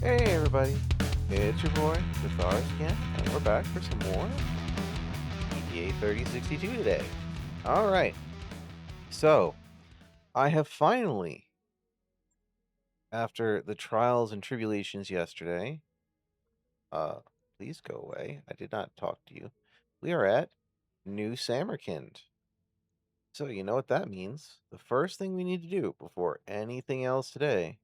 Hey everybody, it's your boy, the Stars again, and we're back for some more BTA 3062 today. Alright, so I have finally, after the trials and tribulations yesterday, please go away, I did not talk to you. We are at New Samarkand. So you know what that means. The first thing we need to do before anything else today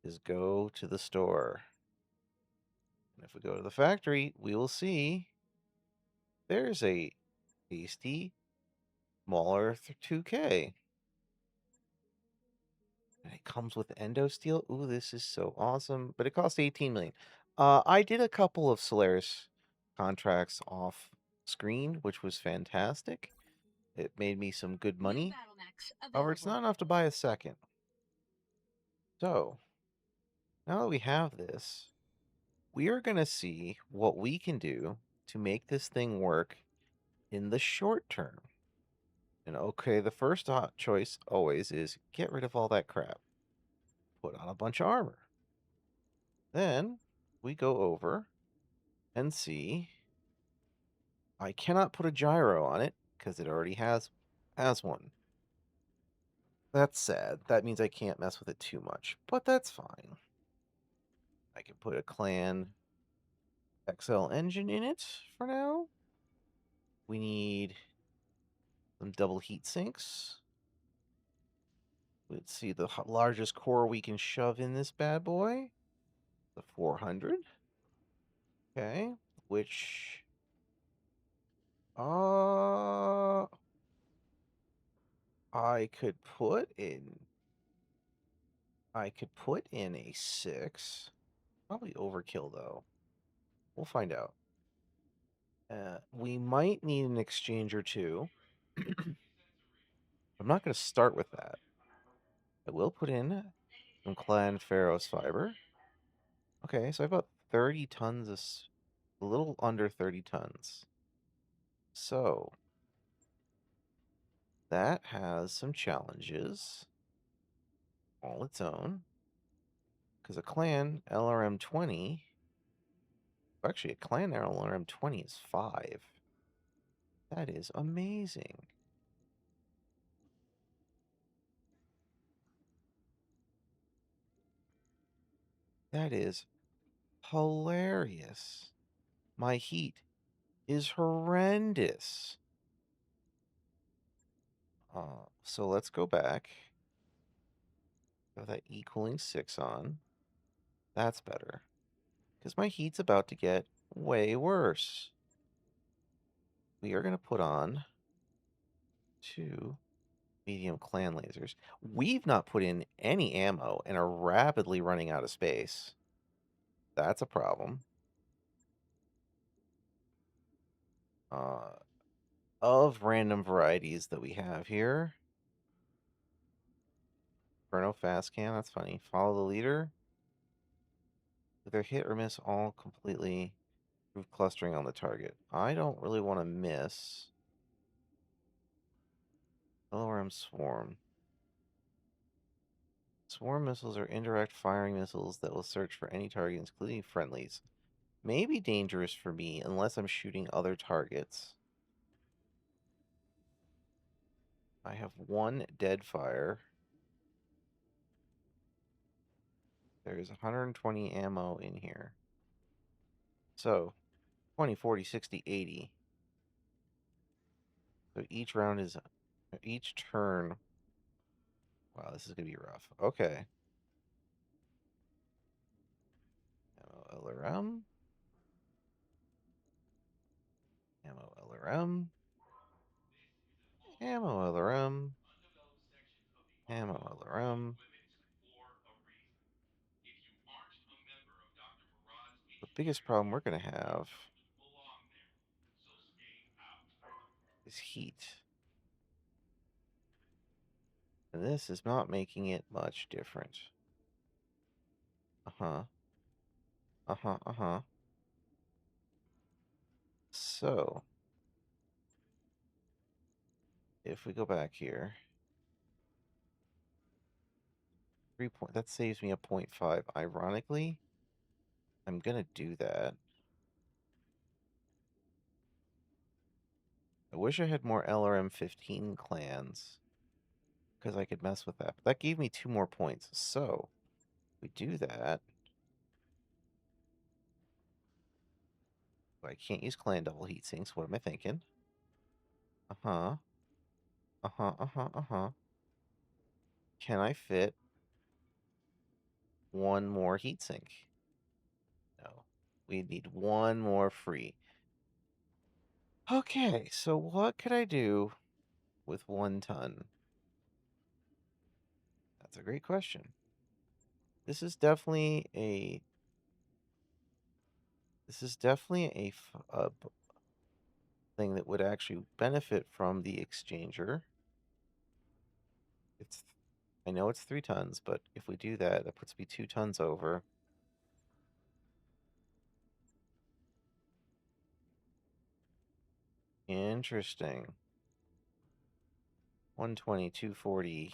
is go to the store. And if we go to the factory, we will see there's a tasty smaller 2K. And it comes with endo steel. Ooh, this is so awesome. But it costs 18 million. I did a couple of Solaris contracts off screen, which was fantastic. It made me some good money. However, it's not enough to buy a second. So, now that we have this, we are going to see what we can do to make this thing work in the short term. And okay, the first choice always is get rid of all that crap. Put on a bunch of armor. Then we go over and see. I cannot put a gyro on it because it already has one. That's sad. That means I can't mess with it too much, but that's fine. I can put a Clan XL engine in it for now. We need some double heat sinks. Let's see the largest core we can shove in this bad boy. The 400. Okay, which I could put in a 6. Probably overkill though. We'll find out. We might need an exchange or two. I'm not going to start with that. I will put in some Clan Ferros fiber. Okay, so I have about 30 tons of, a little under 30 tons. So that has some challenges all its own. Because a Clan LRM 20, actually a Clan LRM 20 is 5. That is amazing. That is hilarious. My heat is horrendous. So let's go back. Have that E-cooling 6 on. That's better. Because my heat's about to get way worse. We are going to put on 2 medium clan lasers. We've not put in any ammo and are rapidly running out of space. That's a problem. Of random varieties that we have here. Inferno fast can, that's funny. Follow the leader. Either hit or miss all completely. Prove clustering on the target. I don't really want to miss. LRM swarm. Swarm missiles are indirect firing missiles that will search for any target, including friendlies. May be dangerous for me unless I'm shooting other targets. I have 1 dead fire. There's 120 ammo in here. So, 20, 40, 60, 80. So each round is, each turn. Wow, this is going to be rough. Okay. Ammo LRM. Ammo LRM. Ammo LRM. Ammo LRM. The biggest problem we're going to have is heat. And this is not making it much different. Uh-huh. Uh-huh, uh-huh. So, if we go back here, 3 point. That saves me a 0.5. Ironically, I'm gonna do that. I wish I had more LRM 15 clans because I could mess with that. But that gave me 2 more points. So we do that. I can't use clan double heat sinks. What am I thinking? Uh-huh. Uh-huh, uh-huh, uh-huh. Can I fit one more heatsink? No. We need one more free. Okay, so what could I do with 1 ton? That's a great question. This is definitely a thing that would actually benefit from the exchanger. It's I know it's 3 tons, but if we do that, that puts me 2 tons over. Interesting. 120, 240,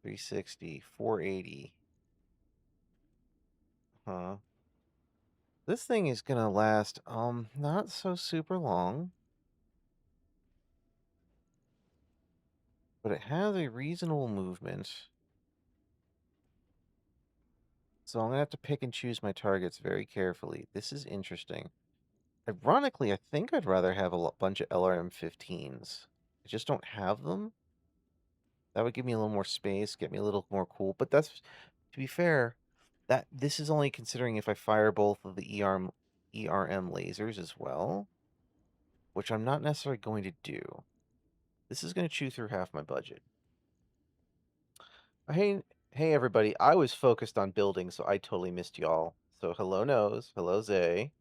360, 480. Huh. This thing is gonna last, not so super long, but it has a reasonable movement. So I'm gonna have to pick and choose my targets very carefully. This is interesting. Ironically, I think I'd rather have a bunch of LRM 15s. I just don't have them. That would give me a little more space, get me a little more cool. But that's, to be fair, that this is only considering if I fire both of the ERM lasers as well, which I'm not necessarily going to do. This is going to chew through half my budget. Hey, hey everybody! I was focused on building, so I totally missed y'all. So hello Nose, hello Zay.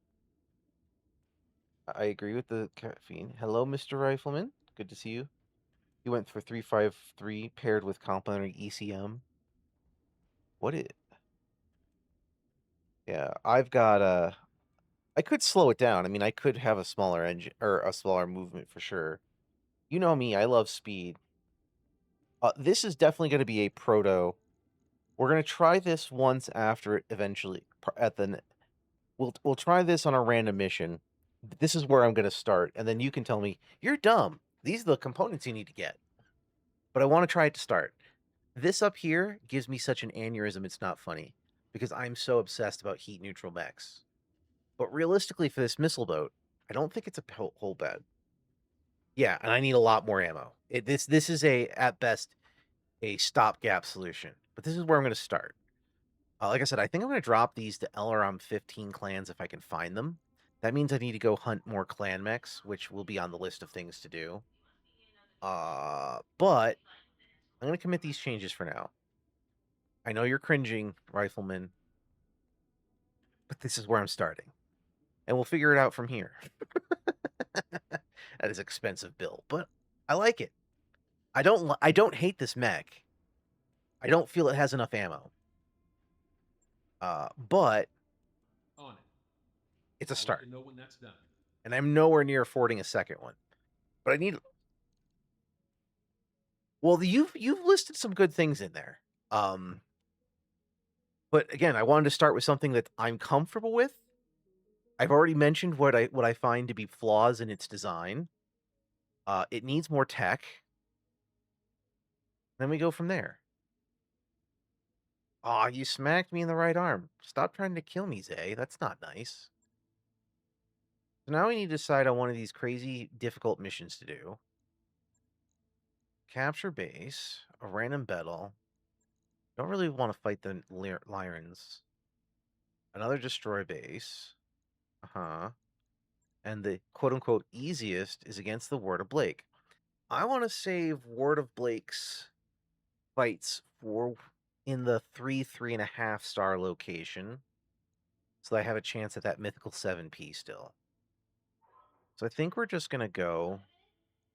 I agree with the caffeine. Hello, Mr. Rifleman. Good to see you. You went for 353 paired with complementary ECM. What it? Yeah, I've got I could slow it down. I mean, I could have a smaller engine or a smaller movement for sure. You know me, I love speed. This is definitely going to be a proto. We're going to try this once after it eventually at the we'll try this on a random mission. This is where I'm going to start, and then you can tell me you're dumb. These are the components you need to get. But I want to try it to start. This up here gives me such an aneurysm, it's not funny, because I'm so obsessed about heat neutral mechs. But realistically, for this missile boat, I don't think it's a whole bad. Yeah, and I need a lot more ammo. This is at best a stopgap solution, but this is where I'm going to start. Like I said, I think I'm going to drop these to LRM 15 clans if I can find them. That means I need to go hunt more clan mechs, which will be on the list of things to do. But I'm going to commit these changes for now. I know you're cringing, Rifleman, but this is where I'm starting. And we'll figure it out from here. That is expensive bill, but I like it. I don't hate this mech. I don't feel it has enough ammo. But On it. It's a start. Know when that's done. And I'm nowhere near affording a second one. But I need. Well, you've listed some good things in there. But again, I wanted to start with something that I'm comfortable with. I've already mentioned what I find to be flaws in its design. It needs more tech. Then we go from there. Aw, you smacked me in the right arm. Stop trying to kill me, Zay. That's not nice. So now we need to decide on one of these crazy, difficult missions to do. Capture base, a random battle. Don't really want to fight the Lyrans. Another destroy base. Uh-huh. And the quote-unquote easiest is against the Ward of Blake. I want to save Ward of Blake's fights for in the 3.5 star location. So I have a chance at that mythical 7P still. So I think we're just going to go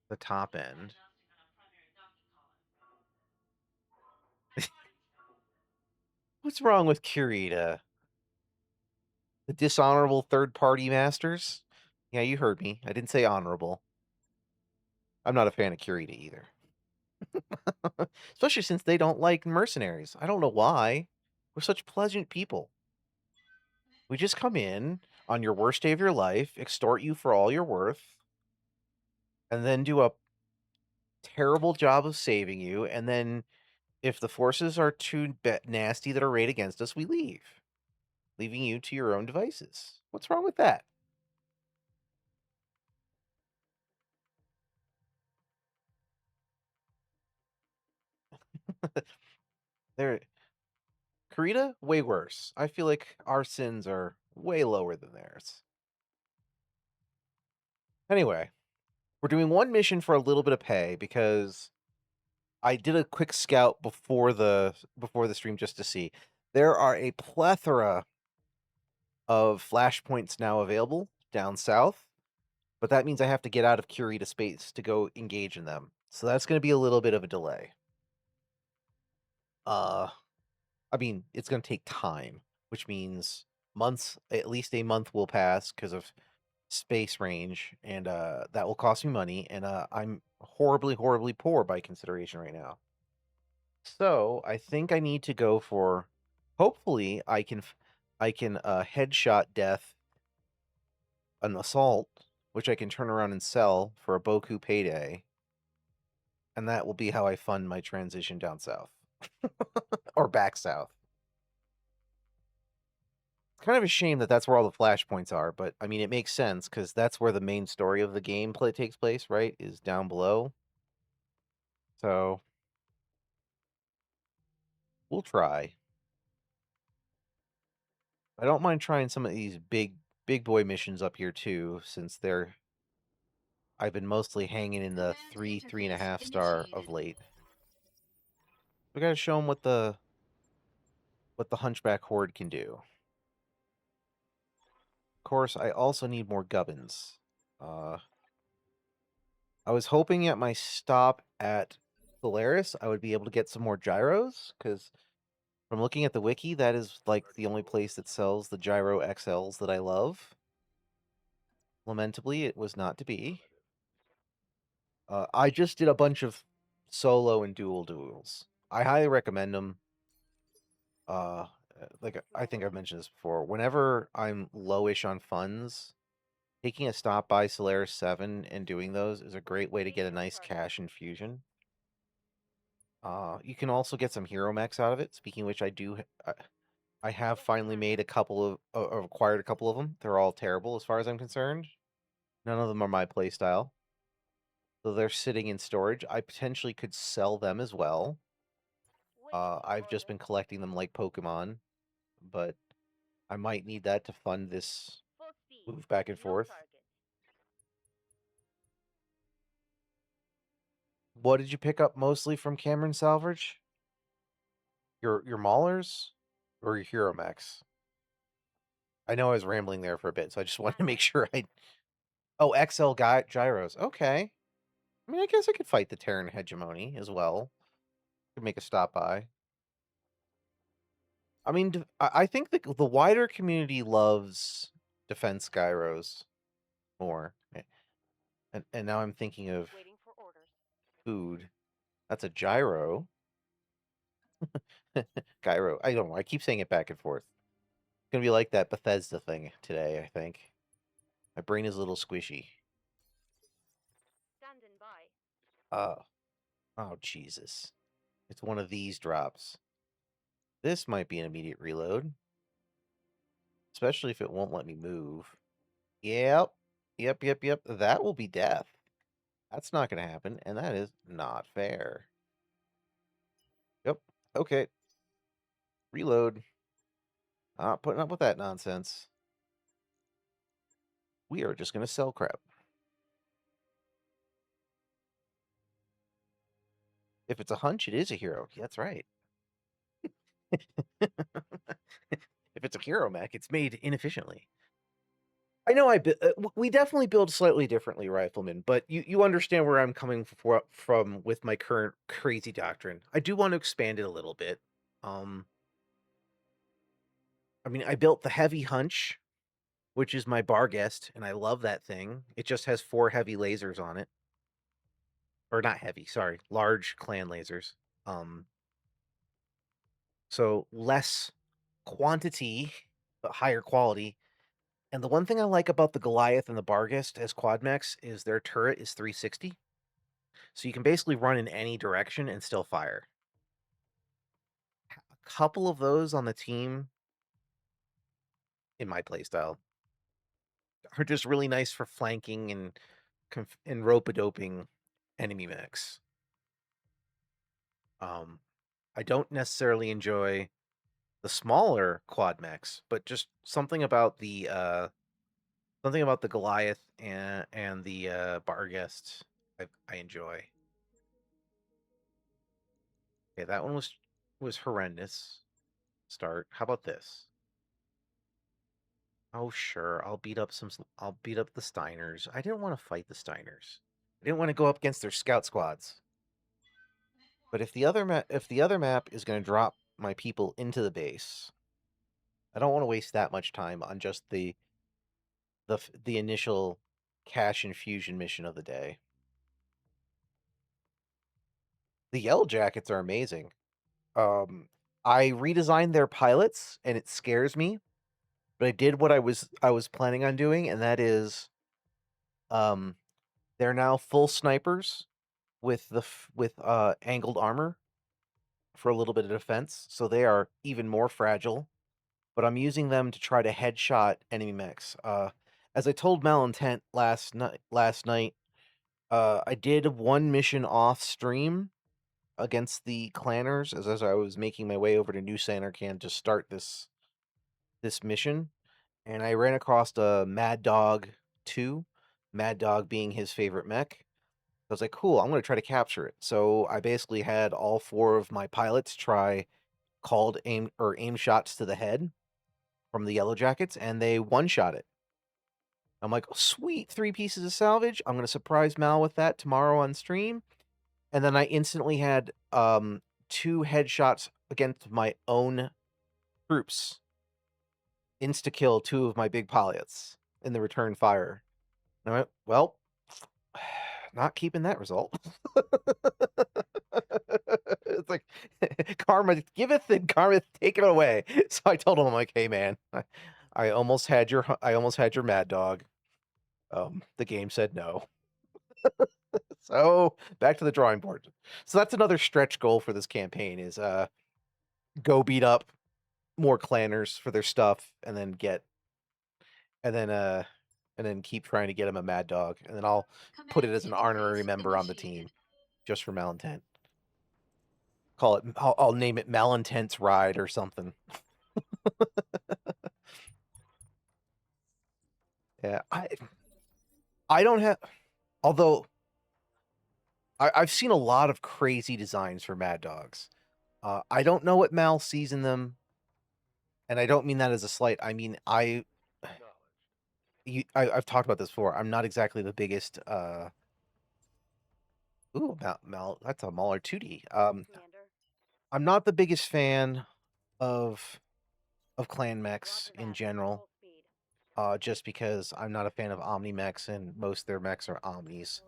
the top end. What's wrong with Kurita? The dishonorable third-party masters? Yeah, you heard me. I didn't say honorable. I'm not a fan of Kurita either. Especially since they don't like mercenaries. I don't know why. We're such pleasant people. We just come in on your worst day of your life, extort you for all you're worth, and then do a terrible job of saving you. And then, if the forces are too nasty that are arrayed against us, we leave, leaving you to your own devices. What's wrong with that? There, Karita, way worse. I feel like our sins are way lower than theirs. Anyway, we're doing one mission for a little bit of pay because I did a quick scout before the stream just to see. There are a plethora of flashpoints now available down south, but that means I have to get out of Kurita space to go engage in them. So that's going to be a little bit of a delay. Uh, I mean, it's going to take time, which means months, at least a month will pass because of space range, and that will cost me money, and I'm horribly, horribly poor by consideration right now. So I think I need to go for. Hopefully, I can headshot death an assault, which I can turn around and sell for a Boku payday, and that will be how I fund my transition down south or back south. It's kind of a shame that that's where all the flashpoints are, but I mean it makes sense because that's where the main story of the gameplay takes place, right? Is down below. So we'll try. I don't mind trying some of these big boy missions up here too, since I've been mostly hanging in the three and a half star of late. We gotta show them what the Hunchback Horde can do. Of course, I also need more gubbins. Uh, I was hoping at my stop at Solaris, I would be able to get some more gyros, because from looking at the wiki, that is like the only place that sells the gyro XLs that I love. Lamentably, it was not to be. I just did a bunch of solo and duels. I highly recommend them. Like I think I've mentioned this before. Whenever I'm lowish on funds, taking a stop by Solaris 7 and doing those is a great way to get a nice cash infusion. You can also get some hero mechs out of it. Speaking of which, I have finally made a couple of acquired a couple of them. They're all terrible as far as I'm concerned. None of them are my playstyle. So they're sitting in storage. I potentially could sell them as well. I've just been collecting them like Pokemon, but I might need that to fund this move back and forth. What did you pick up mostly from Cameron Salvage? Your Maulers or your Hero Mechs? I know I was rambling there for a bit, so I just wanted to make sure I. Oh, XL gyros. Okay. I mean, I guess I could fight the Terran hegemony as well. Could make a stop by. I mean, I think the wider community loves defense gyros more. And now I'm thinking of food. That's a gyro. Gyro. I don't know. I keep saying it back and forth. It's gonna be like that Bethesda thing today, I think. My brain is a little squishy. Oh. Oh, Jesus. It's one of these drops. This might be an immediate reload. Especially if it won't let me move. Yep. Yep. That will be death. That's not going to happen, and that is not fair. Yep. Okay. Reload. Not putting up with that nonsense. We are just going to sell crap. If it's a hunch, it is a hero. That's right. If it's a hero mech, it's made inefficiently. I know we definitely build slightly differently, Rifleman, but you understand where I'm coming from with my current crazy doctrine. I do want to expand it a little bit. I mean, I built the heavy hunch, which is my bar guest, and I love that thing. It just has 4 heavy lasers on it. or not heavy, sorry, large clan lasers. Um, so less quantity, but higher quality. And the one thing I like about the Goliath and the Barghest as quad mechs is their turret is 360. So you can basically run in any direction and still fire. A couple of those on the team in my playstyle are just really nice for flanking and rope-a-doping enemy mechs. I don't necessarily enjoy the smaller quad mechs, but just something about the Goliath and the Barghest I enjoy. Okay, that one was horrendous. Start. How about this? Oh, sure. I'll beat up the Steiners. I didn't want to fight the Steiners. I didn't want to go up against their scout squads. But if the other map is going to drop my people into the base, I don't want to waste that much time on just the initial cash infusion mission of the day. The Yellow Jackets are amazing. I redesigned their pilots, and it scares me. But I did what I was planning on doing, and that is, um, they're now full snipers with angled armor for a little bit of defense, so they are even more fragile. But I'm using them to try to headshot enemy mechs. As I told Malintent last night, I did one mission off stream against the clanners as I was making my way over to New Sanarkand to start this mission, and I ran across a Mad Dog 2, Mad Dog being his favorite mech. I was like, cool, I'm going to try to capture it. So I basically had all four of my pilots try called aim shots to the head from the Yellow Jackets, and they one-shot it. I'm like, sweet, 3 pieces of salvage. I'm going to surprise Mal with that tomorrow on stream. And then I instantly had 2 headshots against my own troops. Insta-kill 2 of my big pilots in the return fire. And I went, well, not keeping that result. It's like, karma giveth and karma take it away. So I told him, I'm like, hey man, I almost had your Mad Dog. The game said no. So back to the drawing board. So that's another stretch goal for this campaign is go beat up more clanners for their stuff and then and then uh and then keep trying to get him a Mad Dog. And then I'll put it as an honorary member on the team just for malintent. I'll name it Malintent's Ride or something. Yeah, I don't have, although I've seen a lot of crazy designs for Mad Dogs. I don't know what Mal sees in them, and I don't mean that as a slight. I mean I've talked about this before. I'm not exactly the biggest. Ooh, Mal, that's a Mauler 2D. I'm not the biggest fan of clan mechs in general. Just because I'm not a fan of Omni mechs, and most of their mechs are Omnis.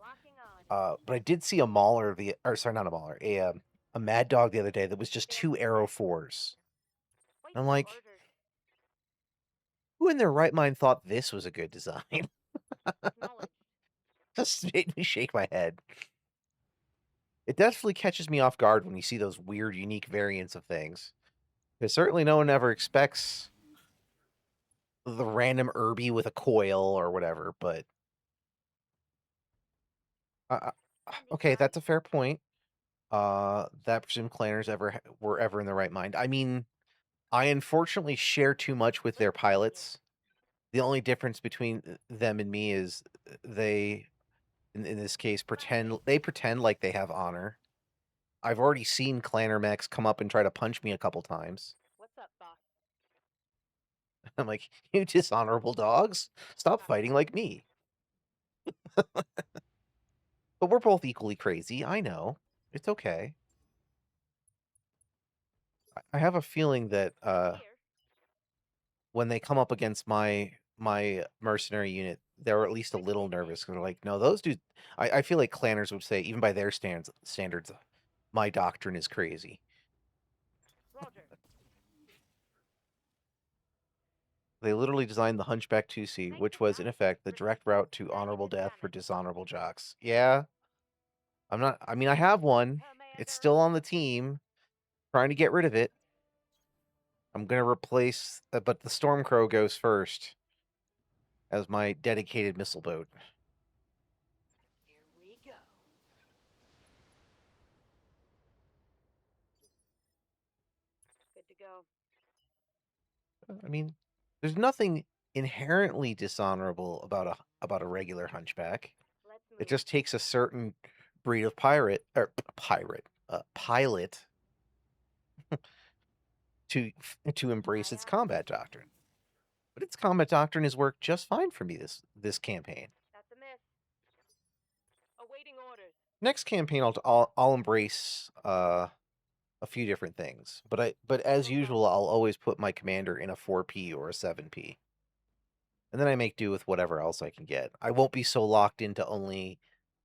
But I did see a Mauler or sorry, not a Mauler, a Mad Dog the other day that was just 2 Arrow 4s. I'm like, who in their right mind thought this was a good design? Just made me shake my head. It definitely catches me off guard when you see those weird, unique variants of things. Because certainly no one ever expects the random Irby with a coil or whatever, but uh, okay, that's a fair point. That presume clanners were ever in the right mind. I mean, I unfortunately share too much with their pilots. The only difference between them and me is they, in this case, pretend like they have honor. I've already seen clanner mechs come up and try to punch me a couple times. What's up, boss? I'm like, you dishonorable dogs, stop fighting like me. But we're both equally crazy. I know. It's okay. I have a feeling that when they come up against my my mercenary unit, they were at least a little nervous because they're like, no, those dudes. I feel like clanners would say, even by their standards, my doctrine is crazy. Roger. They literally designed the Hunchback 2C, which was in effect the direct route to honorable death for dishonorable jocks. Yeah, I'm not. I mean, I have one. It's still on the team. Trying to get rid of it. I'm gonna replace, but the Stormcrow goes first as my dedicated missile boat. Here we go. Good to go. I mean, there's nothing inherently dishonorable about a regular hunchback. Let's move. It just takes a certain breed of pilot to embrace its combat doctrine. But its combat doctrine has worked just fine for me this campaign. That's a miss. Awaiting orders. Next campaign, I'll embrace a few different things, but as usual, I'll always put my commander in a 4P or a 7P, and then I make do with whatever else I can get. I won't be so locked into only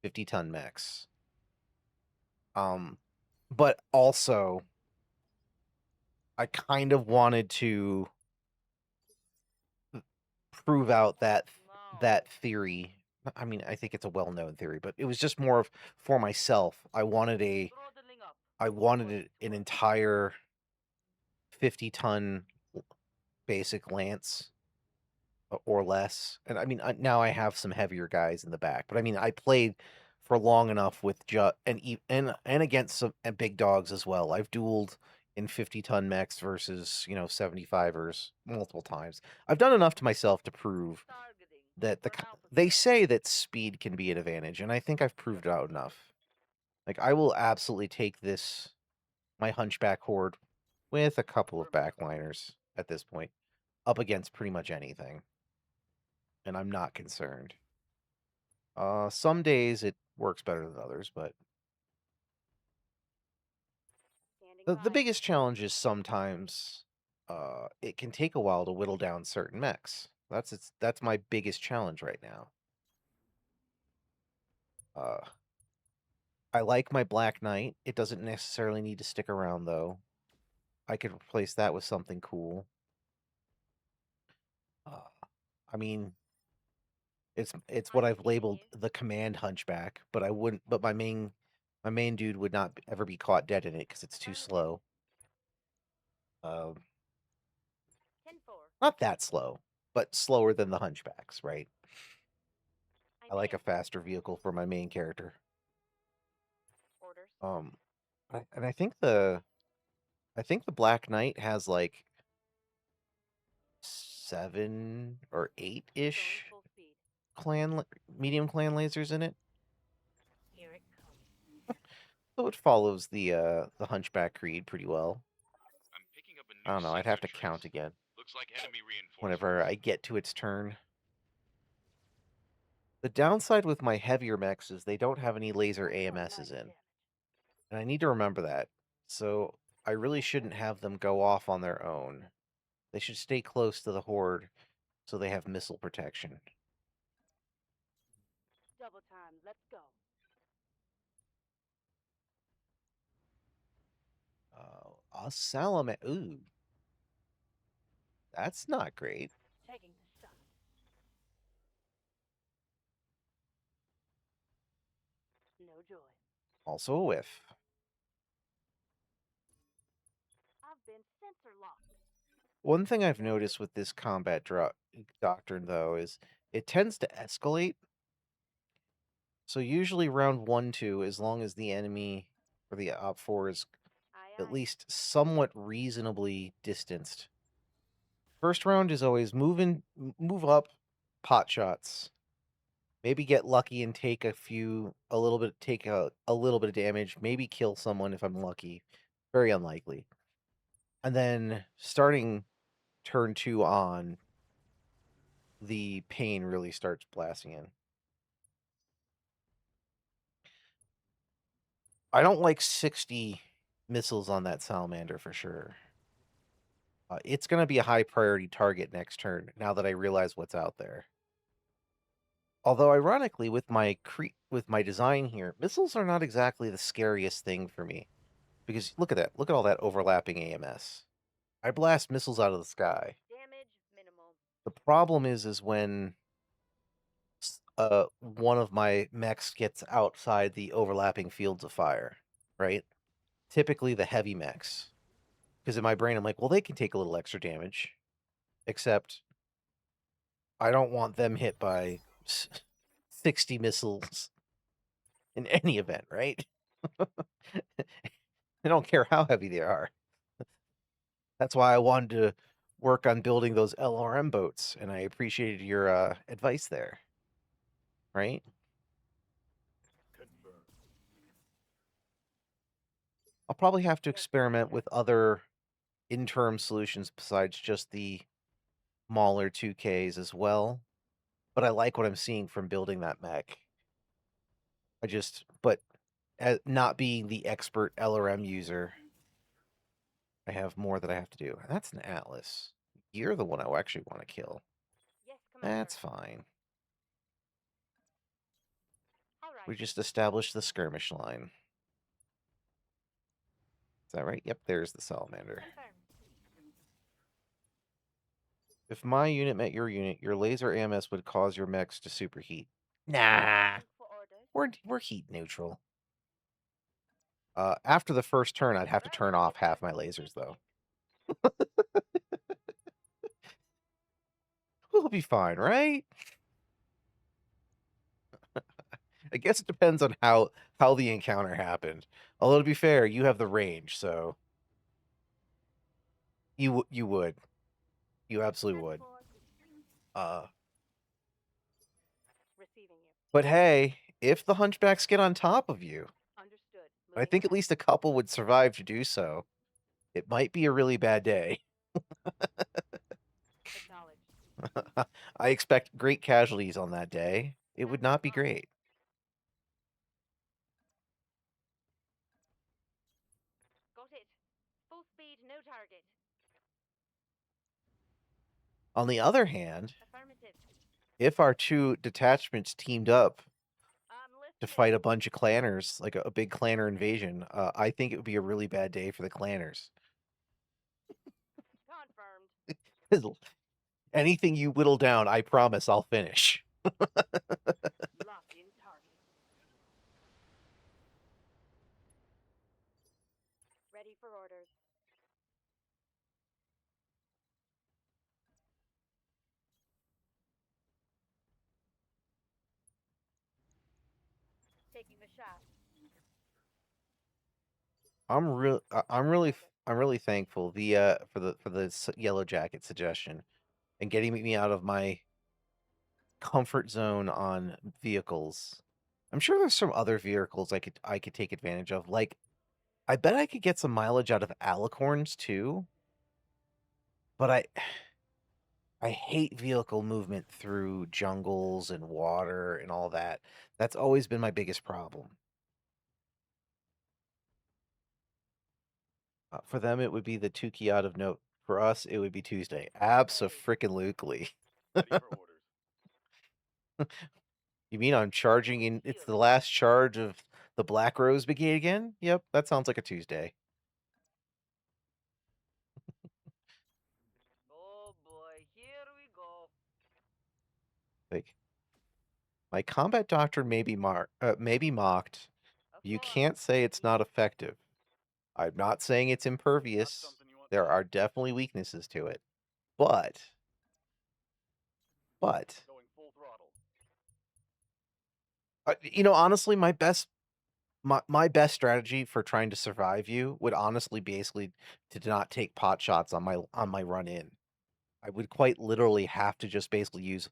50-ton mechs. But also, I kind of wanted to prove out that theory. I mean, I think it's a well-known theory, but it was just more of for myself. I wanted an entire 50-ton basic lance or less. And I mean, now I have some heavier guys in the back, but I mean, I played for long enough with and against some and big dogs as well. I've dueled in 50-ton mechs versus 75ers multiple times. I've done enough to myself to prove that they say that speed can be an advantage, and I think I've proved it out enough. Like, I will absolutely take my hunchback horde with a couple of backliners at this point up against pretty much anything, and I'm not concerned. Some days it works better than others, but the biggest challenge is sometimes it can take a while to whittle down certain mechs. That's my biggest challenge right now. I like my Black Knight. It doesn't necessarily need to stick around though. I could replace that with something cool. I mean, it's what I've labeled the command hunchback, but I wouldn't. But my main dude would not ever be caught dead in it because it's too slow. Um, 10-4. Not that slow, but slower than the hunchbacks, right? I like a faster vehicle for my main character. Orders. And I think the Black Knight has like 7 or 8-ish medium clan lasers in it. Here it comes. So it follows the Hunchback Creed pretty well. I'm picking up a new I don't know, I'd sensor have to trace. count again Looks like enemy reinforcements. whenever I get to its turn. The downside with my heavier mechs is they don't have any laser AMSs in. And I need to remember that. So I really shouldn't have them go off on their own. They should stay close to the horde so they have missile protection. Double time. Let's go. A salamander. Ooh. That's not great. Taking the shot. No joy. Also a whiff. I've been sensor locked. One thing I've noticed with this combat doctrine, though, is it tends to escalate. So usually round 1, 2, as long as the enemy or the Op 4 is at least somewhat reasonably distanced. First round is always move up, pot shots. Maybe get lucky and take a little bit of damage. Maybe kill someone if I'm lucky. Very unlikely. And then starting turn 2 on, the pain really starts blasting in. I don't like 60 missiles on that salamander for sure. It's going to be a high priority target next turn, now that I realize what's out there. Although, ironically, with my design here, missiles are not exactly the scariest thing for me. Because look at that. Look at all that overlapping AMS. I blast missiles out of the sky. Damage minimal. The problem is when one of my mechs gets outside the overlapping fields of fire, right? Typically the heavy mechs. Because in my brain, I'm like, well, they can take a little extra damage. Except I don't want them hit by 60 missiles in any event, right? I don't care how heavy they are. That's why I wanted to work on building those LRM boats, and I appreciated your advice there, right? I'll probably have to Yes, experiment Commander. with other interim solutions besides just the Mauler 2Ks as well. But I like what I'm seeing from building that mech. But not being the expert LRM user, I have more that I have to do. That's an Atlas. You're the one I actually want to kill. Yes, Commander. That's fine. All right. We just established the skirmish line. Is that right? Yep, there's the salamander. Confirmed. If my unit met your unit, your laser AMS would cause your mechs to superheat. Nah, Waiting for orders. we're heat neutral. After the first turn, I'd have to turn off half my lasers, though. We'll be fine, right? I guess it depends on how the encounter happened. Although to be fair, you have the range, so you would. You absolutely would. Transport. Uh, Receiving you. but hey, if the hunchbacks get on top of you, Understood. I Moving think at out. least a couple would survive to do so. It might be a really bad day. Acknowledged. I expect great casualties on that day. It would not be great. Got it. Full speed, no target. On the other hand, Affirmative. if our two detachments teamed up I'm to listening. fight a bunch of clanners, like a big clanner invasion, I think it would be a really bad day for the clanners. Confirmed. Anything you whittle down, I promise I'll finish. Locked in target. Ready for orders. Taking the shot. I'm really thankful for the yellow jacket suggestion and getting me out of my comfort zone on vehicles. I'm sure there's some other vehicles I could take advantage of. Like, I bet I could get some mileage out of alicorns too, but I hate vehicle movement through jungles and water and all that. That's always been my biggest problem. For them, it would be the Tukey out of note. For us, it would be Tuesday. Abso-frickin-lutely. Ready for orders. You mean I'm charging in? It's the last charge of the Black Rose Brigade again? Yep, that sounds like a Tuesday. Oh boy, here we go. Like, my combat doctrine may be mocked. You Affirm. can't say it's not effective. I'm not saying it's Got impervious. something you want There done? are definitely weaknesses to it. But Going full throttle. honestly, my best strategy for trying to survive you would honestly basically to not take pot shots on my run in. I would quite literally have to just basically use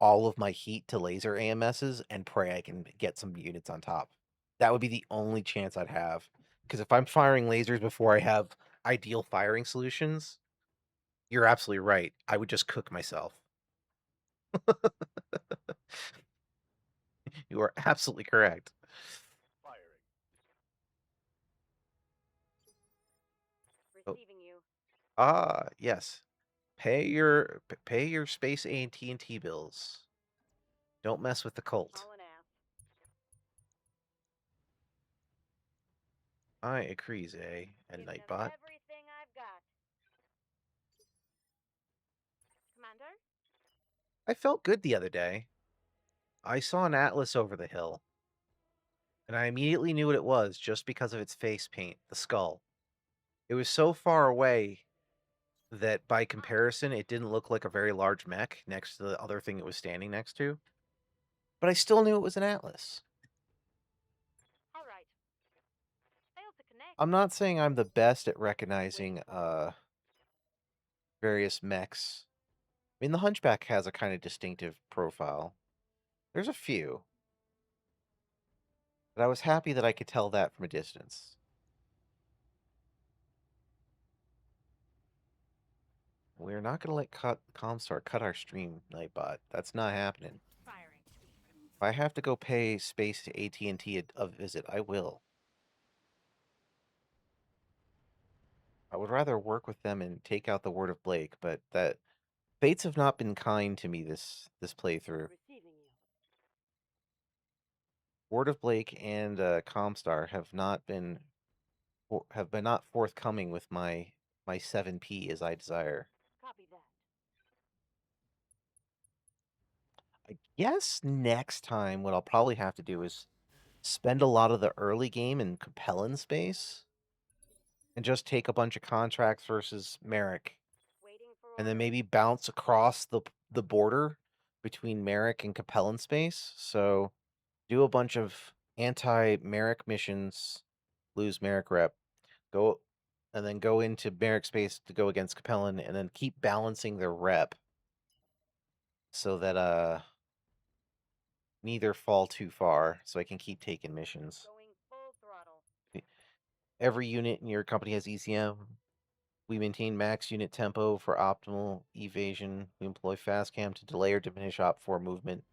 all of my heat to laser AMSs and pray I can get some units on top. That would be the only chance I'd have. Because if I'm firing lasers before I have ideal firing solutions, you're absolutely right. I would just cook myself. You are absolutely correct. Firing. Oh. Receiving you. Ah, yes. Pay your space AT&T bills. Don't mess with the cult. Hauling ass. I agree, Zay and Giving us Nightbot. everything I've got. Commander? I felt good the other day. I saw an atlas over the hill, and I immediately knew what it was just because of its face paint, the skull. It was so far away that by comparison, it didn't look like a very large mech next to the other thing it was standing next to. But I still knew it was an atlas. All right. Failed to connect. I'm not saying I'm the best at Waiting recognizing for orders. various mechs. I mean, the Hunchback has a kind of distinctive profile. There's a few, but I was happy that I could tell that from a distance. We're not going to let Comstar cut our stream, Nightbot. That's not happening. Firing. If I have to go pay space to AT&T a visit, I will. I would rather work with them and take out the word of Blake, but that fates have not been kind to me this playthrough. Receiving you. Word of Blake and Comstar have been not forthcoming with my 7p as I desire. Copy that. I guess next time what I'll probably have to do is spend a lot of the early game in Capellan space and just take a bunch of contracts versus Merrick, Waiting for and then orders. maybe bounce across the border between Merrick and Capellan space. So do a bunch of anti-Merrick missions, lose Merrick rep, go and then go into Merrick space to go against Capellan, and then keep balancing their rep so that neither fall too far, so I can keep taking missions. Going full throttle. Every unit in your company has ECM. We maintain max unit tempo for optimal evasion. We employ fast cam to delay or diminish op4 movement.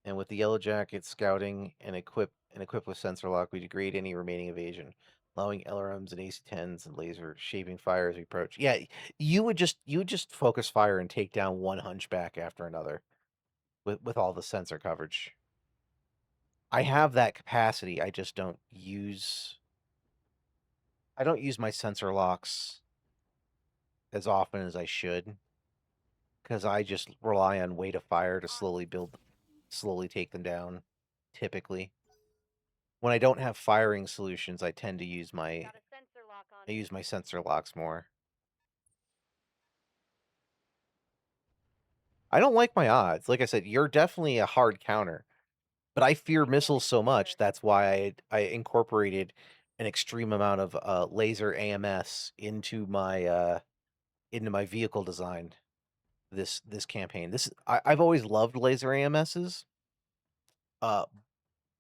And with the Yellow Jacket scouting and equipped with sensor lock, we degrade any remaining evasion, allowing LRMs and AC-10s and laser shaping fire as we approach. Yeah, you would just focus fire and take down one hunchback after another with all the sensor coverage. I have that capacity. I just don't use my sensor locks as often as I should because I just rely on weight of fire to slowly take them down. Typically, when I don't have firing solutions, I tend to use Got a sensor lock on I me. use my sensor locks more. I don't like my odds. Like I said, you're definitely a hard counter, but I fear missiles so much. That's why I incorporated an extreme amount of laser AMS into my vehicle design this campaign. I've always loved laser AMSs, uh,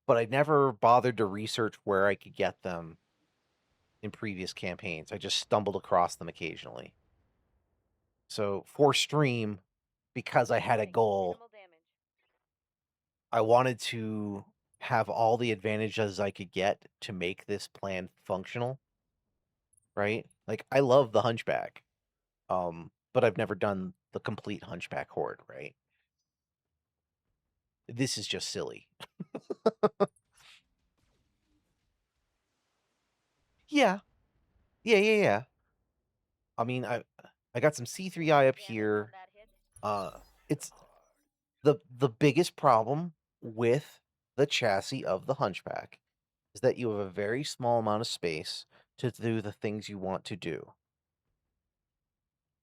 but I never bothered to research where I could get them in previous campaigns. I just stumbled across them occasionally. So for stream, because I had a goal, Minimal damage. I wanted to have all the advantages I could get to make this plan functional, right? Like I love the Hunchback, but I've never done the complete Hunchback horde, right? This is just silly. Yeah, yeah. I mean, I got some C3I up Damage on here. that hit. It's the biggest problem with the chassis of the Hunchback is that you have a very small amount of space to do the things you want to do.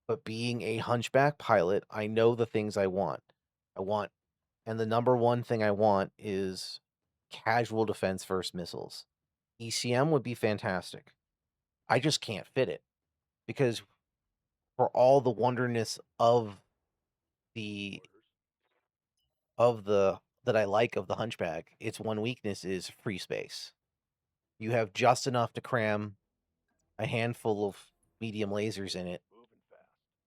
But being a Hunchback pilot, I know the things I want. And the number one thing I want is casual defense first missiles. ECM would be fantastic. I just can't fit it because for all the wonderness the of the that I like of the Hunchback, its one weakness is free space. You have just enough to cram a handful of medium lasers in it Moving fast.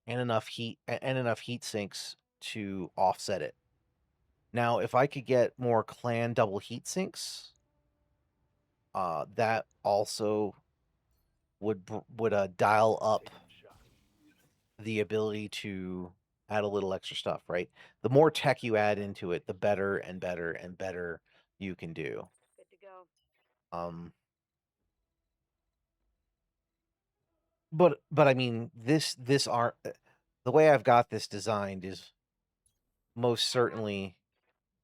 and enough heat sinks to offset it. Now, if I could get more clan double heat sinks, that also would dial up Taking shots. the ability to add a little extra stuff, right? The more tech you add into it, the better and better and better you can do. Good to go. Um, but I mean, this art, the way I've got this designed is most certainly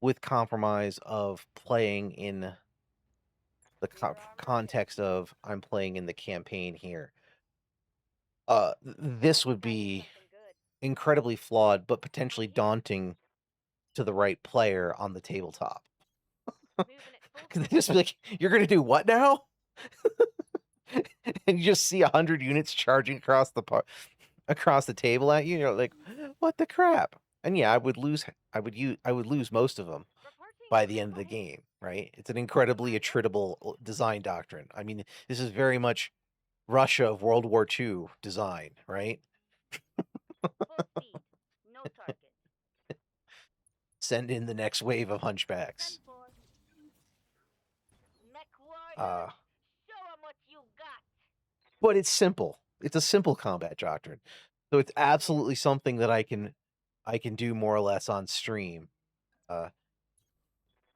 with compromise of playing in the context of I'm playing in the campaign here. This would be Something good. incredibly flawed, but potentially daunting to the right player on the tabletop. Moving at full Because they speed. just be like, "You're gonna do what now?" And you just see 100 units charging across the table at you. And you're like, "What the crap?" And yeah, I would lose most of them Reporting by the end of critical the hit. game, right? It's an incredibly attritable design doctrine. I mean, this is very much Russia of World War II design, right? Full speed. No target. Send in the next wave of hunchbacks. 10-4. Mech Uh, warriors. Show 'em what you got. but it's simple. It's a simple combat doctrine. So it's absolutely something that I can do more or less on stream. Uh,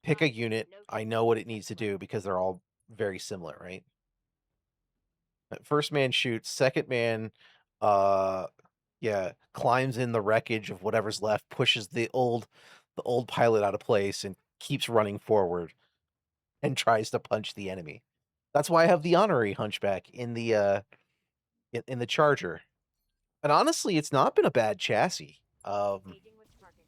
pick a unit. No I change. know what it needs to do because they're all very similar, right? First man shoots, second man uh yeah, climbs in the wreckage of whatever's left, pushes the old pilot out of place and keeps running forward and tries to punch the enemy. That's why I have the honorary hunchback in the Charger. And honestly, it's not been a bad chassis. Engaging with target.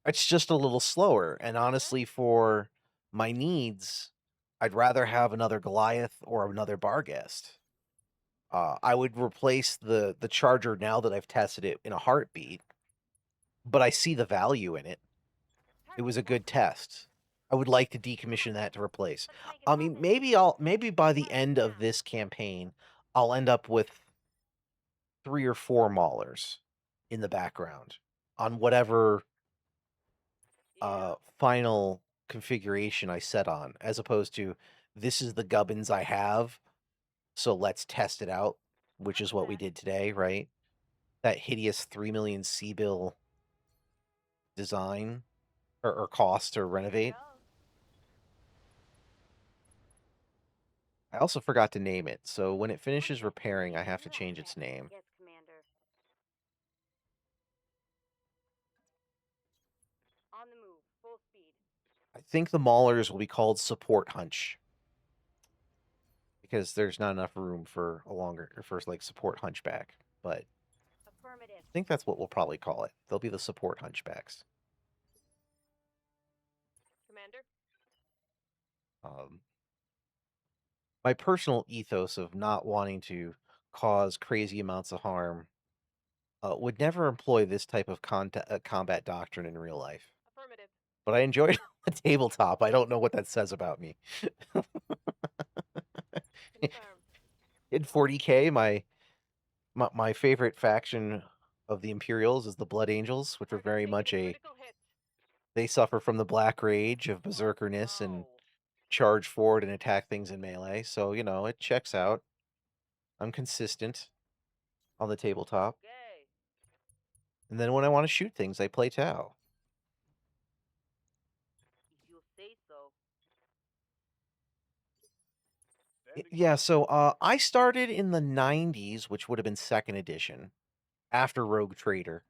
It's just a little slower, and honestly, for my needs, I'd rather have another Goliath or another Barghest. I would replace the Charger now that I've tested it in a heartbeat, but I see the value in it. It was Target a good locked. test. I would like to decommission that to replace. Let's make it I mean, happen. maybe by the Flag end of down. this campaign, I'll end up with 3 or 4 Maulers in the background on whatever Yeah. final configuration I set on, as opposed to this is the gubbins I have, so let's test it out, which is Copy what we that. did today, right? That hideous 3 million C-bill design or cost to Ready to renovate. go. I also forgot to name it, so when it What finishes next? repairing, I have to What's change its next? name. Yes, Commander. On the move. Full speed. I think the Maulers will be called Support Hunch because there's not enough room for a longer or for like Support Hunchback, but I Affirmative. think that's what we'll probably call it. They'll be the Support Hunchbacks. Commander. Um, my personal ethos of not wanting to cause crazy amounts of harm would never employ this type of combat doctrine in real life. Affirmative. But I enjoyed the tabletop. I don't know what that says about me. Confirm. In 40K, my favorite faction of the Imperials is the Blood Angels, which are Target's very taking much a a critical hit. they suffer from the black rage of Oh berserkerness and no. charge forward and attack things in melee. So, it checks out. I'm consistent on the tabletop. Okay. And then when I want to shoot things, I play Tau. If you say so. Standing Yeah, by. so I started in the 90s, which would have been second edition, after Rogue Trader.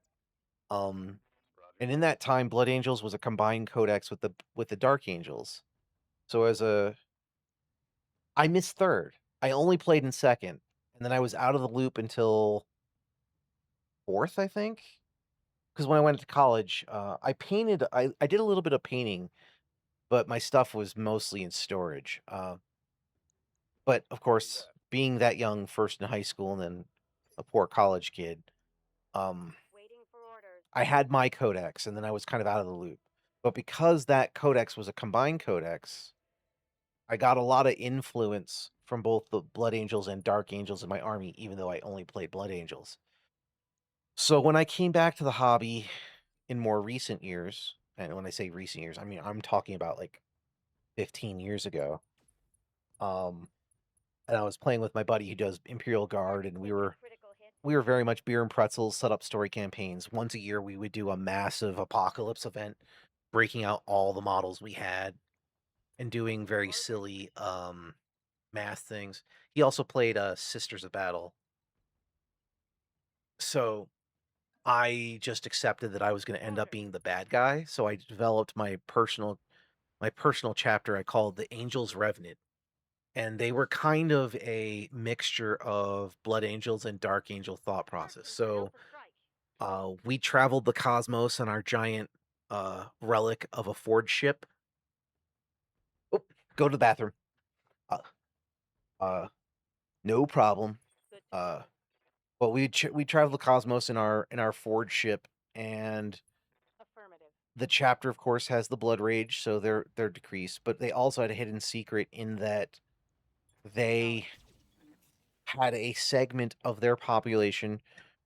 Um, Roger and in that. that time, Blood Angels was a combined codex with the Dark Angels. So I missed third. I only played in second, and then I was out of the loop until fourth, I think. Because when I went to college, I did a little bit of painting, but my stuff was mostly in storage. But of Copy course, that. being that young, first in high school and then a poor college kid, Waiting for orders. I had my codex, and then I was kind of out of the loop. But because that codex was a combined codex, I got a lot of influence from both the Blood Angels and Dark Angels in my army, even though I only played Blood Angels. So when I came back to the hobby in more recent years, and when I say recent years, I mean I'm talking about like 15 years ago. Um, and I was playing with my buddy who does Imperial Guard, Target's and we taking a were critical hit. we were very much beer and pretzels, set up story campaigns. Once a year, we would do a massive apocalypse event, breaking out all the models we had and doing very silly math things. He also played Sisters of Battle, so I just accepted that I was going to end up being the bad guy. So I developed my personal chapter I called the Angels Revenant, and they were kind of a mixture of Blood Angels and Dark Angel thought process. Martians are So out to strike. we traveled the cosmos on our giant relic of a Ford ship. Oh, go to the bathroom. Uh, uh, no problem. Good to Uh, know. but we traveled the cosmos in our Ford ship, and Affirmative. the chapter, of course, has the blood rage, so they're decreased. But they also had a hidden secret in that they had a segment of their population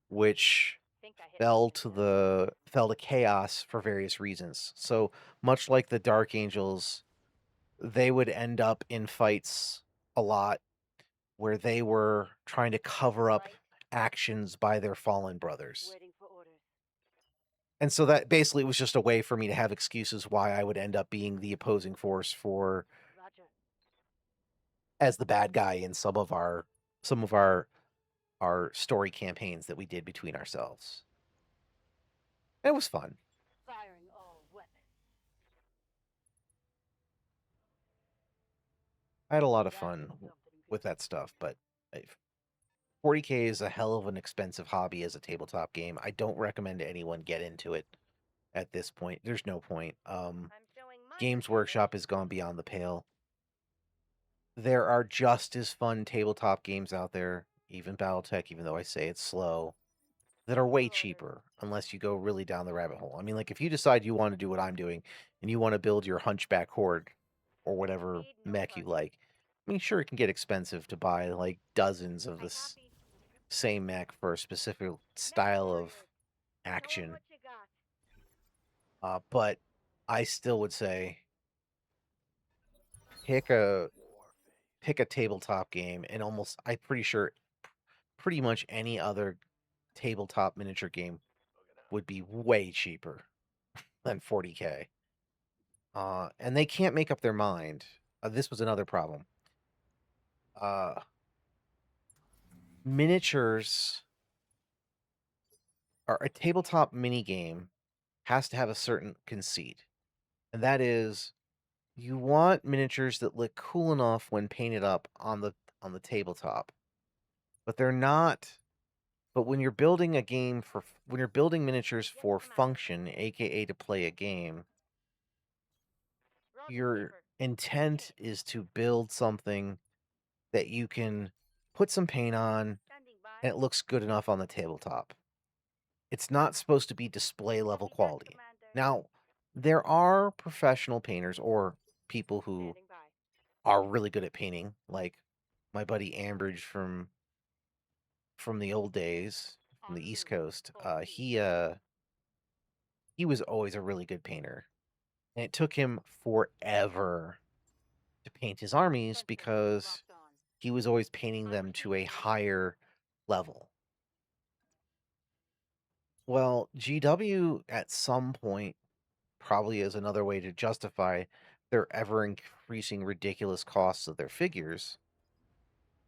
which Think I hit something good. fell to chaos for various reasons. So much like the Dark Angels, they would end up in fights a lot where they were trying to cover up Right. actions by their fallen brothers. Waiting for orders. And so that basically was just a way for me to have excuses why I would end up being the opposing force for Roger. as the bad guy in some of our story campaigns that we did between ourselves. It was fun. Firing all weapons. I had a lot of That fun should be something with good. that stuff, but 40K is a hell of an expensive hobby as a tabletop game. I don't recommend anyone get into it at this point. There's no point. I'm showing my Games percentage. Workshop has gone beyond the pale. There are just as fun tabletop games out there, even Battletech, even though I say it's slow, that are way Awaiting orders. cheaper unless you go really down the rabbit hole. I mean, like if you decide you want to do what I'm doing and you want to build your hunchback horde or No whatever speed, no mech you fun. like, I mean, sure, it can get expensive to buy like dozens of I this copy. same mech for a specific Mech style of warriors. Show 'em action. what you got. But I still would say pick a pick a tabletop game, and almost I'm pretty sure pretty much any other tabletop miniature game would be way cheaper than 40K. And they can't make up their mind. This was another problem. Uh, Miniatures or a tabletop mini game has to have a certain conceit, and that is you want miniatures that look cool enough when painted up on the tabletop, but they're not. But when you're building miniatures Yes, for Commander. function, aka to play a game, Roger, your Reaper. intent is to build something that you can put some paint on Standing by. and it looks good enough on the tabletop. It's not supposed to be display level Copy that, quality. Commander. Now, there are professional painters or people who Standing by. are really good at painting, like my buddy Ambridge from the old days from En the East route. Coast. Full speed. He was always a really good painter, and it took him forever to paint his armies Sensors because locked on. he was always painting I'm them to a receiving orders. higher level. Well, GW at some point probably is another way to justify their ever increasing ridiculous costs of their figures,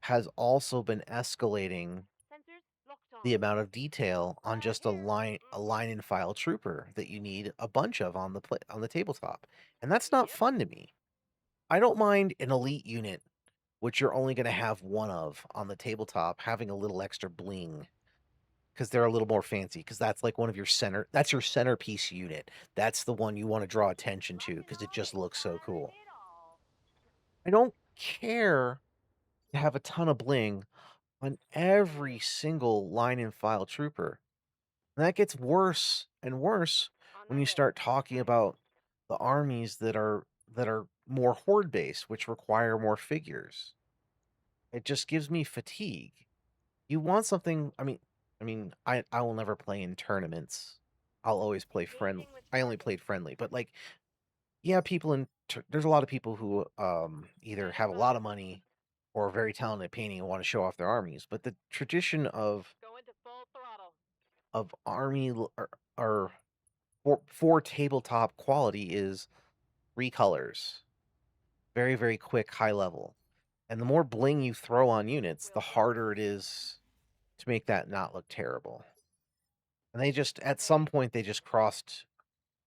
has also been escalating Sensors locked on. the amount of detail on just Here. a line and file trooper that you need a bunch of on on the tabletop. And that's not Yep. fun to me. I don't mind an elite unit, which you're only going to have one of on the tabletop, having a little extra bling because they're a little more fancy. Because that's like one of that's your centerpiece unit. That's the one you want to draw attention to because it just looks so cool. It all. I don't care to have a ton of bling on every single line and file trooper. And that gets worse and worse On when my you way. start talking about the armies that are more horde based, which require more figures. It just gives me fatigue. You want something, I will never play in tournaments. I'll always play friend. Engaging with I only target. played friendly, but like yeah, there's a lot of people who either Standing have a lot by. of money or are very talented at painting and want to show off their armies, but the tradition of Going to of Army or for tabletop quality is 3 colors. Very, very quick, high level. And the more bling you throw on units, the harder it is to make that not look terrible. And they just, at some point, they just crossed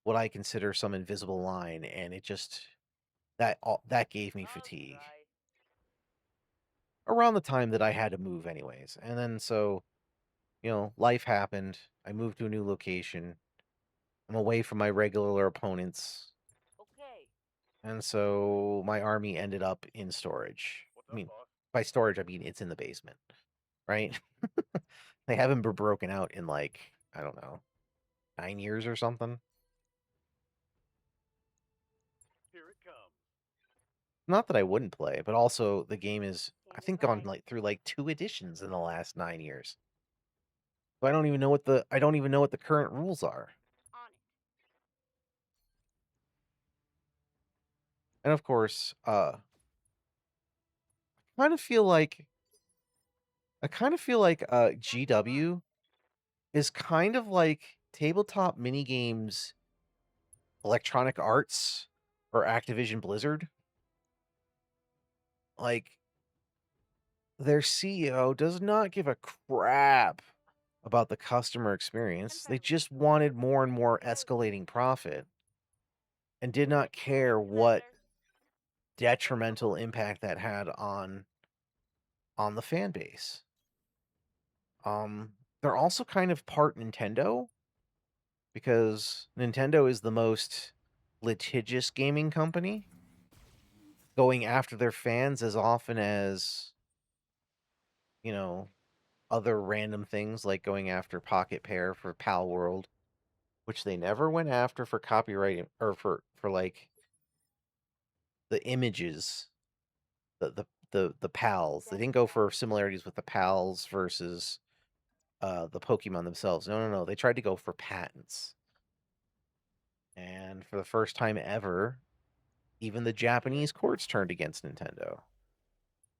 what I consider some invisible line, and it just that gave me fatigue Right. around the time that I had to move anyways. And then so, life happened. I moved to a new location. I'm away from my regular opponents. Okay. And so my army ended up in storage. What's I up, mean, boss? by storage, I mean it's in the basement, right? They haven't been broken out in like, I don't know, 9 years or something. Here it comes. Not that I wouldn't play, but also the game is, I Stand think, gone by. like through like 2 editions in the last 9 years. So I don't even know what the current rules are. On it. And of course, kind of feel like I kind of feel like GW is kind of like tabletop minigames, Electronic Arts or Activision Blizzard. Like their CEO does not give a crap about the customer experience. They Confirmed. just wanted more and more escalating profit and did not care Yes, what Commander. detrimental impact that had on the fan base. They're also kind of part Nintendo because Nintendo is the most litigious gaming company, going after their fans as often as, you know, other random things like going after Pocket Pair for Pal World, which they never went after for copyright or for like the images, the pals. They didn't Stand go by. for similarities with the pals versus the Pokemon themselves. No, no, no. They tried to go for patents. And for the first time ever, even the Japanese courts turned against Nintendo.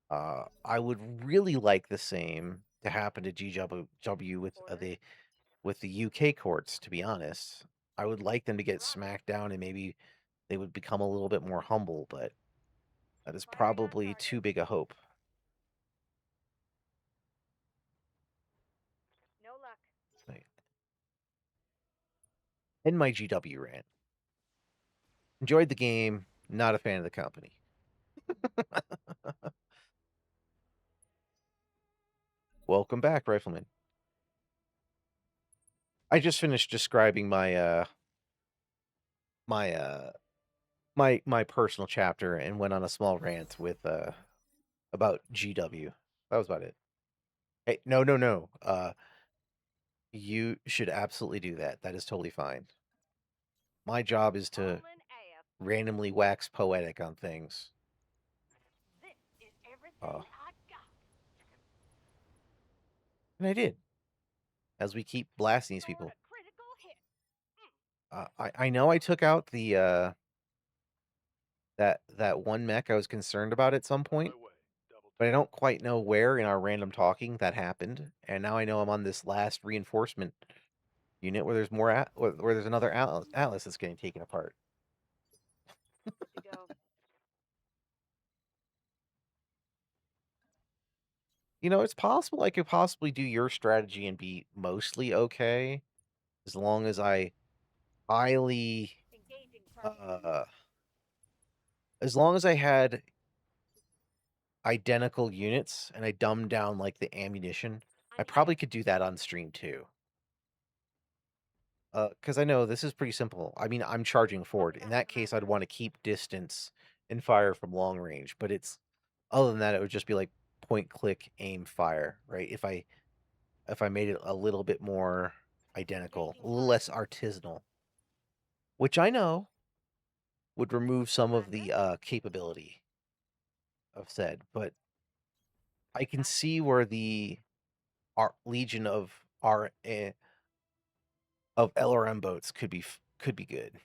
I would really like the same to happen to GW with the UK courts, to be honest. I would like them to get Roger. smacked down and maybe they would become a little bit more humble, but that is Firing on probably target. too big a hope. No luck. Right. In my GW rant. Enjoyed the game, not a fan of the company. Welcome back, Rifleman. I just finished describing my my personal chapter and went on a small rant with about GW. That was about it. Hey, no, no, no. You should absolutely do that. That is totally fine. My job is to Hauling ass. randomly wax poetic on things. This is Uh, everything I got. and I did, as we keep blasting these Scored people. a critical hit. I know I took out the that one mech I was concerned about at some On my point, way. Double but I tap. don't quite know where in our random talking that happened. And now I know I'm on this last reinforcement unit where there's more where there's another Atlas that's getting taken apart. Good to go. It's possible I could possibly do your strategy and be mostly okay as long as I highly Engaging target. uh as long as I had identical units and I dumbed down like the ammunition. I I need probably air could do support. that on stream too. Because I know this is pretty simple. I mean, I'm charging forward. Copy In that, that case, I'd Commander. want to keep distance and fire from long range. But it's other than that, it would just be like point click aim fire, right? If I made it a little bit more identical, a Engaging little target. less artisanal, which I know would remove some of Commander. the capability of said. But I can Gotcha. see where the Legion of of LRM boats could be good.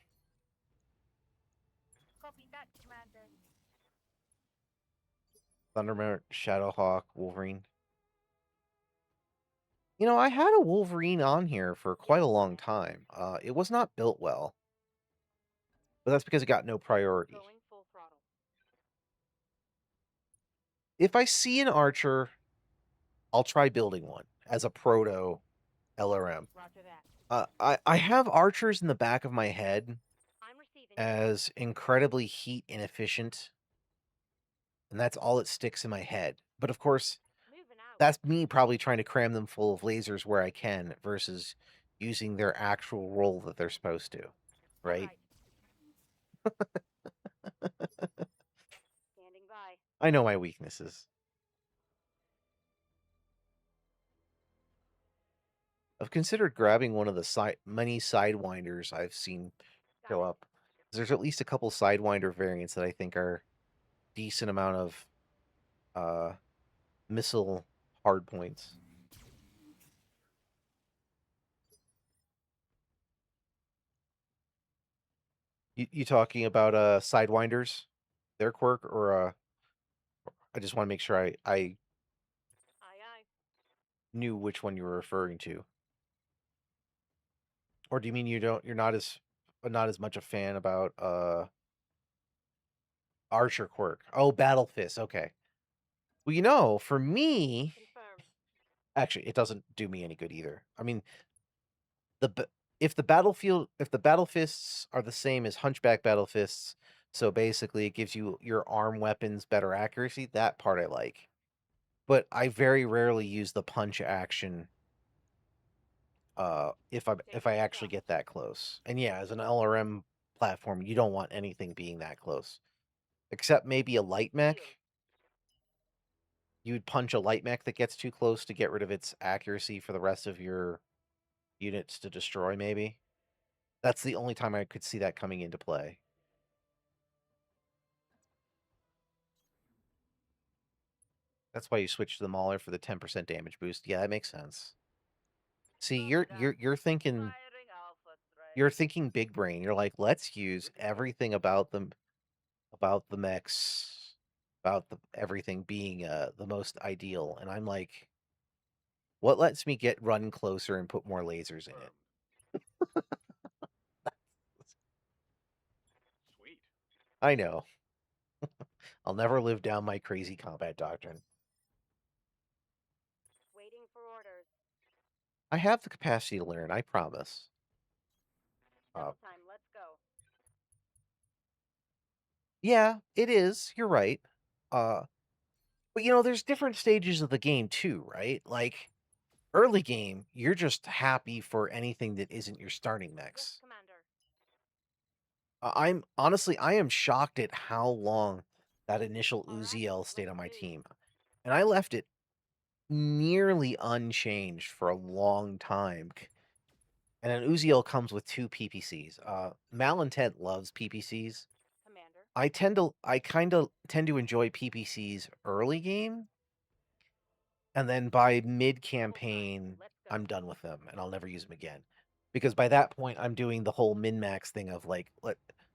Copy that, Commander. Thunderbolt, Shadowhawk, Wolverine. You know, I had a Wolverine on here for quite a long time. It was not built well, but that's because it got no priority. Going full throttle. If I see an archer, I'll try building one as a proto LRM. Roger that. I have archers in the back of my head I'm receiving. as incredibly heat inefficient, and that's all that sticks in my head. But of course, Moving out. that's me probably trying to cram them full of lasers where I can versus using their actual role that they're supposed to, All right? right. Standing by. I know my weaknesses. I've considered grabbing one of the many sidewinders I've seen Got show it. up. There's at least a couple sidewinder variants that I think are decent amount of uh missile hard points. You talking about sidewinders, their quirk, or I just want to make sure I Aye, aye. knew which one you were referring to. Or do you mean you're not as much a fan about Archer quirk? Oh, Battle Fist. Okay. Well, you know, for me, Confirmed. actually, it doesn't do me any good either. I mean, the b- if the battle fists are the same as Hunchback battle fists, so basically it gives you your arm weapons better accuracy. That part I like, but I very rarely use the punch action. If I Taking actually shots. get that close, and yeah, as an LRM platform, you don't want anything being that close, except maybe a light mech. Deal. You'd punch a light mech that gets too close to get rid of its accuracy for the rest of your units to destroy. Maybe that's the only time I could see that coming into play. That's why you switch to the Mauler for the 10% damage boost. Yeah, that makes sense. See, you're thinking big brain. You're like, let's use everything about the mechs, about the everything being the most ideal. And I'm like, what lets me get run closer and put more lasers in it? Sweet. I know. I'll never live down my crazy combat doctrine. Waiting for orders. I have the capacity to learn, I promise. Uh, Double time. Let's go. yeah, it is. You're right. Uh, but you know, there's different stages of the game too, right? Like early game, you're just happy for anything that isn't your starting Yes, mechs. Commander. I'm honestly, I am shocked at how long that initial All right. Uziel stayed on Let's my move. team, and I left it nearly unchanged for a long time. And an Uziel comes with two PPCs. Malintent loves PPCs. Commander. I kind of tend to enjoy PPCs early game, and then by mid campaign, Let's go. I'm done with them, and I'll never use them again. Because by that point, I'm doing the whole min max thing of like,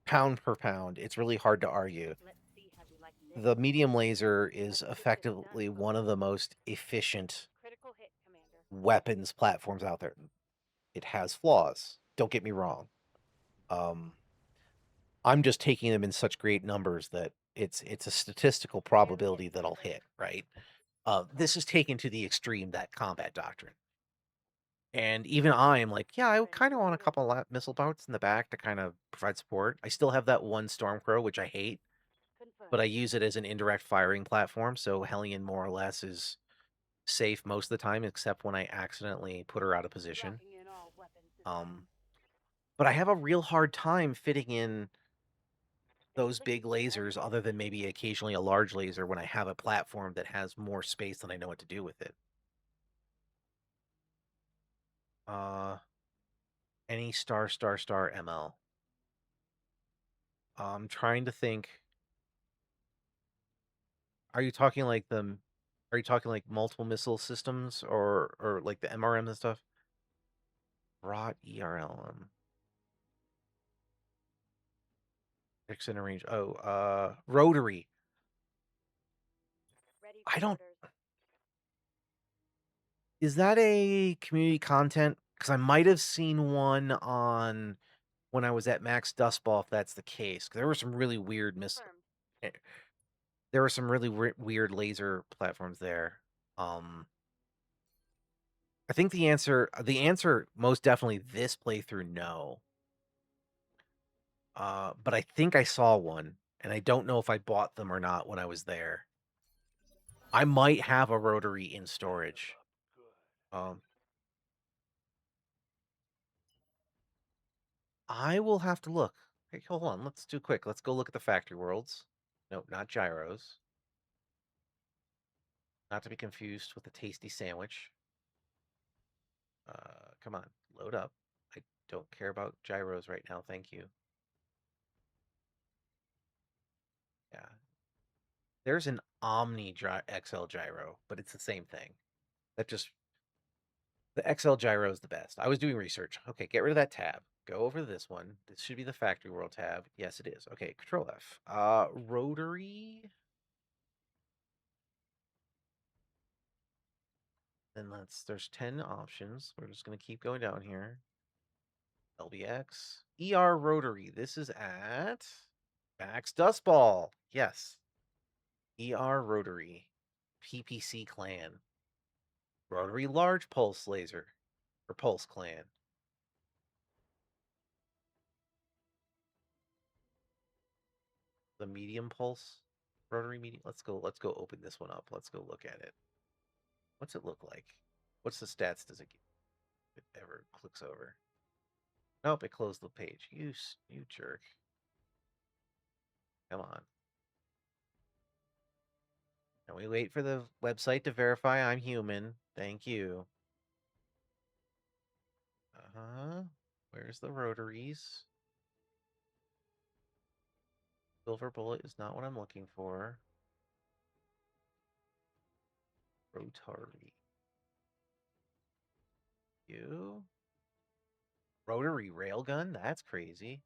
pound per pound. It's really hard to argue. Let's see how you like this. The medium laser is Let's get this effectively done. one of the most efficient Critical hit, Commander. weapons platforms out there. It has flaws. Don't get me wrong. Um, I'm just taking them in such great numbers that it's a statistical probability that I'll hit, right? This is taken to the extreme, that combat doctrine. And even I am like, yeah, I kind of want a couple missile boats in the back to kind of provide support. I still have that one Stormcrow, which I hate, but I Confirmed. use it as an indirect firing platform, so Hellion more or less is safe most of the time, except when I accidentally put her out of position. Locking in all weapon systems. But I have a real hard time fitting in those Inflict big lasers, heavy other than maybe occasionally a large laser, when I have a platform that has more space than I know what to do with it. Uh, any star ML. I'm trying to think. Are you talking like the? Are you talking like multiple missile systems or like the MRM and stuff? Rot ERLM. Extended range. Oh, rotary. Ready I for don't. orders. Is that a community content? Because I might have seen one on when I was at Max Dustball, if that's the case. 'Cause there were some really weird Confirmed. eh, there were some really weird laser platforms there. I think the answer most definitely this playthrough, no. But I think I saw one, and I don't know if I bought them or not when I was there. I might have a rotary in storage. Good. Um, I will have to look. Hey, hold on. Let's do quick. Let's go look at the factory worlds. Nope, not gyros. Not to be confused with a tasty sandwich. Come on, load up. I don't care about gyros right now. Thank you. Yeah, there's an Omni XL gyro, but it's the same thing. That just the XL gyro is the best. I was doing research. Okay, get rid of that tab. Go over to this one. This should be the factory world tab. Yes, it is. Okay, Control F. Rotary. Then there's 10 options. We're just gonna keep going down here. LBX. ER Rotary. This is at Max Dustball. Yes. ER Rotary. PPC Clan. Rotary Large Pulse Laser. Or Pulse Clan. The medium pulse. Rotary medium. Let's go open this one up. Let's go look at it. What's it look like? What's the stats does it give? If it ever clicks over. Nope, it closed the page. You jerk. Come on. And we wait for the website to verify I'm human. Thank you. Uh-huh. Where's the rotaries? Silver bullet is not what I'm looking for. Rotary. You? Rotary railgun? That's crazy.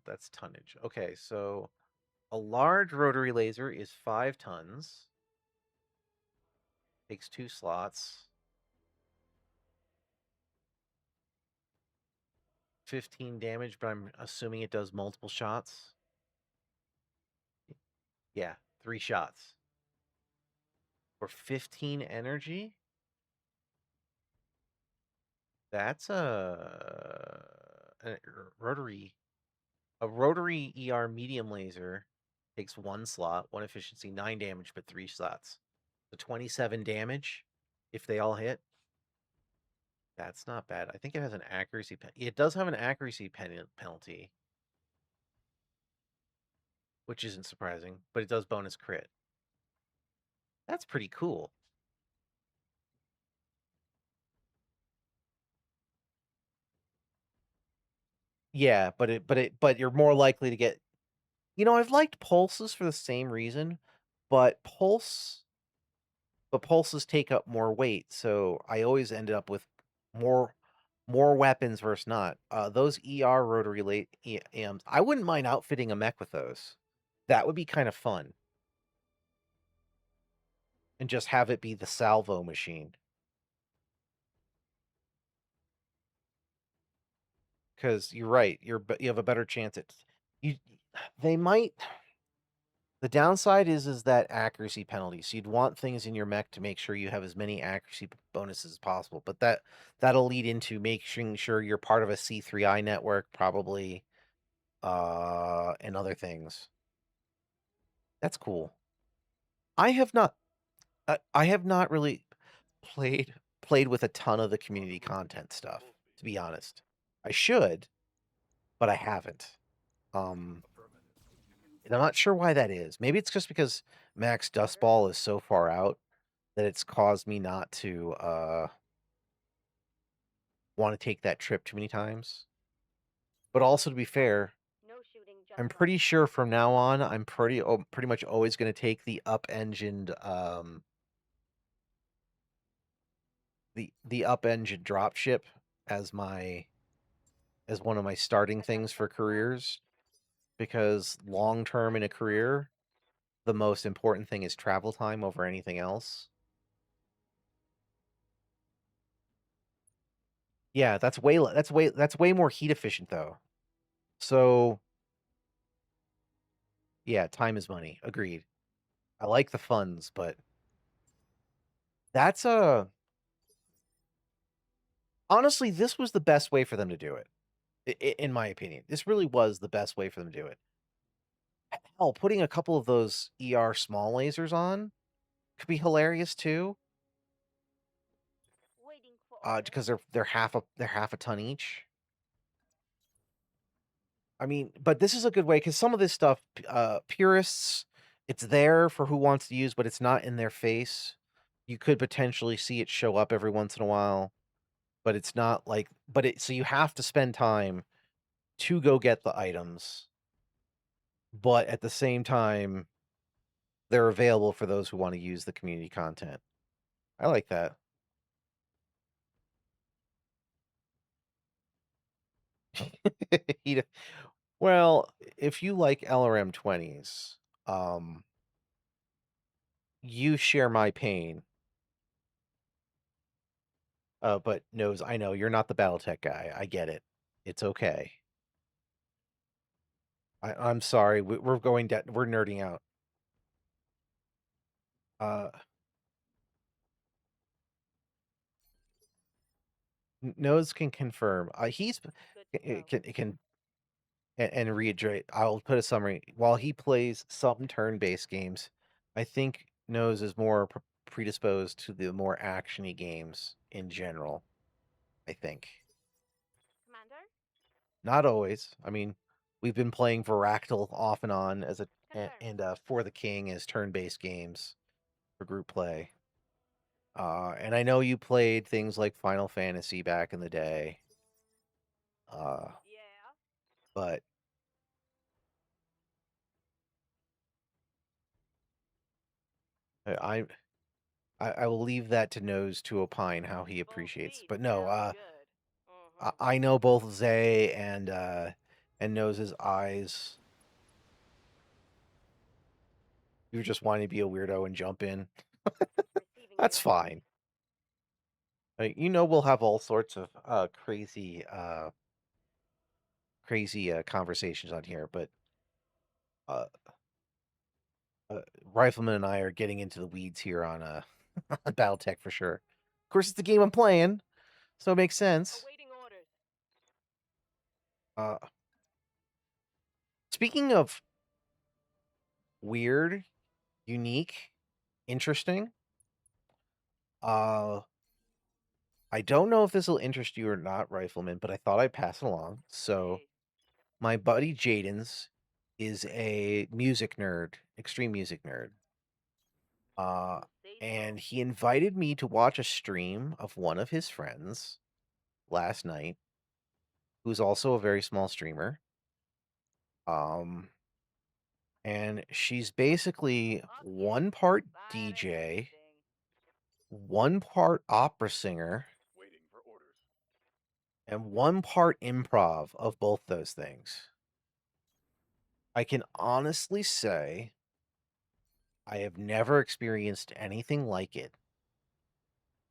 That's tonnage. Okay, so a large rotary laser is 5 tons. Takes 2 slots. 15 damage, but I'm assuming it does multiple shots. Yeah, 3 shots. For 15 energy? That's a rotary. A rotary ER medium laser takes 1 slot, 1 efficiency, 9 damage, but 3 slots. So 27 damage if they all hit. That's not bad. I think it has an accuracy it does have an accuracy penalty, which isn't surprising, but it does bonus crit. That's pretty cool. Yeah, but you're more likely to get. I've liked pulses for the same reason, but pulses take up more weight, so I always ended up with more more weapons versus not. Those ER rotary AMs, I wouldn't mind outfitting a mech with those. That would be kind of fun. And just have it be the salvo machine. Because you're right, you have a better chance at you. They might. The downside is that accuracy penalty. So you'd want things in your mech to make sure you have as many accuracy bonuses as possible. But that'll lead into making sure you're part of a C3I network, probably, and other things. That's cool. I have not. I have not really played with a ton of the community content stuff, to be honest. I should, but I haven't. And I'm not sure why that is. Maybe it's just because Max Dustball is so far out that it's caused me not to want to take that trip too many times. But also, to be fair, No shooting, just I'm fun. pretty sure from now on I'm pretty much always going to take the up-engined the up-engined dropship as one of my starting things for careers, because long term in a career the most important thing is travel time over anything else. Yeah, that's way more heat efficient though. So, yeah, time is money. Agreed. I like the funds, but that's a honestly, this was the best way for them to do it. In my opinion. This really was the best way for them to do it. Hell, putting a couple of those ER small lasers on could be hilarious too. Waiting for orders. Because they're half a ton each. I mean, but this is a good way because some of this stuff, purists, it's there for who wants to use, but it's not in their face. You could potentially see it show up every once in a while, but it's not like, so you have to spend time to go get the items, but at the same time, they're available for those who want to use the community content. I like that. He- well, if you like LRM 20s, you share my pain. But knows I know you're not the Battletech guy. I get it. It's okay. I'm sorry. We're going down. We're nerding out. Uh, Nose can confirm. He's Good to go. can and reiterate. I'll put a summary. While he plays some turn-based games, I think Nose is more predisposed to the more actiony games in general. I think Commander? not always. I mean, we've been playing Varactyl off and on as Confirmed. and For the King as turn-based games for group play. And I know you played things like Final Fantasy back in the day. Yeah. But I I will leave that to Nose to opine how he Full appreciates. speed But no, sounds good. I know both Zay and Nose's eyes. You're just wanting to be a weirdo and jump in. Receiving That's you. fine. We'll have all sorts of crazy conversations on here, but uh, Rifleman and I are getting into the weeds here on on Battletech for sure. Of course, it's the game I'm playing, so it makes sense. Awaiting orders. Uh, Speaking of weird, unique, interesting, uh, I don't know if this will interest you or not, Rifleman, but I thought I'd pass it along. So, Hey. my buddy Jaden's is a music nerd, extreme music nerd. Uh, You say and so. he invited me to watch a stream of one of his friends last night, who's also a very small streamer. Um, and she's basically Okay. one part That ain't DJ, interesting. one part opera singer, Waiting for orders. and one part improv of both those things. I can honestly say I have never experienced anything like it,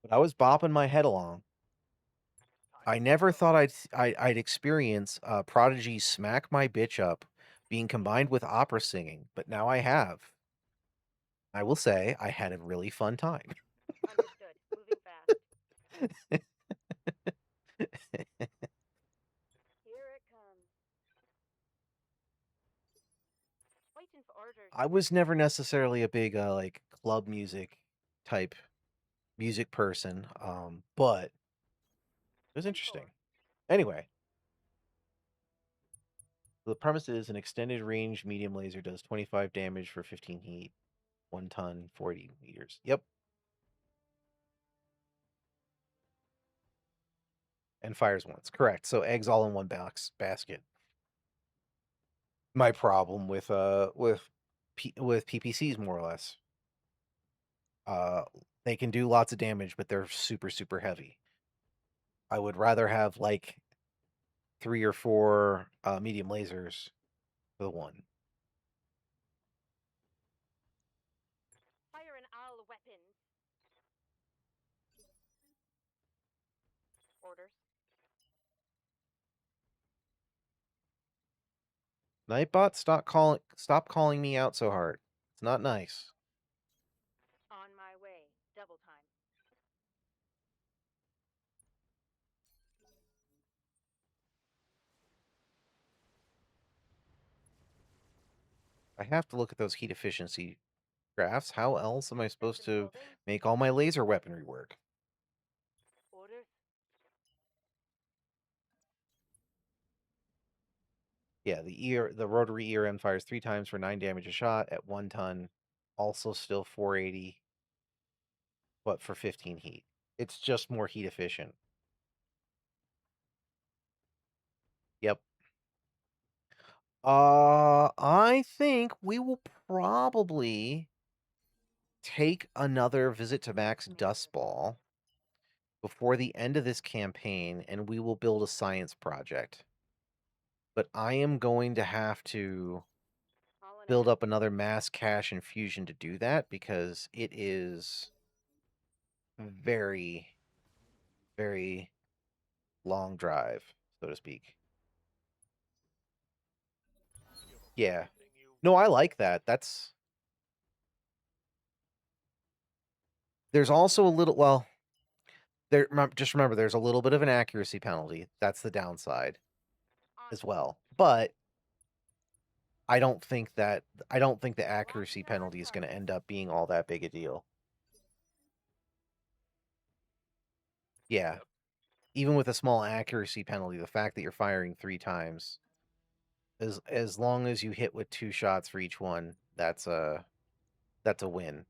but I was bopping my head along. Time I to never go. thought I'd experience Prodigy smack my bitch up being combined with opera singing, but now I have. I will say I had a really fun time. Understood. Moving fast. Here it comes. Waiting for orders. I was never necessarily a big like club music type music person, but it was 10-4. interesting. Anyway, the premise is an extended range medium laser does 25 damage for 15 heat, 1 ton, 40 meters. Yep, and fires once. Correct. So eggs all in one box basket. My problem with PPCs more or less. Uh, they can do lots of damage, but they're super heavy. I would rather have like 3 or 4 medium lasers for the one. orders. Nightbot, stop calling me out so hard. It's not nice. On my way. Double time. I have to look at those heat efficiency graphs. How else am I supposed System to building. make all my laser weaponry work? Orders. Yeah, the rotary ERM fires 3 times for 9 damage a shot at 1 ton. Also still 480, but for 15 heat. It's just more heat efficient. Yep. I think we will probably take another visit to Max Dust Ball before the end of this campaign, and we will build a science project. But I am going to have to All in build ass. up another mass cache infusion to do that because it is very, very long drive, so to speak. Give 'em Yeah. everything you No, I like that. There's also a little, well, just remember there's a little bit of an accuracy penalty. That's the downside On as well. But I don't think the accuracy penalty is going to end up being all that big a deal. Yeah. Yep. Even with a small accuracy penalty, the fact that you're firing 3 times, as long as you hit with 2 shots for each one, that's a win.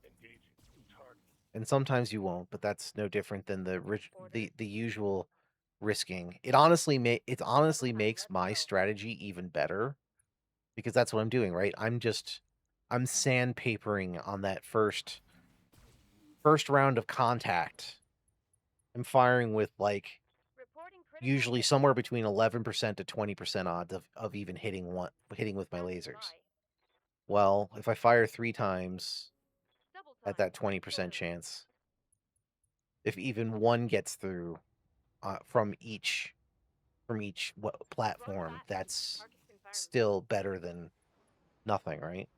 engaging new target. And sometimes you won't, but that's no different than order. the usual risking. It honestly Double time. makes Let's my go. strategy even better because that's what I'm doing, right? I'm sandpapering on that first round of contact. I'm firing with like Reporting critical usually hit. somewhere between 11% to 20% odds of even hitting with my Passing lasers. by. Well, if I fire 3 times Double at time. that Let's 20% go. chance, if even one gets through from each Roger platform, that. that's Target's confirmed. still better than nothing, right?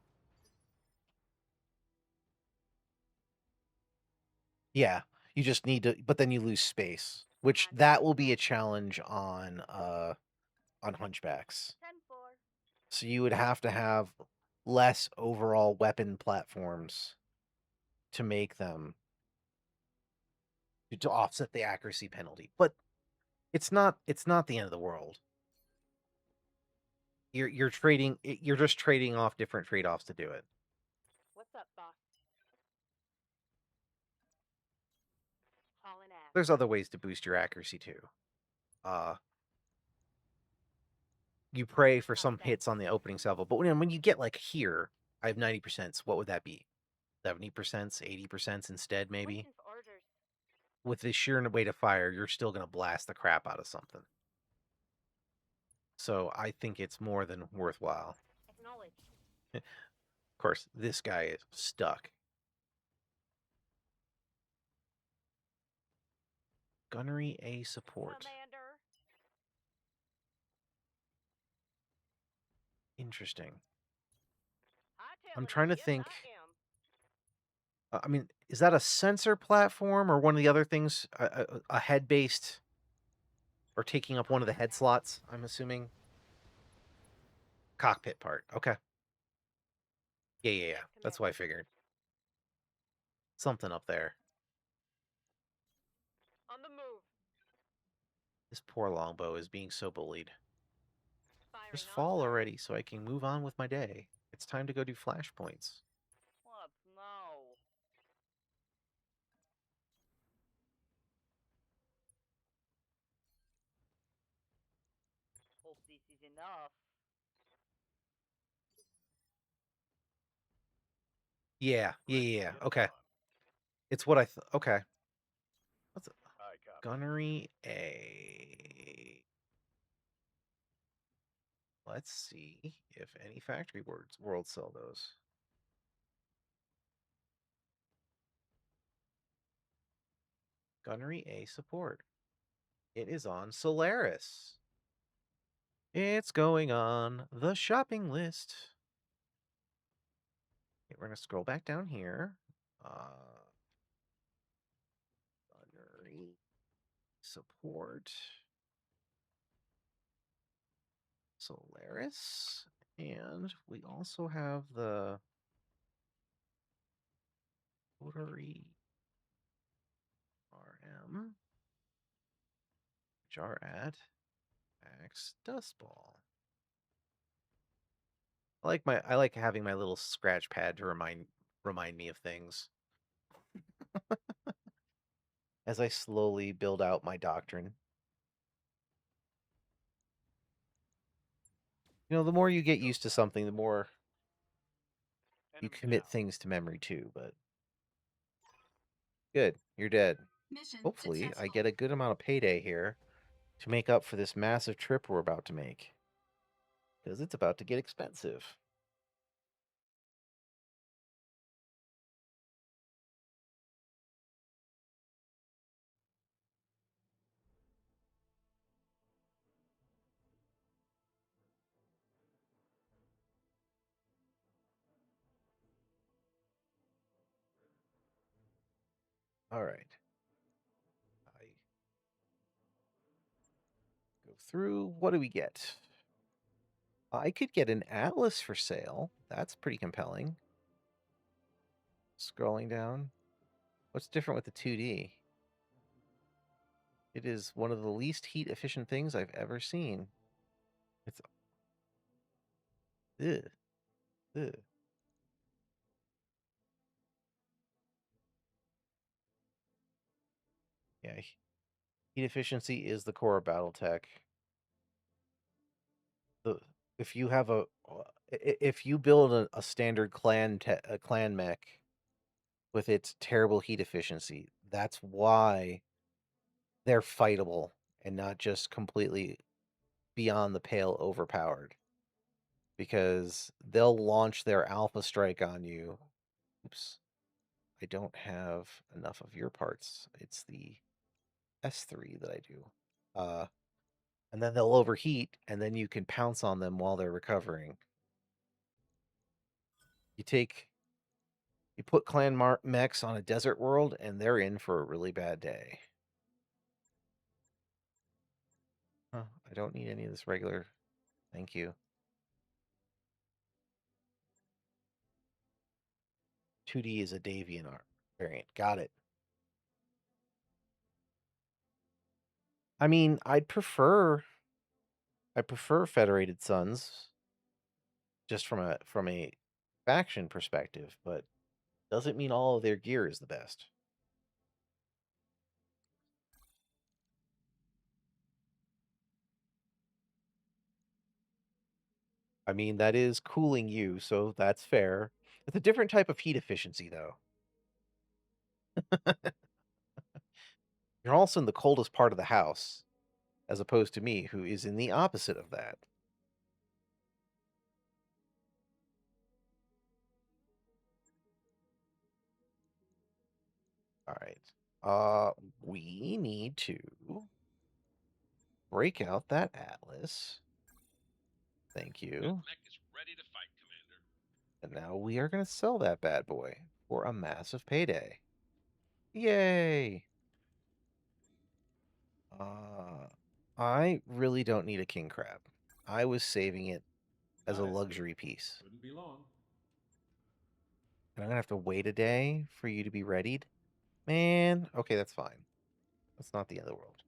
Yeah, you just need to, but then you lose space, which Commander that on will be a point. challenge on hunchbacks. 10-4. So you would have to have less overall weapon platforms to make them to offset the accuracy penalty. But it's not the end of the world. You're just trading off different trade-offs to do it. What's up, boss? Hauling ass. There's other ways to boost your accuracy too. Uh you pray for Copy some that. hits on the opening salvo, but when you get like here, I have 90%. What would that be? 70%, 80% instead, maybe? Waiting for orders. With the sheer way to fire, you're still gonna blast the crap out of something. So I think it's more than worthwhile. Acknowledged. Of course, this guy is stuck. Gunnery A support. Commander. Interesting. I'm Hightailing trying 'em. to Yes, think. I am. I mean, is that a sensor platform or one of the other things? A head-based, or taking up one of the head slots? I'm assuming. Cockpit part. Okay. Yeah. Yes, That's Commander. what I figured. Something up there. On the move. This poor longbow is being so bullied. Firing Just on fall target. already so I can move on with my day. It's time to go do flashpoints. What? No. Hope this is enough. Yeah. Ready to get it Okay. on. It's what I okay. What's it? I copy. Gunnery A. Let's see if any factory worlds sell those. Gunnery A support. It is on Solaris. It's going on the shopping list. Okay, we're going to scroll back down here. Gunnery support. Solaris. And we also have the rotary RM, which are at Max Dustball. I like having my little scratch pad to remind me of things as I slowly build out my doctrine. You know, the more you get used to something, the more you Enemy commit down. things to memory too, but good, you're dead. Hopefully, I get a good amount of payday here to make up for this massive trip we're about to make. Because it's about to get expensive. All right. I go through. What do we get? I could get an Atlas for sale. That's pretty compelling. Scrolling down. What's different with the 2D? It is one of the least heat efficient things I've ever seen. It's ugh, ugh. Yeah, heat efficiency is the core of Battletech. The if you have if you build a standard a clan mech with its terrible heat efficiency, that's why they're fightable and not just completely beyond the pale overpowered. Because they'll launch their alpha strike on you. Oops. I don't have enough of your parts. It's the S3 that I do. And then they'll overheat, and then you can pounce on them while they're recovering. You put clan mechs on a desert world, and they're in for a really bad day. Huh, I don't need any of this regular. Thank you. 2D is a Davian variant. Got it. I mean, I prefer Federated Sons just from a faction perspective, but doesn't mean all of their gear is the best. I mean, that is cooling you, so that's fair. It's a different type of heat efficiency, though. You're also in the coldest part of the house, as opposed to me, who is in the opposite of that. All right. We need to break out that Atlas. Thank you. Mech is ready to fight, Commander. And now we are going to sell that bad boy for a massive payday. Yay! I really don't need a king crab. I was saving it as a luxury piece. Couldn't be long. And I'm going to have to wait a day for you to be readied? Man, okay, that's fine. That's not the end of the world.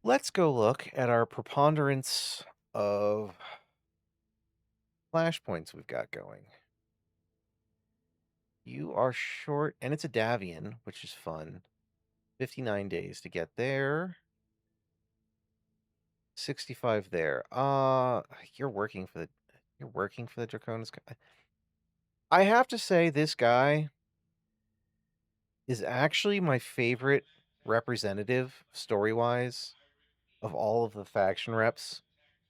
Let's go look at our preponderance of flashpoints we've got going. You are short, and it's a Davian, which is fun. 59 days to get there. 65 there. You're working for the Draconis. I have to say this guy is actually my favorite representative story-wise of all of the faction reps.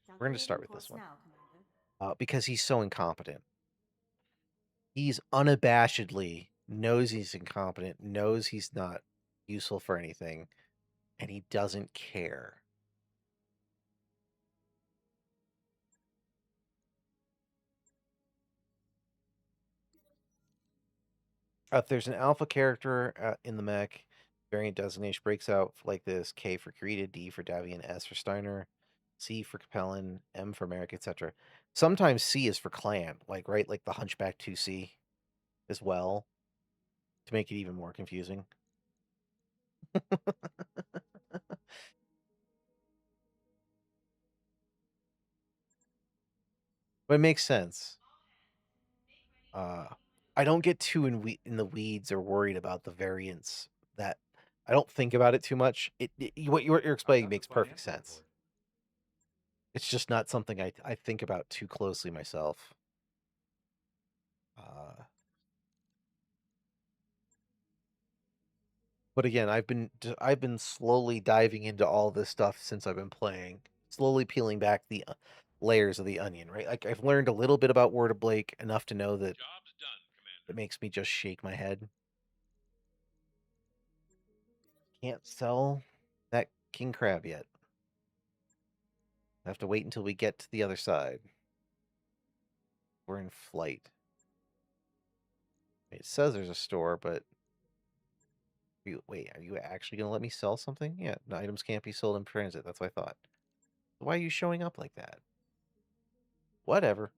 We're going to start with this one. Because he's so incompetent. He's unabashedly knows he's incompetent, knows he's not useful for anything, and he doesn't care. If there's an alpha character in the mech, variant designation breaks out like this: K for Kurita, D for Davian, S for Steiner, C for Capellan, M for Merrick, etc. Sometimes C is for clan, like right, like the Hunchback 2C as well, to make it even more confusing. But it makes sense. I don't get too in the weeds or worried about the variants. That I don't think about it too much. What you're explaining makes perfect sense. It's just not something I think about too closely myself. Uh, but again, I've been slowly diving into all this stuff since I've been playing, slowly peeling back the layers of the onion. Right, like I've learned a little bit about Word of Blake, enough to know that Job's done, it Commander. makes me just shake my head. Can't sell that king crab yet. I have to wait until we get to the other side. We're in flight. It says there's a store, but wait, are you actually going to let me sell something? Yeah, the items can't be sold in transit. That's what I thought. Why are you showing up like that? Whatever.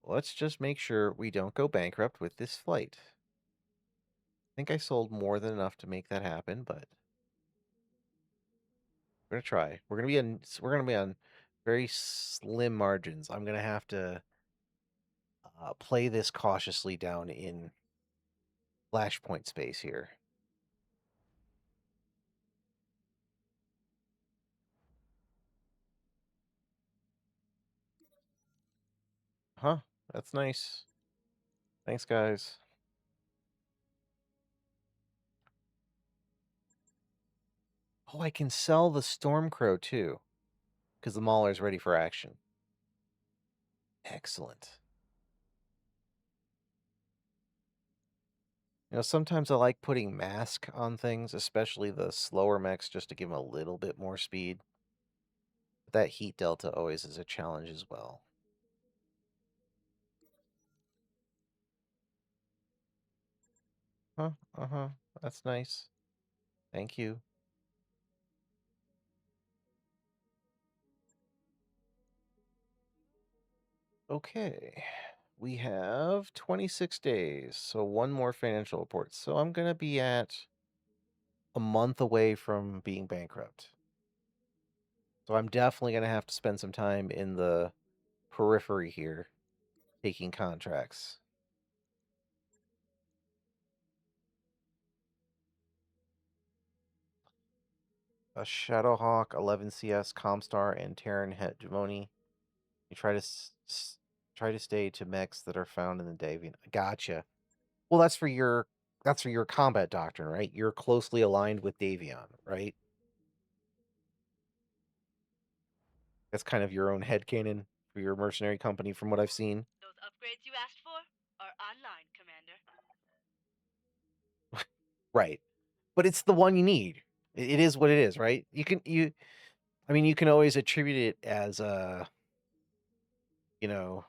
Let's just make sure we don't go bankrupt with this flight. I think I sold more than enough to make that happen, but we're gonna try. We're gonna be on very slim margins. I'm gonna have to play this cautiously down in Flashpoint space here. Huh? That's nice. Thanks, guys. Oh, I can sell the Stormcrow too, because the Mauler's ready for action. Excellent. You know, sometimes I like putting mask on things, especially the slower mechs, just to give them a little bit more speed. But that heat delta always is a challenge as well. Huh? Uh-huh. That's nice. Thank you. Okay. We have 26 days, so one more financial report. So I'm going to be at a month away from being bankrupt. So I'm definitely going to have to spend some time in the periphery here, taking contracts. A Shadowhawk, 11 CS, Comstar, and Terran Hegemony. You try to stay to mechs that are found in the Davian. Gotcha. Well, that's for your combat doctrine, right? You're closely aligned with Davion, right? That's kind of your own headcanon for your mercenary company, from what I've seen. Those upgrades you asked for are online, Commander. Right. But it's the one you need. It is what it is, right? I mean, you can always attribute it as you know,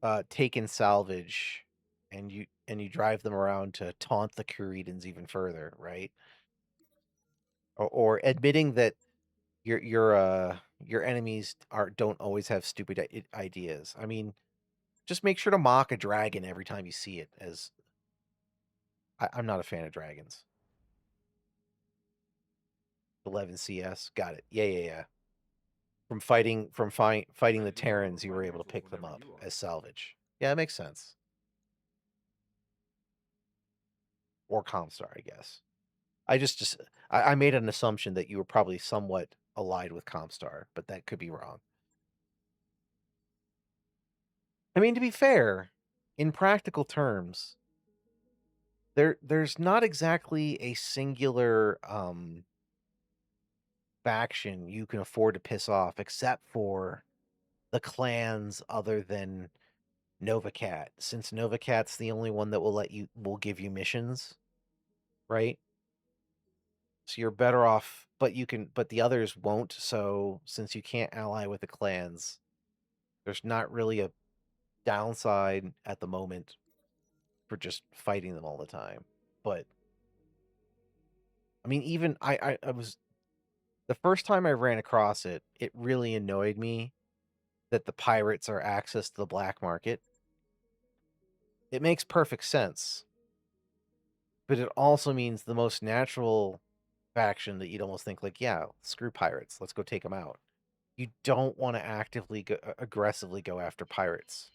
uh, take and salvage, and you drive them around to taunt the Kuridans even further, right? Or admitting that your enemies don't always have stupid ideas. I mean, just make sure to mock a dragon every time you see it. As I'm not a fan of dragons. 11 CS, got it. Yeah. Fighting the Terrans, you were able to pick them up as salvage. Yeah, it makes sense. Or Comstar, I guess. I made an assumption that you were probably somewhat allied with Comstar, but that could be wrong. I mean, to be fair, in practical terms, there's not exactly a singular faction you can afford to piss off, except for the clans other than NovaCat, since NovaCat's the only one that will give you missions, right? So you're better off, but the others won't. So since you can't ally with the clans, there's not really a downside at the moment for just fighting them all the time. But I mean, even I was the first time I ran across it, it really annoyed me that the pirates are access to the black market. It makes perfect sense, but it also means the most natural faction that you'd almost think like, yeah, screw pirates, let's go take them out. You don't want to actively aggressively go after pirates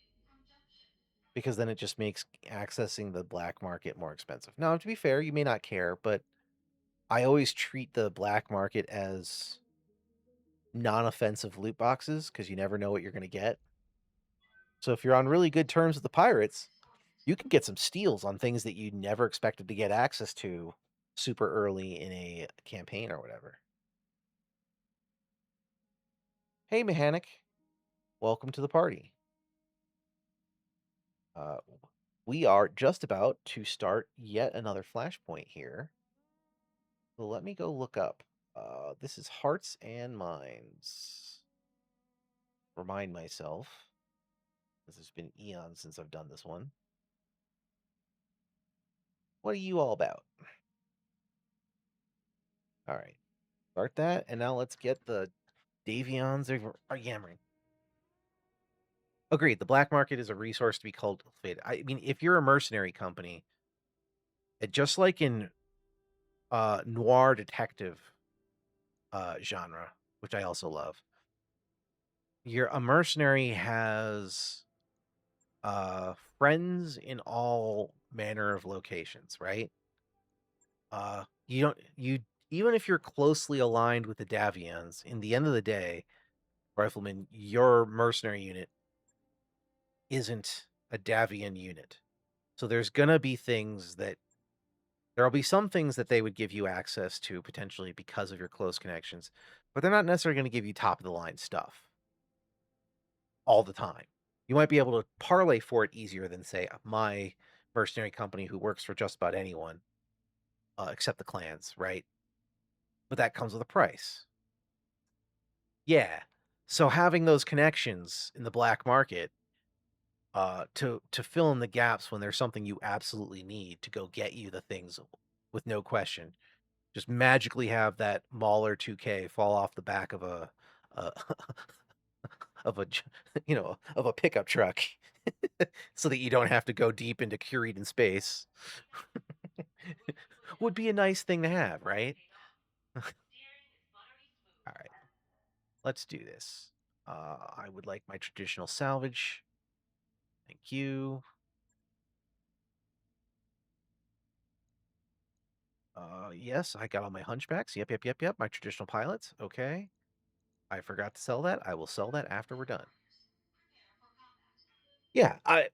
because then it just makes accessing the black market more expensive. Now, to be fair, you may not care, but I always treat the black market as non-offensive loot boxes because you never know what you're going to get. So if you're on really good terms with the pirates, you can get some steals on things that you never expected to get access to super early in a campaign or whatever. Hey, mechanic, welcome to the party. Uh, we are just about to start yet another flashpoint here. So let me go look up. This is Hearts and Minds. Remind myself. This has been eons since I've done this one. What are you all about? All right. Start that, and now let's get the Davions are yammering. Agreed. The black market is a resource to be cultivated. I mean, if you're a mercenary company, just like in noir detective genre, which I also love, you're a mercenary has friends in all manner of locations, right? You don't you even if you're closely aligned with the Davians, in the end of the day, Rifleman, your mercenary unit isn't a Davian unit. So there'll be some things that they would give you access to potentially because of your close connections, but they're not necessarily going to give you top of the line stuff all the time. You might be able to parlay for it easier than say my mercenary company who works for just about anyone, except the clans, right? But that comes with a price. Yeah. So having those connections in the black market to fill in the gaps when there's something you absolutely need to go get you the things with no question. Just magically have that Mauler 2K fall off the back of a of a of a pickup truck so that you don't have to go deep into Curie in space would be a nice thing to have, right? All right, let's do this. I would like my traditional salvage. Thank you. Yes, I got all my hunchbacks. Yep, yep, yep, yep. My traditional pilots. Okay. I forgot to sell that. I will sell that after we're done. Yeah, I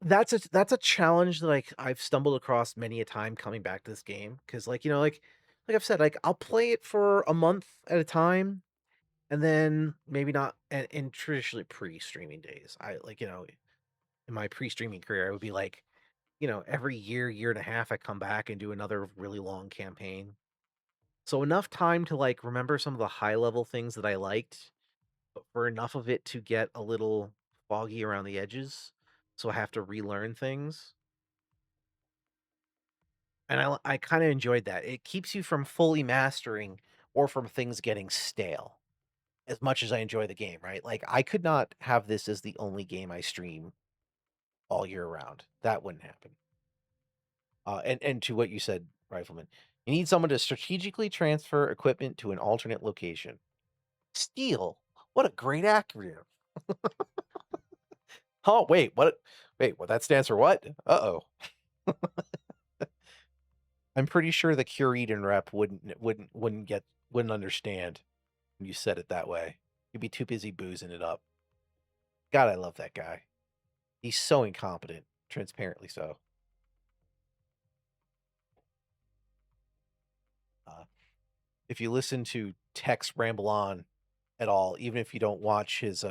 that's a challenge that I've stumbled across many a time coming back to this game because like I've said, like I'll play it for a month at a time and then maybe not in traditionally pre-streaming days. I like, in my pre-streaming career, I would be like, every year and a half I come back and do another really long campaign. So enough time to like remember some of the high level things that I liked, but for enough of it to get a little foggy around the edges. So I have to relearn things. And I kind of enjoyed that. It keeps you from fully mastering or from things getting stale as much as I enjoy the game, right? Like I could not have this as the only game I stream all year round. That wouldn't happen. And to what you said, Rifleman, you need someone to strategically transfer equipment to an alternate location. Steel. What a great acronym. Oh, wait, what? Wait, what? That stands for what? Uh-oh. I'm pretty sure the Curitan rep wouldn't understand when you said it that way. He'd be too busy boozing it up. God, I love that guy. He's so incompetent, transparently so. Uh, if you listen to Tex ramble on at all, even if you don't watch his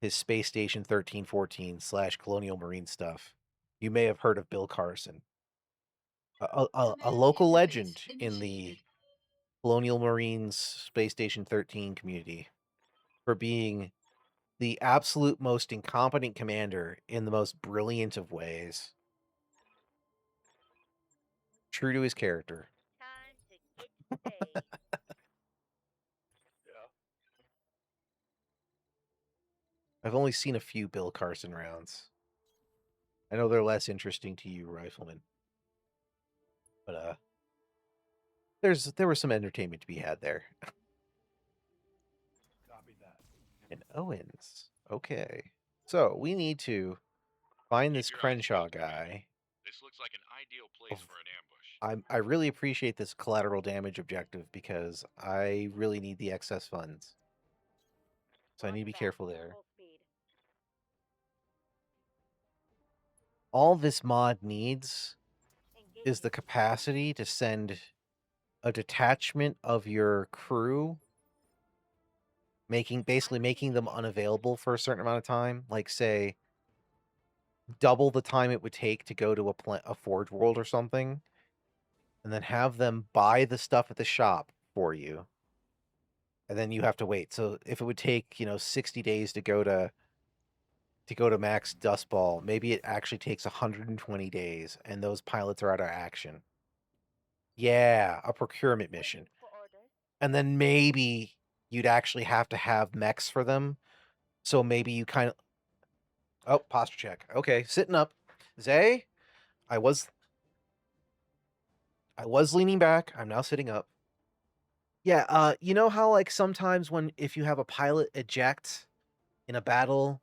his Space Station 1314 / Colonial Marine stuff. You may have heard of Bill Carson, a Command local interface legend in the initiated. Colonial Marines Space Station 13 community for being the absolute most incompetent commander in the most brilliant of ways. True to his character. Time to get paid. Yeah. I've only seen a few Bill Carson rounds. I know they're less interesting to you, Rifleman. But there was some entertainment to be had there. Copy that. And Owens. Okay. So we need to find Keep this your eyes Crenshaw peeled, Commander. guy. This looks like an ideal place Of- for an ambush. I really appreciate this collateral damage objective because I really need the excess funds. So I Watch need to be back. careful there. Full speed. All this mod needs is the Engaging. capacity to send a detachment of your crew, basically making them unavailable for a certain amount of time, like say double the time it would take to go to a Forge World or something, and then have them buy the stuff at the shop for you, and then you have to wait. So if it would take 60 days to go to max dust ball, maybe it actually takes 120 days, and those pilots are out of action. Yeah, a procurement mission. Waiting for orders. And then maybe you'd actually have to have mechs for them. So maybe you kind of posture check. Okay, sitting up. Zay, I was leaning back. I'm now sitting up. Yeah, you know how like sometimes if you have a pilot eject in a battle,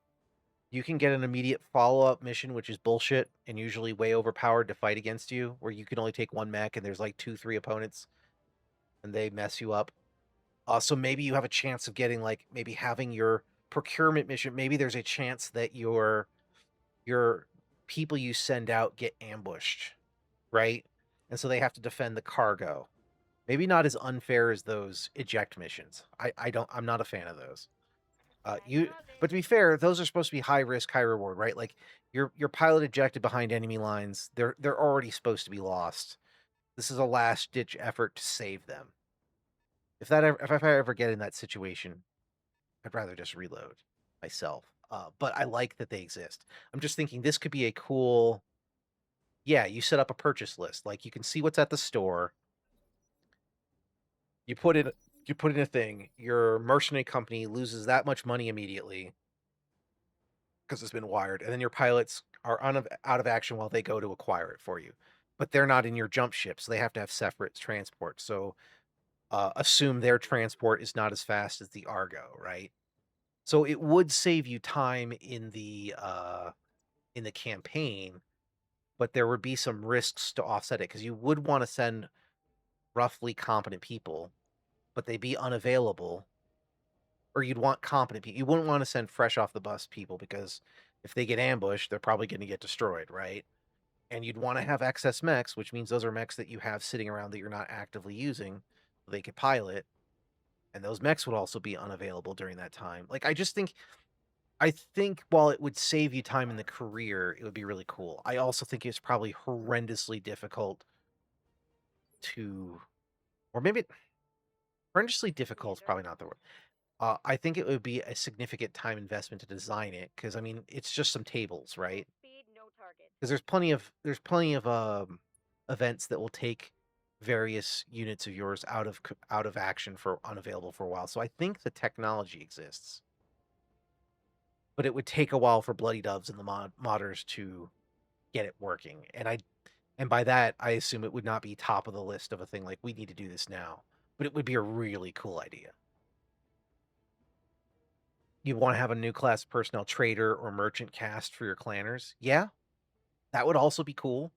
you can get an immediate follow-up mission, which is bullshit and usually way overpowered to fight against you, where you can only take one mech and there's like 2-3 opponents and they mess you up. So maybe you have a chance of getting like maybe having your procurement mission. Maybe there's a chance that your people you send out get ambushed, right? And so they have to defend the cargo. Maybe not as unfair as those eject missions. I'm not a fan of those. But to be fair, those are supposed to be high risk, high reward, right? Like your pilot ejected behind enemy lines, they're already supposed to be lost. This is a last ditch effort to save them. If I ever get in that situation, I'd rather just reload myself. But I like that they exist. I'm just thinking this could be a cool. Yeah, you set up a purchase list. Like you can see what's at the store. You put in a thing. Your mercenary company loses that much money immediately because it's been wired, and then your pilots are out of action while they go to acquire it for you. But they're not in your jump ship, so they have to have separate transport. So assume their transport is not as fast as the Argo, right? So it would save you time in the campaign, but there would be some risks to offset it because you would want to send roughly competent people, but they'd be unavailable. Or you'd want competent people. You wouldn't want to send fresh off the bus people because if they get ambushed, they're probably going to get destroyed, right? And you'd want to have excess mechs, which means those are mechs that you have sitting around that you're not actively using, so they could pilot. And those mechs would also be unavailable during that time. Like I think while it would save you time in the career, it would be really cool. I also think it's probably horrendously difficult to, or maybe horrendously difficult is probably not the word. I think it would be a significant time investment to design it because I mean it's just some tables, right? Speed, no target. Because there's plenty of events that will take various units of yours out of action for unavailable for a while. So I think the technology exists, but it would take a while for Bloody Doves and the modders to get it working. And by that I assume it would not be top of the list of a thing like we need to do this now, but it would be a really cool idea. You want to have a new class personnel trader or merchant cast for your clanners? Yeah, that would also be cool.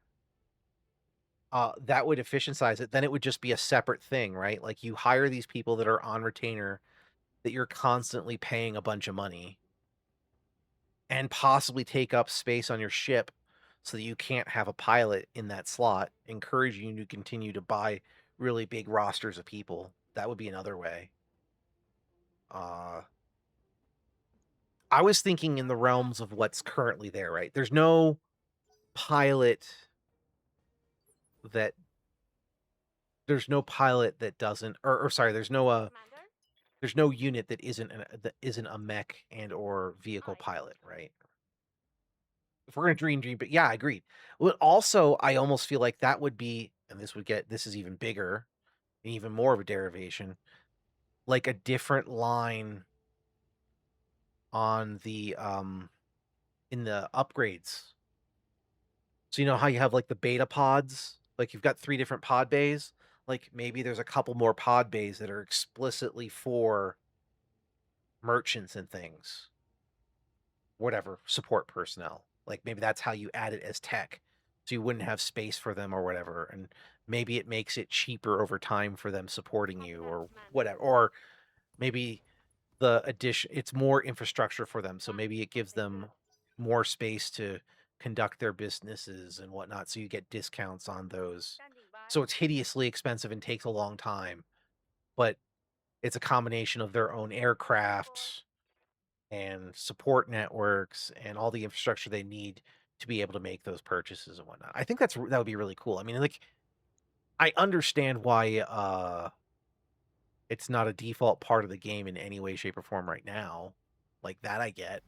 That would efficientize it. Then it would just be a separate thing, right? Like you hire these people that are on retainer that you're constantly paying a bunch of money and possibly take up space on your ship so that you can't have a pilot in that slot, encouraging you to continue to buy really big rosters of people. That would be another way. I was thinking in the realms of what's currently there, right? There's no pilot that doesn't, or sorry, Commander? there's no unit that isn't a mech and or vehicle Aye. pilot, right? If we're gonna dream, but yeah, I agreed. Well, also, I almost feel like that would be, and this is even bigger and even more of a derivation, like a different line on the in the upgrades. So you know how you have like the beta pods? Like you've got 3 different pod bays? Like maybe there's a couple more pod bays that are explicitly for merchants and things. Whatever, support personnel. Like maybe that's how you add it as tech. So you wouldn't have space for them or whatever. And maybe it makes it cheaper over time for them supporting Copy you that, or Commander. whatever. Or maybe the addition it's more infrastructure for them. So maybe Landing it gives them objective. more space to conduct their businesses and whatnot. So you get discounts on those. Standing by. So it's hideously expensive and takes a long time, but it's a combination of their own Board. aircraft and support networks and all the infrastructure they need to be able to make those purchases and whatnot. I think that would be really cool. I mean, like, I understand why it's not a default part of the game in any way, shape, or form right now. Like that, I get,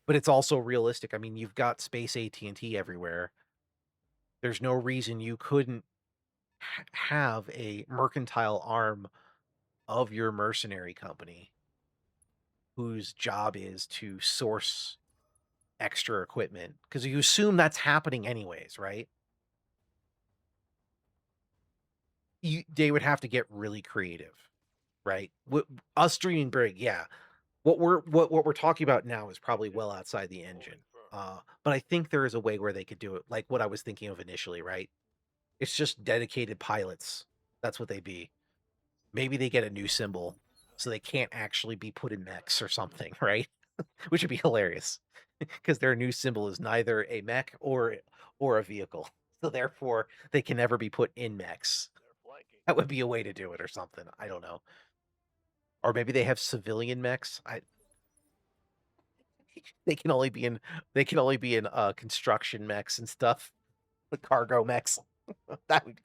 but it's also realistic. I mean, you've got space AT&T everywhere. There's no reason you couldn't have a mercantile arm of your mercenary company whose job is to source extra equipment because you assume that's happening anyways, right? They would have to get really creative, right? Us dreaming big, yeah. What we're talking about now is probably well outside the engine. But I think there is a way where they could do it, like what I was thinking of initially, right? It's just dedicated pilots. That's what they be. Maybe they get a new symbol so they can't actually be put in mechs or something, right? Which would be hilarious because their new symbol is neither a mech or a vehicle. So therefore, they can never be put in mechs. That would be a way to do it or something. I don't know. Or maybe they have civilian mechs. They can only be in construction mechs and stuff. The cargo mechs. That would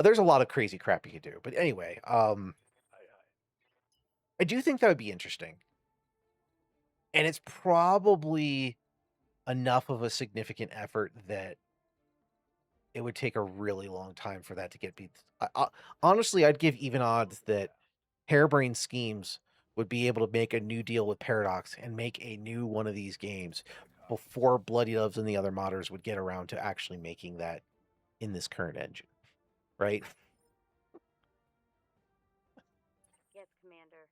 there's a lot of crazy crap you could do. But anyway, I do think that would be interesting. And it's probably enough of a significant effort that it would take a really long time for that to get beat. Honestly, I'd give even odds that Harebrained Schemes would be able to make a new deal with Paradox and make a new one of these games before Bloody Loves and the other modders would get around to actually making that in this current engine, right? Yes, Commander.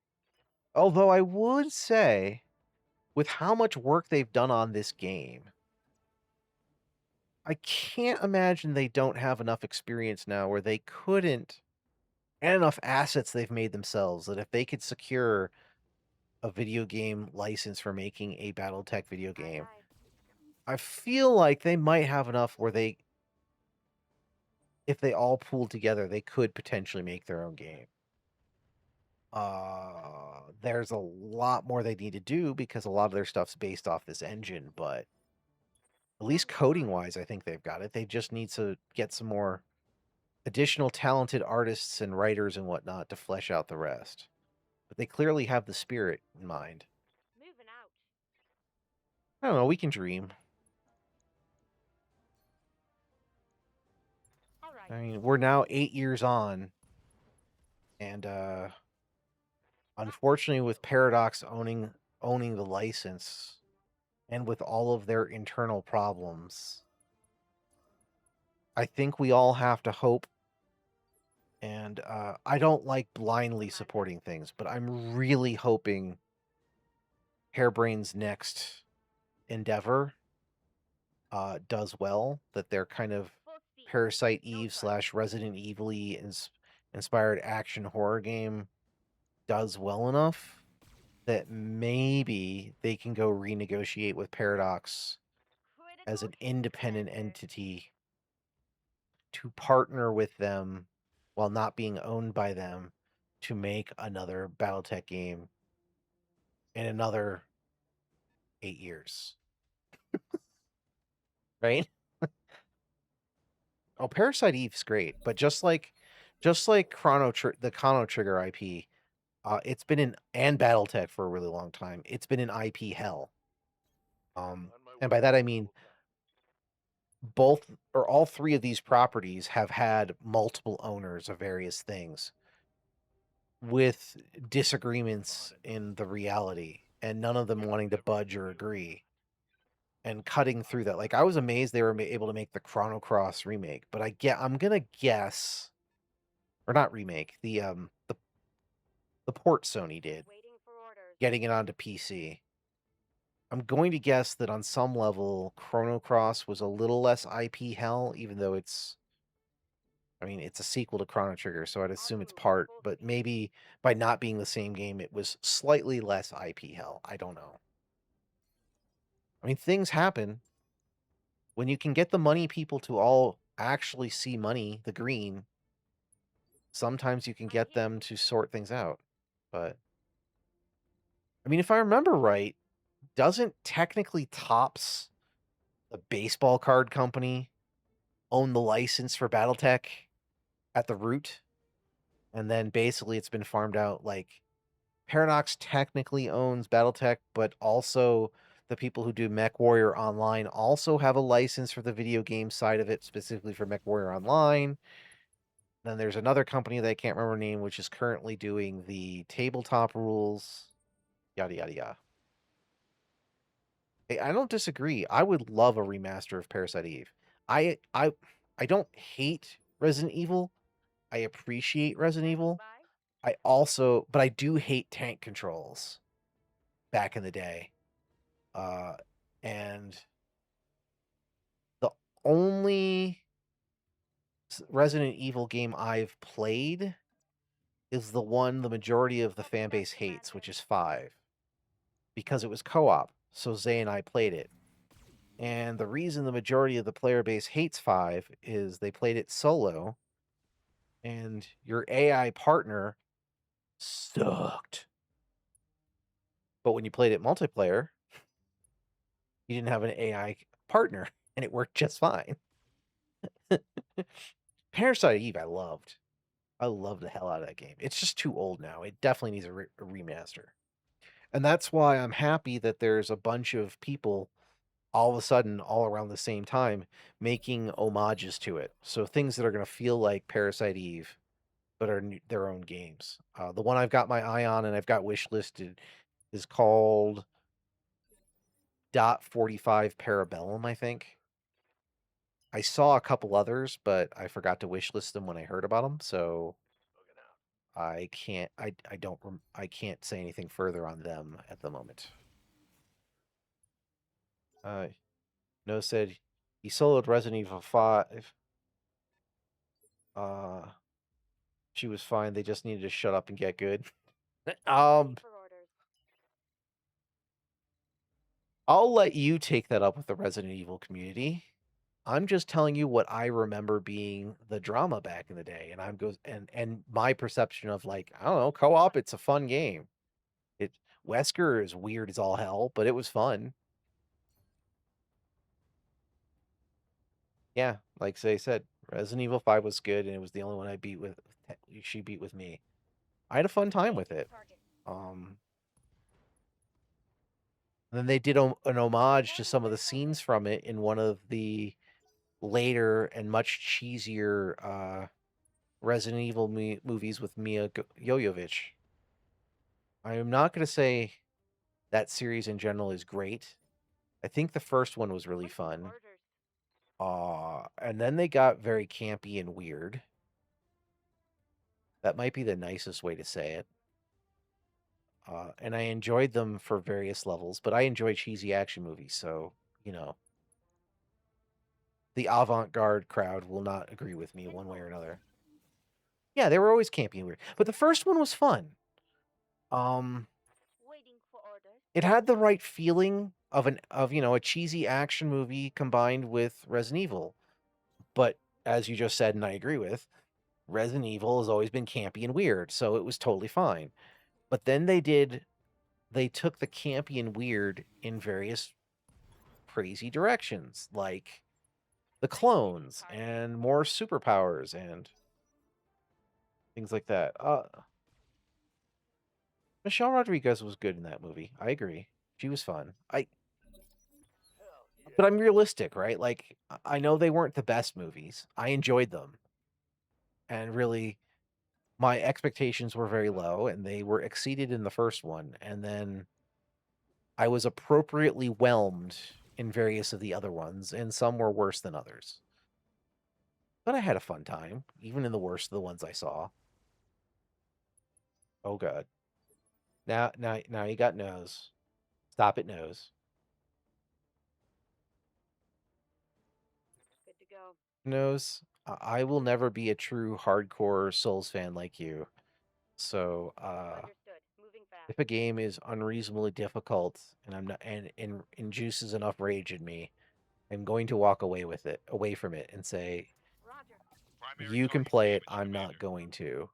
Although I would say, with how much work they've done on this game, I can't imagine they don't have enough experience now where they couldn't, and enough assets they've made themselves that if they could secure a video game license for making a Battletech video Aye, game, aye. I feel like they might have enough where if they all pooled together, they could potentially make their own game. There's a lot more they need to do because a lot of their stuff's based off this engine, but at least Standing coding by. wise, I think they've got it. They just need to get some more additional talented artists and writers and whatnot to flesh out the rest. But they clearly have the spirit in mind. Moving out. I don't know, we can dream. All right. I mean, we're now 8 years on, and unfortunately with Paradox owning the license and with all of their internal problems, I think we all have to hope. And I don't like blindly Commander. supporting things, but I'm really hoping Harebrain's next endeavor does well. That they're kind of Full speed. Parasite No Eve trust. slash Resident Evil inspired action horror game does well enough that maybe they can go renegotiate with Paradox as Critical an hit, independent Commander. entity to partner with them while not being owned by them to make another Battletech game in another 8 years. Right? Oh, Parasite Eve's great, but just like the Chrono Trigger IP, it's been in and BattleTech for a really long time. It's been in IP hell. On my And way by that to I mean Battletech. both or all three of these properties have had multiple owners of various things with disagreements in the reality and none of them wanting to budge or agree and cutting through that. Like I was amazed they were able to make the Chrono Cross remake, but I'm gonna guess or not remake, the port Sony did, Waiting for orders. getting it onto PC. I'm going to guess that on some level Chrono Cross was a little less IP hell, even though it's a sequel to Chrono Trigger, so I'd assume En it's route, part, full but speed. maybe by not being the same game, it was slightly less IP hell. I don't know. I mean, things happen. When you can get the money people to all actually see money, the green, sometimes you can I'm get here. them to sort things out. But, I mean, if I remember right, doesn't technically Topps, the baseball card company, own the license for Battletech at the root? And then basically it's been farmed out. Like, Paradox technically owns Battletech, but also the people who do MechWarrior Online also have a license for the video game side of it, specifically for MechWarrior Online. Then there's another company that I can't remember the name, which is currently doing the tabletop rules. Yada yada yada. Hey, I don't disagree. I would love a remaster of Parasite Eve. I I I don't hate Resident Evil. I appreciate Resident Standing Evil. by. But I do hate tank controls back in the day. Uh, and the only Resident Evil game I've played is the one the majority of the Copy fan that, base hates, Commander. which is 5, because it was co-op. So Zay and I played it. And the reason the majority of the player base hates 5 is they played it solo, and your AI partner sucked. But when you played it multiplayer, you didn't have an AI partner, and it worked just fine. Parasite Eve, I loved. I loved the hell out of that game. It's just too old now. It definitely needs a remaster. And that's why I'm happy that there's a bunch of people all of a sudden, all around the same time, making homages to it. So things that are going to feel like Parasite Eve, but are their own games. The one I've got my eye on and I've got wishlisted is called .45 Parabellum, I think. I saw a couple others, but I forgot to wishlist them when I heard about them. So I can't say anything further on them at the moment. No said he soloed Resident Evil 5. Uh, she was fine. They just needed to shut up and get good. Ready for orders. I'll let you take that up with the Resident Evil community. I'm just telling you what I remember being the drama back in the day, and I'm goes and my perception of, like, I don't know, co-op. It's a fun game. It Wesker is weird as all hell, but it was fun. Yeah, like Say said, Resident Evil 5 was good, and it was the only one I beat with. She beat with me. I had a fun time with Engaging it. target. Then they did an homage to Reporting some of the waypoint scenes ready. from it in one of the later and much cheesier Resident Evil movies with Mia Jovovich. I am not going to say that series in general is great. I think the first one was really Waiting fun. orders. And then they got very campy and weird. That might be the nicest way to say it. And I enjoyed them for various levels, but I enjoy cheesy action movies, so, you know, the avant-garde crowd will not agree with me one way or Tenfold. another. Yeah, they were always campy and weird, but the first one was fun. Waiting for orders. It had the right feeling of a cheesy action movie combined with Resident Evil. But as you just said, and I agree with, Resident Evil has always been campy and weird, so it was totally fine. But then they did they took the campy and weird in various crazy directions, like the clones and more superpowers and things like that. Michelle Rodriguez was good in that movie. I agree. She was fun. But I'm realistic, right? Like I know they weren't the best movies. I enjoyed them. And really my expectations were very low and they were exceeded in the first one, and then I was appropriately whelmed in various of the other ones, and some were worse than others. But I had a fun time, even in the worst of the ones I saw. Oh god. Now you got nose. Stop it, nose. Good to go. Nose. I will never be a true hardcore Souls fan like you. So, Understood. Moving fast. if a game is unreasonably difficult and I'm not and induces enough rage in me, I'm going to walk away from it, and say, Roger. you can play it, I'm not going to.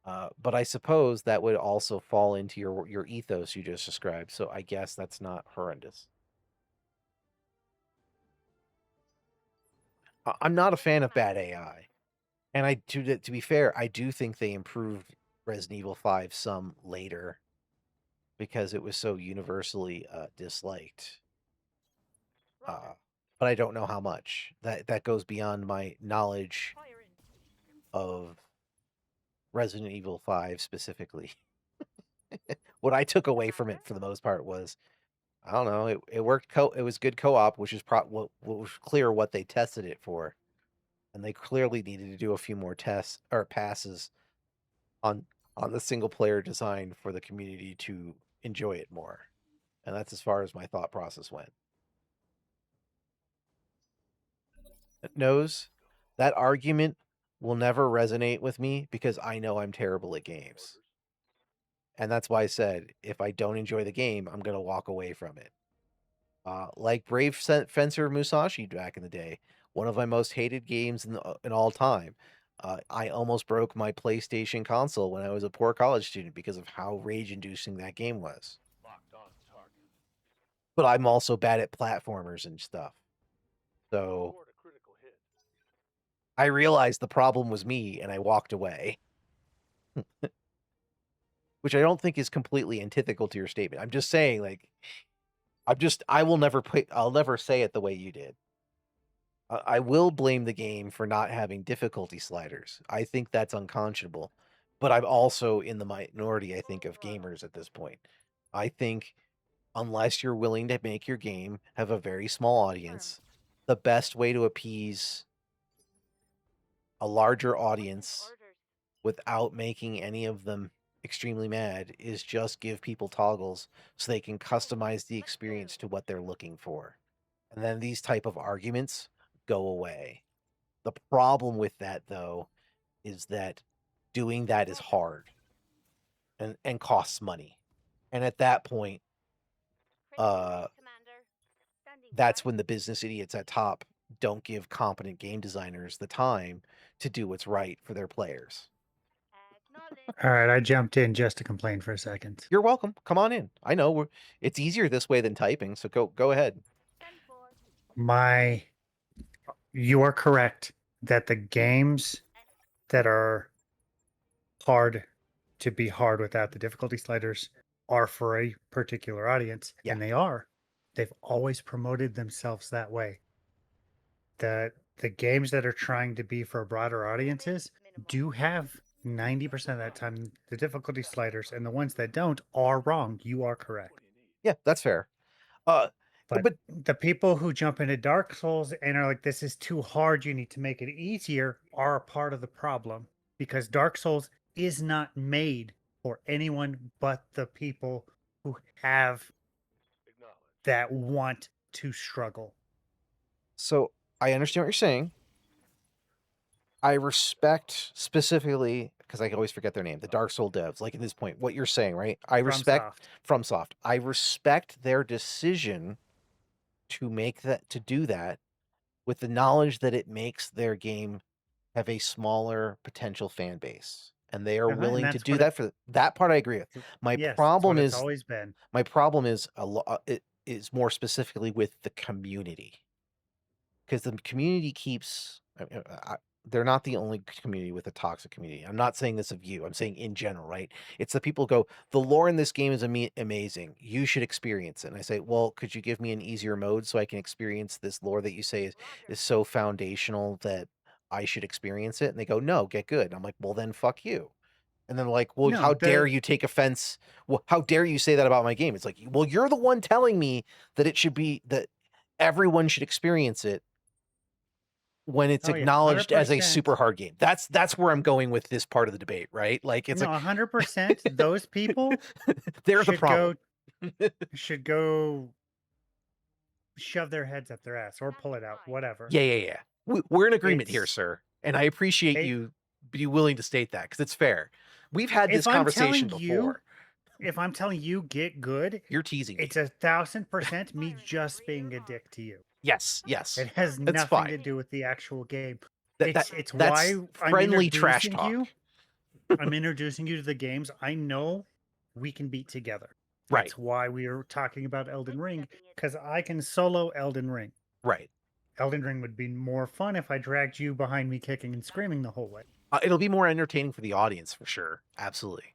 But I suppose that would also fall into your ethos you just described, so I guess that's not horrendous. I'm not a fan of bad AI, and to be fair, I do think they improved Resident Evil 5 some later because it was so universally disliked. Roger. But I don't know how much. That goes beyond my knowledge Fire in. of Resident Evil 5 specifically. What I took away from it for the most part was, I don't know, it worked it was good co-op, which is what was clear what they tested it for. And they clearly needed to do a few more tests or passes on the single player design for the community to enjoy it more. And that's as far as my thought process went. Knows that argument will never resonate with me because I know I'm terrible at games. And that's why I said, if I don't enjoy the game, I'm going to walk away from it. Like Brave Fencer Musashi back in the day, one of my most hated games in all time. I almost broke my PlayStation console when I was a poor college student because of how rage-inducing that game was. Locked on target. But I'm also bad at platformers and stuff. So Scored a critical hit. I realized the problem was me and I walked away. Which I don't think is completely antithetical to your statement. I'm just saying, like, I'll never say it the way you did. I will blame the game for not having difficulty sliders. I think that's unconscionable. But I'm also in the minority, I think, of gamers at this point. I think unless you're willing to make your game have a very small audience, the best way to appease a larger audience Orders. without making any of them extremely mad is just give people toggles so they can customize the experience to what they're looking for. And then these type of arguments go away. The problem with that though is that doing that is hard and costs money. And at that point, Commander. Standing that's by. when the business idiots at top don't give competent game designers the time to do what's right for their players. Acknowledge. All right, I jumped in just to complain for a second. You're welcome. Come on in. I know it's easier this way than typing, so go ahead. 10-4. You are correct that the games that are hard to be hard without the difficulty sliders are for a particular audience, Yeah. and they are. They've always promoted themselves that way. The games that are trying to be for broader audiences do have 90% of that time the difficulty sliders, and the ones that don't are wrong. You are correct. Yeah, that's fair. But But the people who jump into Dark Souls and are like, this is too hard, you need to make it easier, are a part of the problem. Because Dark Souls is not made for anyone but the people who have Acknowledge. that want to struggle. so I understand what you're saying. I respect specifically because I always forget their name, the Dark Soul devs. Like at this point, what you're saying, right? I respect FromSoft. I respect their decision to do that with the knowledge that it makes their game have a smaller potential fan base. and they are And willing to that's do what it. that for that part I agree with. My Yes, that's what problem it's is always been. my problem is it is more specifically with the community. Because the community keeps they're not the only community with a toxic community. I'm not saying this of you. I'm saying in general, right? It's the people who go, the lore in this game is amazing. You should experience it. And I say, well, could you give me an easier mode so I can experience this lore that you say is so foundational that I should experience it? And they go, no, get good. And I'm like, well, then fuck you. And then like, well, No, how dare the you take offense? Well, how dare you say that about my game? It's like, well, you're the one telling me that it should be that everyone should experience it when it's oh yeah, acknowledged as a 100%. super hard game. That's where I'm going with this part of the debate, right? Like it's No, like 100%. Those people they're the should problem. go should go shove their heads up their ass or pull it out, whatever. Yeah. We're in agreement here, It's sir. And I appreciate it, you be willing to state that because it's fair. We've had if this I'm conversation telling you, before. if I'm telling you get good, You're teasing me. it's 1,000% me just being a dick to you. Yes. It has That's nothing fine. to do with the actual game. That that It's that's why I'm friendly trash introducing talk. you. I'm introducing you to the games I know we can beat together. Right. That's why we are talking about Elden Ring, because I can solo Elden Ring. Right. Elden Ring would be more fun if I dragged you behind me kicking and screaming the whole way. It'll be more entertaining for the audience for sure. Absolutely.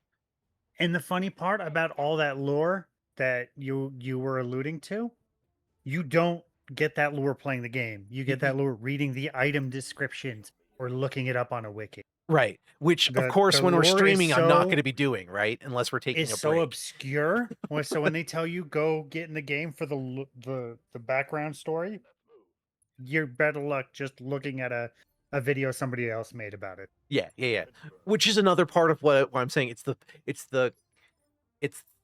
And the funny part about all that lore that you were alluding to, you don't get that lore playing the game. You get that lore reading the item descriptions or looking it up on a wiki. Right. Which of The course when we're lore streaming I'm not going to be doing, right? Unless we're taking is a so break. obscure. So when they tell you go get in the game for the background story, you're better luck just looking at a video somebody else made about it. Yeah. Which is another part of what I'm saying. It's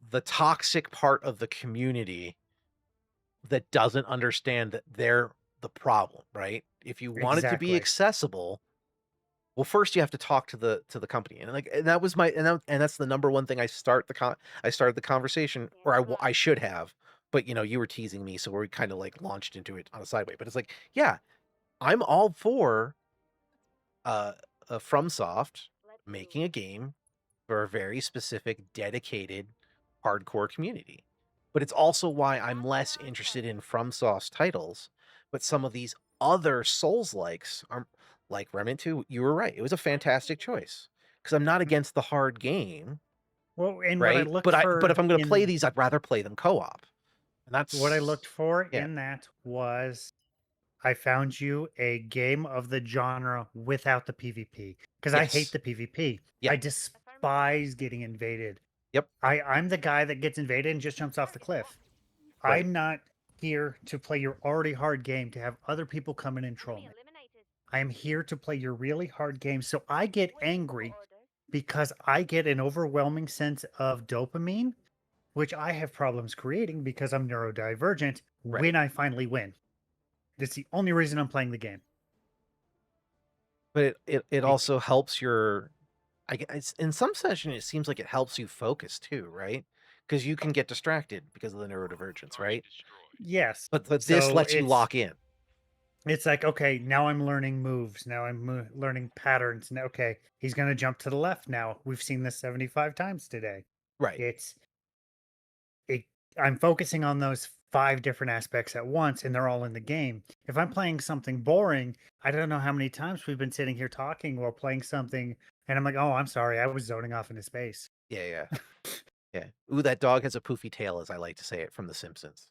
the toxic part of the community that doesn't understand that they're the problem, right? If you want it to be Exactly. accessible, well, first you have to talk to the company, and like, and that was my, and that's the number one thing I started the conversation, or I should have, but you were teasing me, so we kind of like launched into it on a sideway. But it's like, yeah, I'm all for uh, FromSoft making a game for a very specific, dedicated, hardcore community. But it's also why I'm less interested in FromSoft's titles. But some of these other Souls likes are like Remnant 2, you were right. It was a fantastic choice. Because I'm not against the hard game, Well, and what I right? looked But if for I'm gonna play in these, I'd rather play them co-op. And what I looked that's for yeah. in that was I found you a game of the genre without the PvP because I hate Yes. the PvP. Yeah. I despise getting invaded. Yep. I'm the guy that gets invaded and just jumps off the cliff. Right. I'm not here to play your already hard game to have other people come in and troll me. I am here to play your really hard game. So I get angry because I get an overwhelming sense of dopamine, which I have problems creating because I'm neurodivergent Right. when I finally win. That's the only reason I'm playing the game. But it Bec- also helps your it's in some session it seems like it helps you focus too, right? Because you can get distracted because of the neurodivergence, right? Yes. But this So lets you lock in. it's like, okay, now I'm learning moves. Now I'm learning patterns. Now, okay, he's going to jump to the left now. We've seen this 75 times today. Right. It's it I'm focusing on those 5 different aspects at once and they're all in the game. If I'm playing something boring, I don't know how many times we've been sitting here talking while playing something and I'm like, "Oh, I'm sorry. I was zoning off into space." Yeah. Ooh, that dog has a poofy tail, as I like to say it from The Simpsons.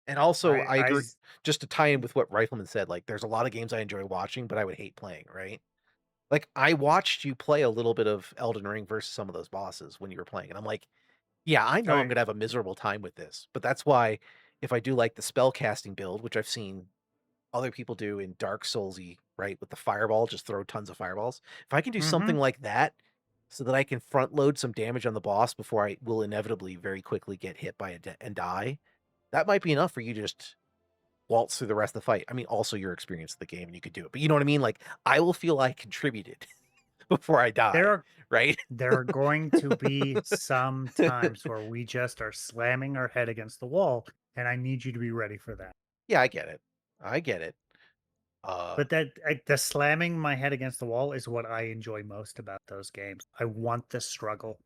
And also, I I agree. Just to tie in with what Rifleman said, like there's a lot of games I enjoy watching, but I would hate playing, right? Like I watched you play a little bit of Elden Ring versus some of those bosses when you were playing, and I'm like, yeah, I know I'm I gonna have a miserable time with this, but that's why if I do like the spell casting build, which I've seen other people do in Dark Soulsy, right, with the fireball, just throw tons of fireballs. If I can do something Mhm. like that, so that I can front load some damage on the boss before I will inevitably very quickly get hit by and die, that might be enough for you to just waltz through the rest of the fight. I mean, also your experience of the game, and you could do it, but you know what I mean? Like I will feel I contributed before I There die, are right? there are going to be some times where we just are slamming our head against the wall, and I need you to be ready for that. Yeah, I get it. I get it. Uh, But the slamming my head against the wall is what I enjoy most about those games. I want the struggle.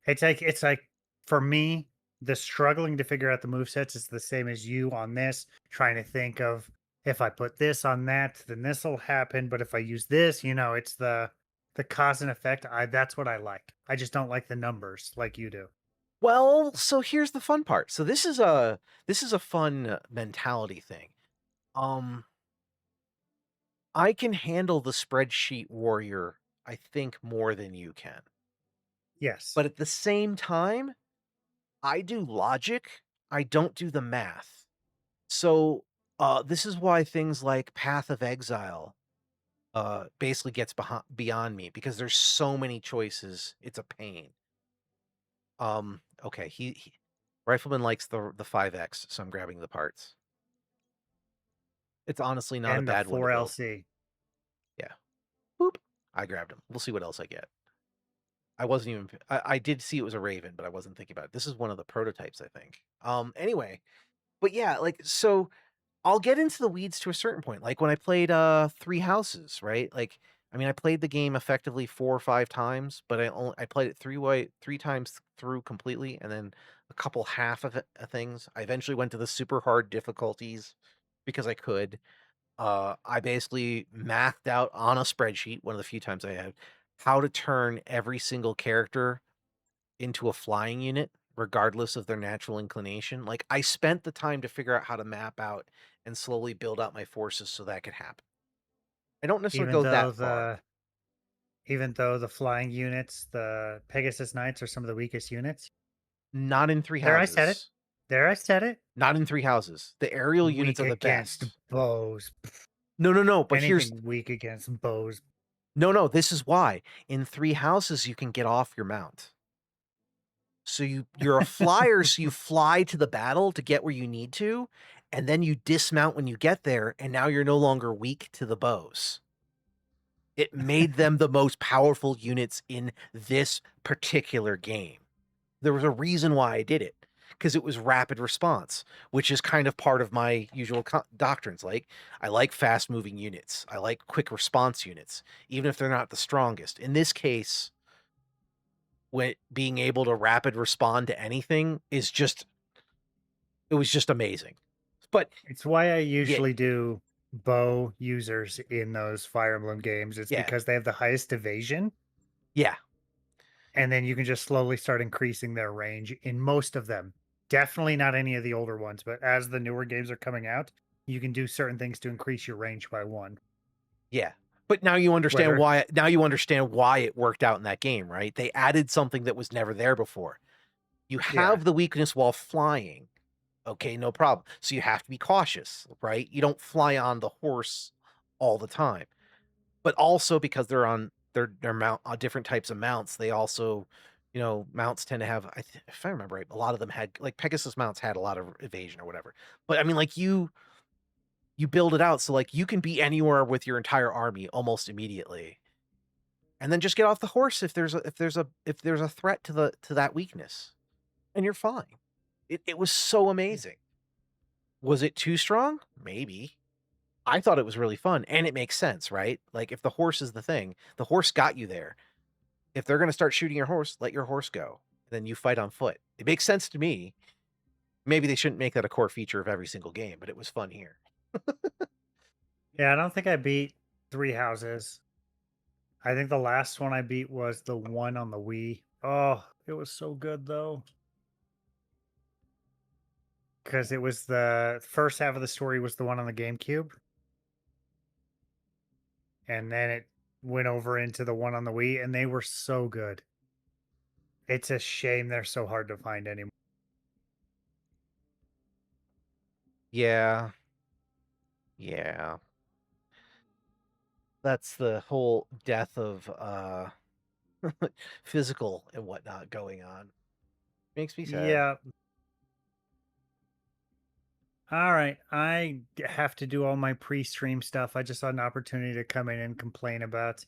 It's like for me, the struggling to figure out the movesets is the same as you on this, trying to think of if I put this on that, then this'll happen. But if I use this, it's the cause and effect. That's what I like. I just don't like the numbers like you do. well, so here's the fun part. So this is a fun mentality thing. Um, I can handle the spreadsheet warrior, I think, more than you can. Yes. But at the same time, I do logic, I don't do the math. So, this is why things like Path of Exile, basically gets beyond me because there's so many choices, it's a pain. Okay, he Rifleman likes the 5X, so I'm grabbing the parts. It's honestly not a And the bad one to build. 4LC. Yeah. Boop. I grabbed him. We'll see what else I get. I wasn't even I did see it was a Raven, but I wasn't thinking about it. This is one of the prototypes, I think. Anyway, but yeah, like, so I'll get into the weeds to a certain point. Like when I played Three Houses, right? Like, I mean, I played the game effectively 4 or 5 times, but I played it three times through completely, and then a couple half of things. I eventually went to the super hard difficulties because I could. I basically mathed out on a spreadsheet, one of the few times I have, how to turn every single character into a flying unit, regardless of their natural inclination. Like, I spent the time to figure out how to map out and slowly build out my forces so that could happen. I don't necessarily Even go though that far. the even though the flying units, the Pegasus Knights are some of the weakest units. Not in Three There I said it. Houses. There I said it. Not in Three Houses. The aerial units Weak are the against best. bows. No, no, no. But here's Anything weak against bows. no, no. This is why in Three Houses you can get off your mount. So you're a flyer, so you fly to the battle to get where you need to, and then you dismount when you get there, and now you're no longer weak to the bows. It made them the most powerful units in this particular game. There was a reason why I did it, because it was rapid response, which is kind of part of my usual doctrines. Like, I like fast moving units. I like quick response units, even if they're not the strongest. In this case, when being able to rapid respond to anything is just it was just amazing. But It's why I yeah, usually do bow users in those Fire Emblem games. It's yeah, because they have the highest evasion, yeah, and then you can just slowly start increasing their range in most of them. Definitely not any of the older ones, but as the newer games are coming out, you can do certain things to increase your range by one. yeah. But now you understand why it worked out in that game, right? They added something that was never there before. You Yeah. have the weakness while flying. Okay, no problem. So you have to be cautious, right? You don't fly on the horse all the time. But also because they're on their mount on different types of mounts, they also, mounts tend to have if I remember right, a lot of them had like Pegasus mounts had a lot of evasion or whatever. But I mean, like, you build it out so like you can be anywhere with your entire army almost immediately. And then just get off the horse if there's a threat to that weakness. And you're fine. It was so Yeah. amazing. Was it too strong? Maybe. I thought it was really fun, and it makes sense, right? Like, if the horse is the thing, the horse got you there. If they're gonna start shooting your horse, let your horse go. Then you fight on foot. It makes sense to me. Maybe they shouldn't make that a core feature of every single game, but it was fun here. Yeah, I don't think I beat Three Houses. I think the last one I beat was the one on the Wii. Oh, it was so good though. Because it was the first half of the story was the one on the GameCube, and then it went over into the one on the Wii, and they were so good. It's a shame they're so hard to find anymore. Yeah, yeah. That's the whole death of physical and whatnot going on. Makes me sad. Yeah. All right. Have to do all my pre-stream stuff. I just had an opportunity to come in and complain about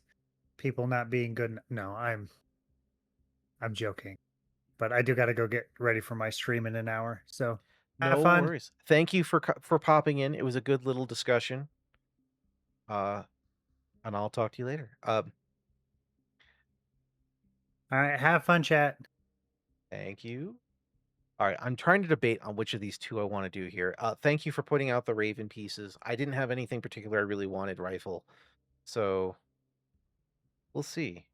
people not being good. No, I'm joking. But I do got to go get ready for my stream in an hour. So, Have No fun. worries. Thank you for popping in. It was a good little discussion. Uh, and I'll talk to you later. All right, have fun, chat. Thank you. All right, I'm trying to debate on which of these two I want to do here. Thank you for putting out the Raven pieces. I didn't have anything particular I really wanted rifle, so we'll see.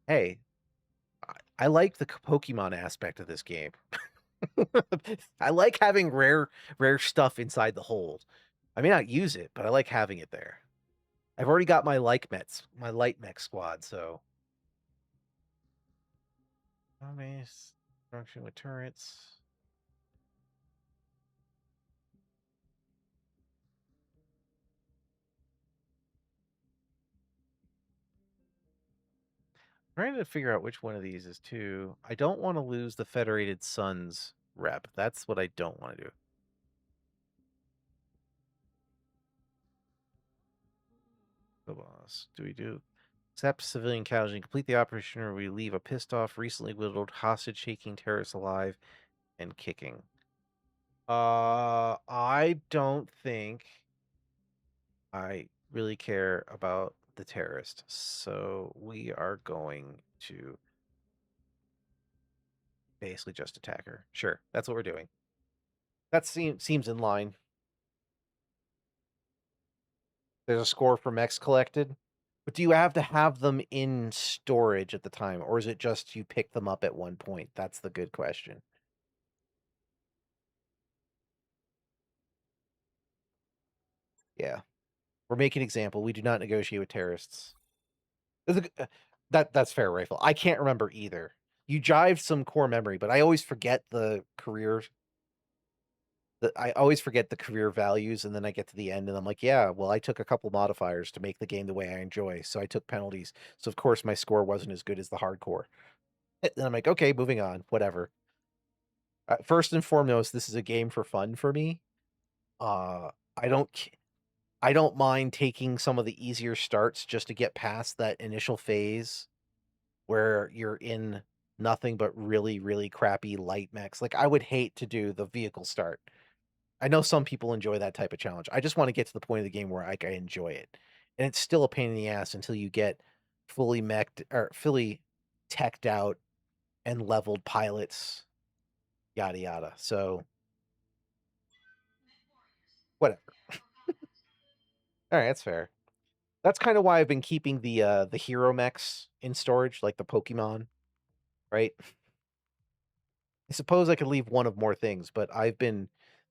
Hey, I like the Pokemon aspect of this game. I like having rare stuff inside the hold. I may not use it, but I like having it there. I've already got my light mech squad, so base function with turrets. Trying to figure out which one of these is two. I don't want to lose the Federated Suns rep. That's what I don't want to do. The boss. Do we do accept civilian casualty, complete the operation, or we leave a pissed off, recently whittled, hostage shaking terrorist alive and kicking? I don't think I really care about the terrorist, so we are going to basically just attack her. Sure, that's what we're doing. That seems in line. There's a score for mechs collected. But do you have to have them in storage at the time, or is it just you pick them up at one point? That's the good question. Yeah. We're making an example. We do not negotiate with terrorists. That's fair, Rifle. I can't remember either. You jived some core memory, but I always forget the career. I always forget the career values, and then I get to the end, and I'm like, yeah, well, I took a couple modifiers to make the game the way I enjoy, so I took penalties. So of course my score wasn't as good as the hardcore. And I'm like, okay, moving on, whatever. First and foremost, this is a game for fun for me. Uh, I don't, I don't mind taking some of the easier starts just to get past that initial phase where you're in nothing but really, really crappy light mechs. Like I would hate to do the vehicle start. I know some people enjoy that type of challenge. I just want to get to the point of the game where I enjoy it, and it's still a pain in the ass until you get fully meched or fully teched out and leveled pilots, yada yada. So whatever. All right, that's fair. That's kind of why I've been keeping the hero mechs in storage, like the Pokemon, right? I suppose I could leave one of more things, but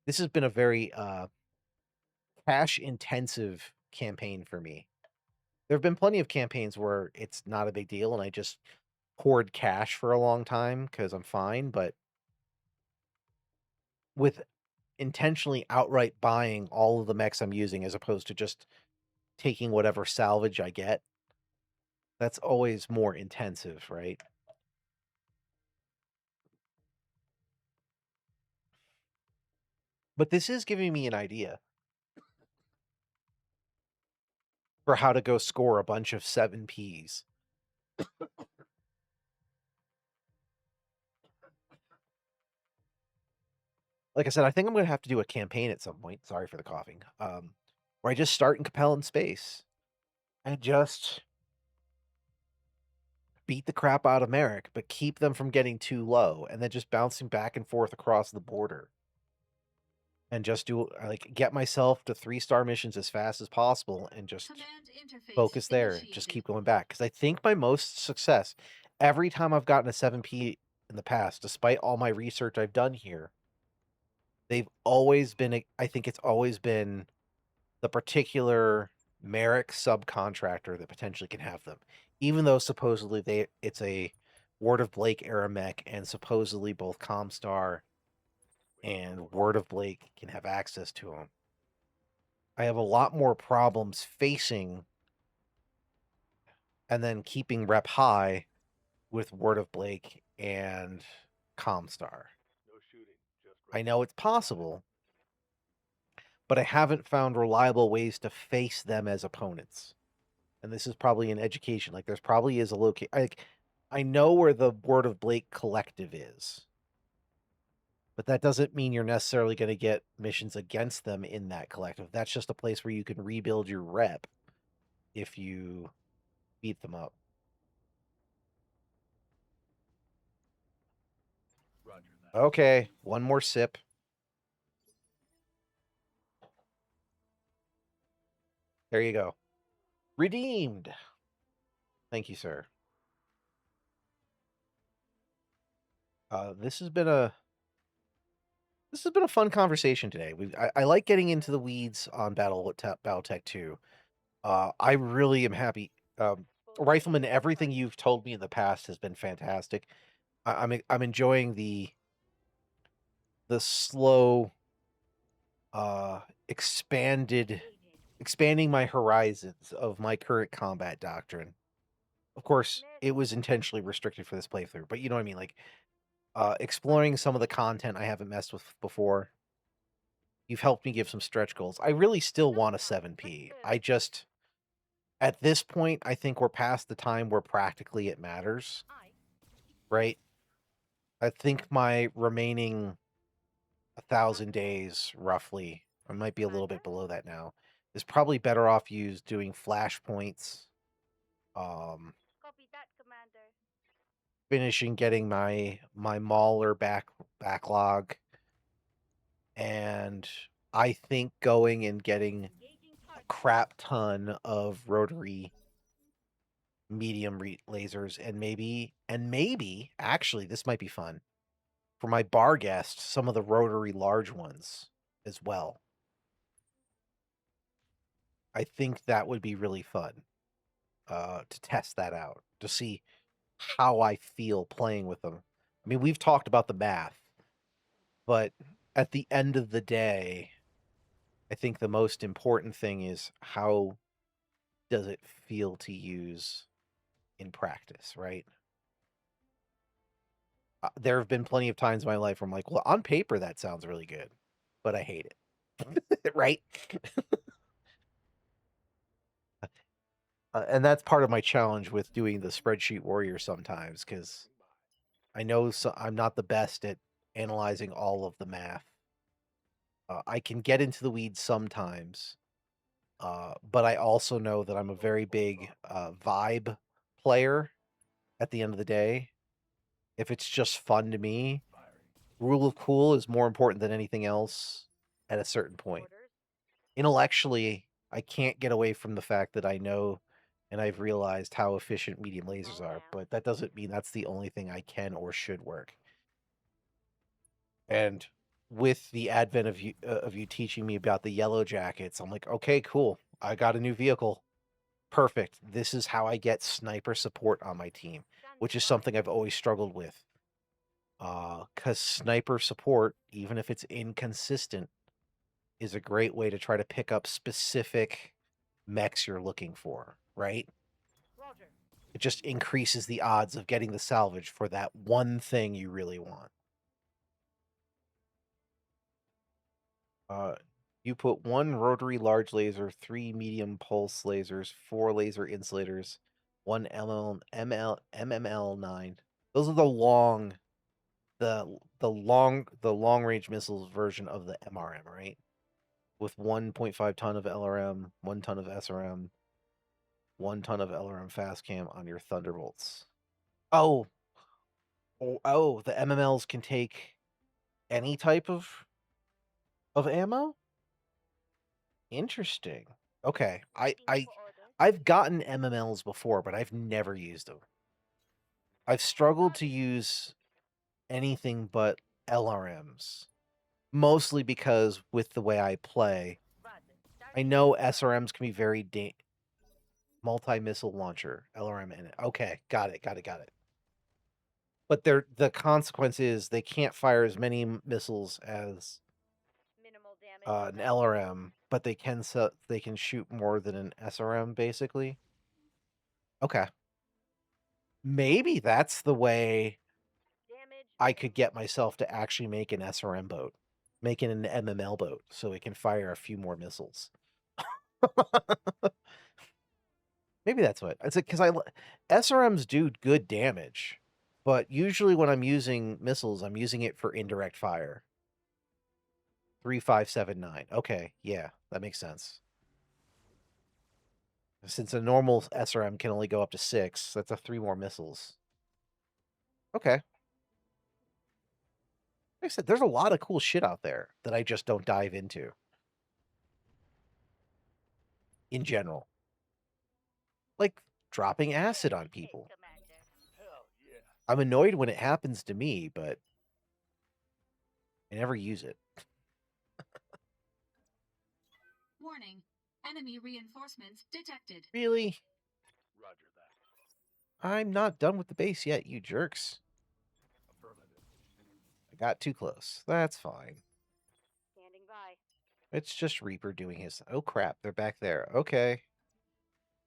this has been a very cash intensive campaign for me. There have been plenty of campaigns where it's not a big deal and I just hoard cash for a long time because I'm fine, but with intentionally outright buying all of the mechs I'm using as opposed to just taking whatever salvage I get, that's always more intensive, right? But this is giving me an idea for how to go score a bunch of 7Ps. Like I said, I think I'm going to have to do a campaign at some point. Sorry for the coughing. Where I just start in Capella in space and just beat the crap out of Merrick, but keep them from getting too low, and then just bouncing back and forth across the border. And just do like get myself to 3-star missions as fast as possible and just focus there. Just keep going back. Because I think my most success, every time I've gotten a 7P in the past, despite all my research I've done here, they've always been, I think it's always been the particular Merrick subcontractor that potentially can have them. Even though supposedly it's a Ward of Blake era mech, and supposedly both Comstar and Word of Blake can have access to them. I have a lot more problems facing and then keeping rep high with Word of Blake and Comstar. No shooting, just I know it's possible, but I haven't found reliable ways to face them as opponents. And this is probably an education. Like there's probably is a location. Like I know where the Word of Blake collective is. But that doesn't mean you're necessarily going to get missions against them in that collective. That's just a place where you can rebuild your rep if you beat them up. Roger that. Okay, one more sip. There you go. Redeemed. Thank you, sir. This has been a fun conversation today. I like getting into the weeds on Battletech 2. I really am happy. Rifleman, everything you've told me in the past has been fantastic. I'm enjoying the slow expanding my horizons of my current combat doctrine. Of course, it was intentionally restricted for this playthrough, but you know what I mean, like exploring some of the content I haven't messed with before. You've helped me give some stretch goals. I really still want a 7P. I just, at this point, I think we're past the time where practically it matters, right? I think my remaining 1,000 days, roughly, I might be a little bit below that now, is probably better off used doing flashpoints, Copy that, Commander. finishing getting my Mauler backlog, and I think going and getting a crap ton of rotary medium lasers, and maybe actually this might be fun for my bar guest, some of the rotary large ones as well. I think that would be really fun to test that out, to see how I feel playing with them. I mean, we've talked about the math, but at the end of the day, I think the most important thing is how does it feel to use in practice, right? There have been plenty of times in my life where I'm like, well, on paper, that sounds really good, but I hate it. Right? And that's part of my challenge with doing the spreadsheet warrior sometimes, because I know I'm not the best at analyzing all of the math. I can get into the weeds sometimes, but I also know that I'm a very big vibe player at the end of the day. If it's just fun to me, rule of cool is more important than anything else at a certain point. Intellectually, I can't get away from the fact that I know and I've realized how efficient medium lasers are, but that doesn't mean that's the only thing I can or should work. And with the advent of you teaching me about the yellow jackets, I'm like, okay, cool. I got a new vehicle. Perfect. This is how I get sniper support on my team, which is something I've always struggled with. Because sniper support, even if it's inconsistent, is a great way to try to pick up specific mechs you're looking for, right? Roger. It just increases the odds of getting the salvage for that one thing you really want. You put 1 rotary large laser, 3 medium pulse lasers, 4 laser insulators, 1 MML9. Those are the long range missiles version of the MRM, right? With 1.5 ton of LRM, 1 ton of SRM, 1 ton of LRM fast cam on your Thunderbolts. Oh, the MMLs can take any type of ammo? Interesting. Okay. I've gotten MMLs before, but I've never used them. I've struggled to use anything but LRMs. Mostly because with the way I play, I know SRMs can be very multi-missile launcher, LRM in it. Okay, got it. But the consequence is they can't fire as many missiles as Minimal damage. an LRM, but they can shoot more than an SRM, basically. Okay. Maybe that's the way Damage. I could get myself to actually make an SRM boat, making an MML boat, so it can fire a few more missiles. Maybe that's what. It's because SRMs do good damage, but usually when I'm using missiles, I'm using it for indirect fire. 3579. Okay, yeah, that makes sense. Since a normal SRM can only go up to 6, that's a 3 more missiles. Okay. Like I said, there's a lot of cool shit out there that I just don't dive into. In general. Like dropping acid on people. Hell yeah. I'm annoyed when it happens to me, but I never use it. Warning. Enemy reinforcements detected. Really? Roger that. I'm not done with the base yet, you jerks. Affirmative. I got too close. That's fine. Standing by. It's just Reaper doing his... Oh, crap. They're back there. Okay.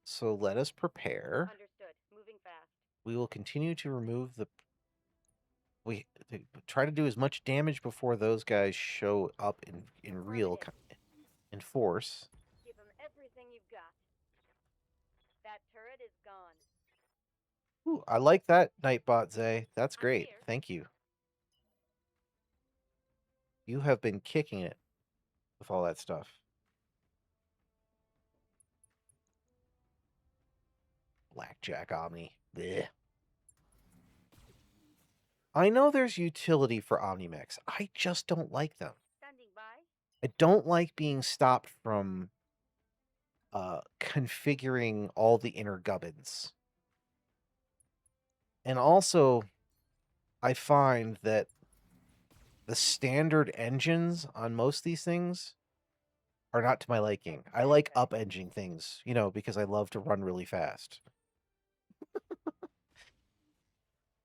So let us prepare. Understood. Moving fast. We will continue to remove the... We try to do as much damage before those guys show up in real... in force. Give them everything you've got. That turret is gone. Ooh, I like that, Nightbot Zay. That's I'm great. here. Thank you. You have been kicking it with all that stuff. Blackjack Omni. Blech. I know there's utility for Omnimex. I just don't like them. Standing by. I don't like being stopped from configuring all the inner gubbins. And also, I find that the standard engines on most of these things are not to my liking. I like up-engine things, you know, because I love to run really fast.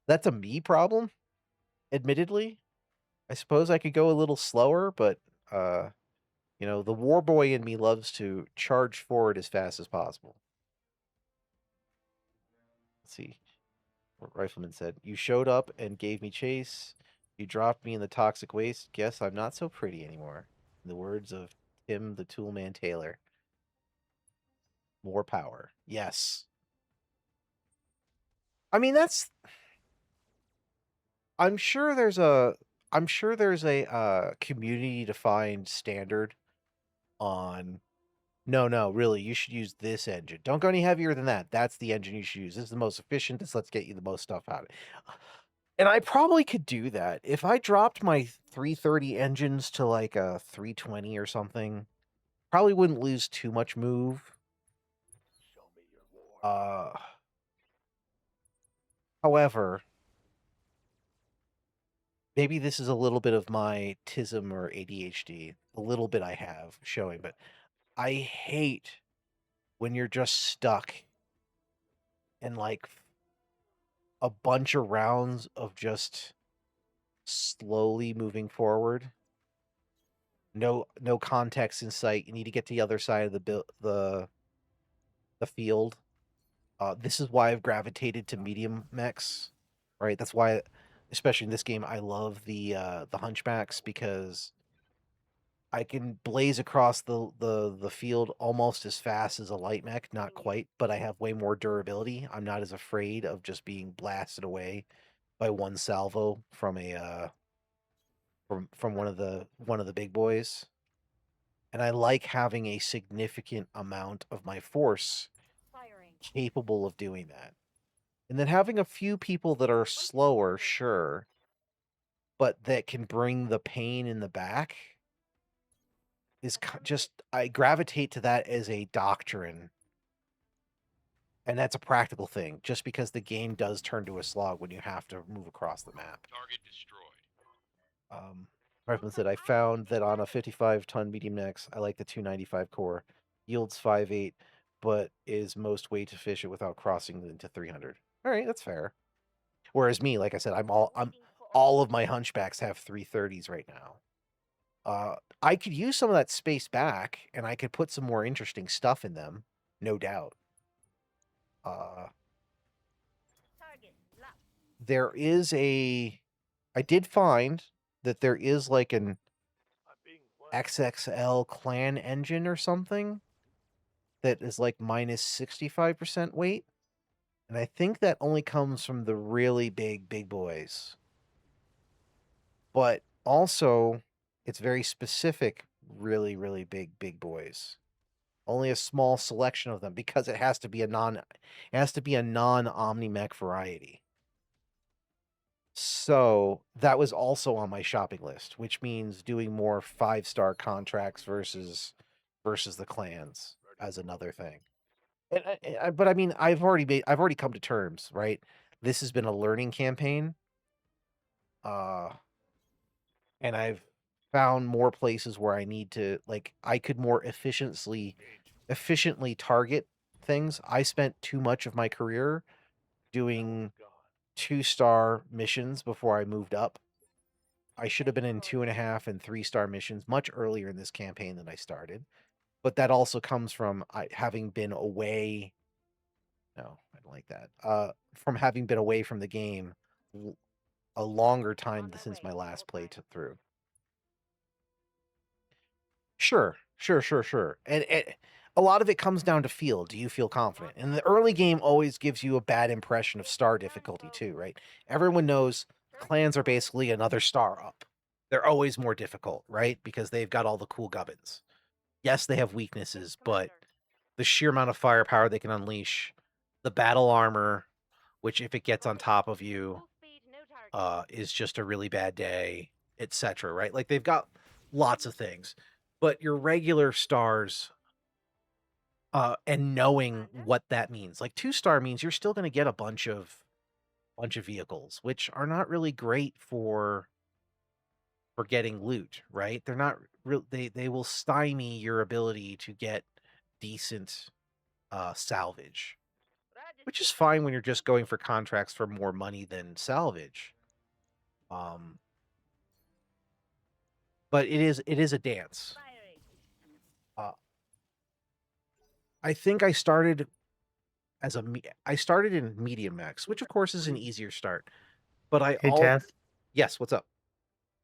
That's a me problem, admittedly. I suppose I could go a little slower, but, you know, the war boy in me loves to charge forward as fast as possible. Let's see. What Rifleman said, "You showed up and gave me chase. You dropped me in the toxic waste. Guess I'm not so pretty anymore." In the words of Tim the Toolman Taylor. More power. Yes. I mean, that's... I'm sure there's a community defined standard on... No, really, you should use this engine. Don't go any heavier than that. That's the engine you should use. This is the most efficient. This lets get you the most stuff out of it. And I probably could do that. If I dropped my 330 engines to like a 320 or something, probably wouldn't lose too much move. Show me your war. However, maybe this is a little bit of my TISM or ADHD. A little bit I have showing, but I hate when you're just stuck in like a bunch of rounds of just slowly moving forward. No context in sight. You need to get to the other side of the field. This is why I've gravitated to medium mechs, right? That's why, especially in this game, I love the hunchbacks, because I can blaze across the field almost as fast as a light mech, not quite, but I have way more durability. I'm not as afraid of just being blasted away by one salvo from a from one of the big boys. And I like having a significant amount of my force Firing. capable of doing that. And then having a few people that are slower, sure, but that can bring the pain in the back is just, I gravitate to that as a doctrine. And that's a practical thing, just because the game does turn to a slog when you have to move across the map. Target destroyed. Rifleman said, "I found that on a 55-ton medium nex, I like the 295 core. Yields 5.8, but is most weight efficient without crossing into 300. All right, that's fair. Whereas me, like I said, all of my hunchbacks have 330s right now. I could use some of that space back, and I could put some more interesting stuff in them, no doubt. Target locked. There is I did find that there is like an I'm being blamed. XXL clan engine or something that is like minus 65% weight. And I think that only comes from the really big boys. But also, It's very specific, really, really big boys. Only a small selection of them because it has to be a non-Omni-Mech variety. So that was also on my shopping list, which means doing more 5-star contracts versus the clans as another thing. But I mean, I've already come to terms, right? This has been a learning campaign, and I've found more places where I need to I could more efficiently target things. I spent too much of my career doing 2-star missions before I moved up. I should have been in 2.5 and 3-star missions much earlier in this campaign than I started. But that also comes from having been away. No, I don't like that. From having been away from the game a longer time since my last through. Sure. And a lot of it comes down to feel. Do you feel confident? And the early game always gives you a bad impression of star difficulty too, right? Everyone knows clans are basically another star up. They're always more difficult, right? Because they've got all the cool gubbins. Yes, they have weaknesses, but the sheer amount of firepower they can unleash, the battle armor, which if it gets on top of you, is just a really bad day, etc. Right? Like they've got lots of things, but your regular stars, and knowing what that means, like 2-star means you're still going to get a bunch of vehicles, which are not really great for getting loot. Right? They're not real. They will stymie your ability to get decent salvage, which is fine when you're just going for contracts for more money than salvage. But it is a dance. I think I started I started in medium max, which of course is an easier start. But Hey, Teth, yes, what's up?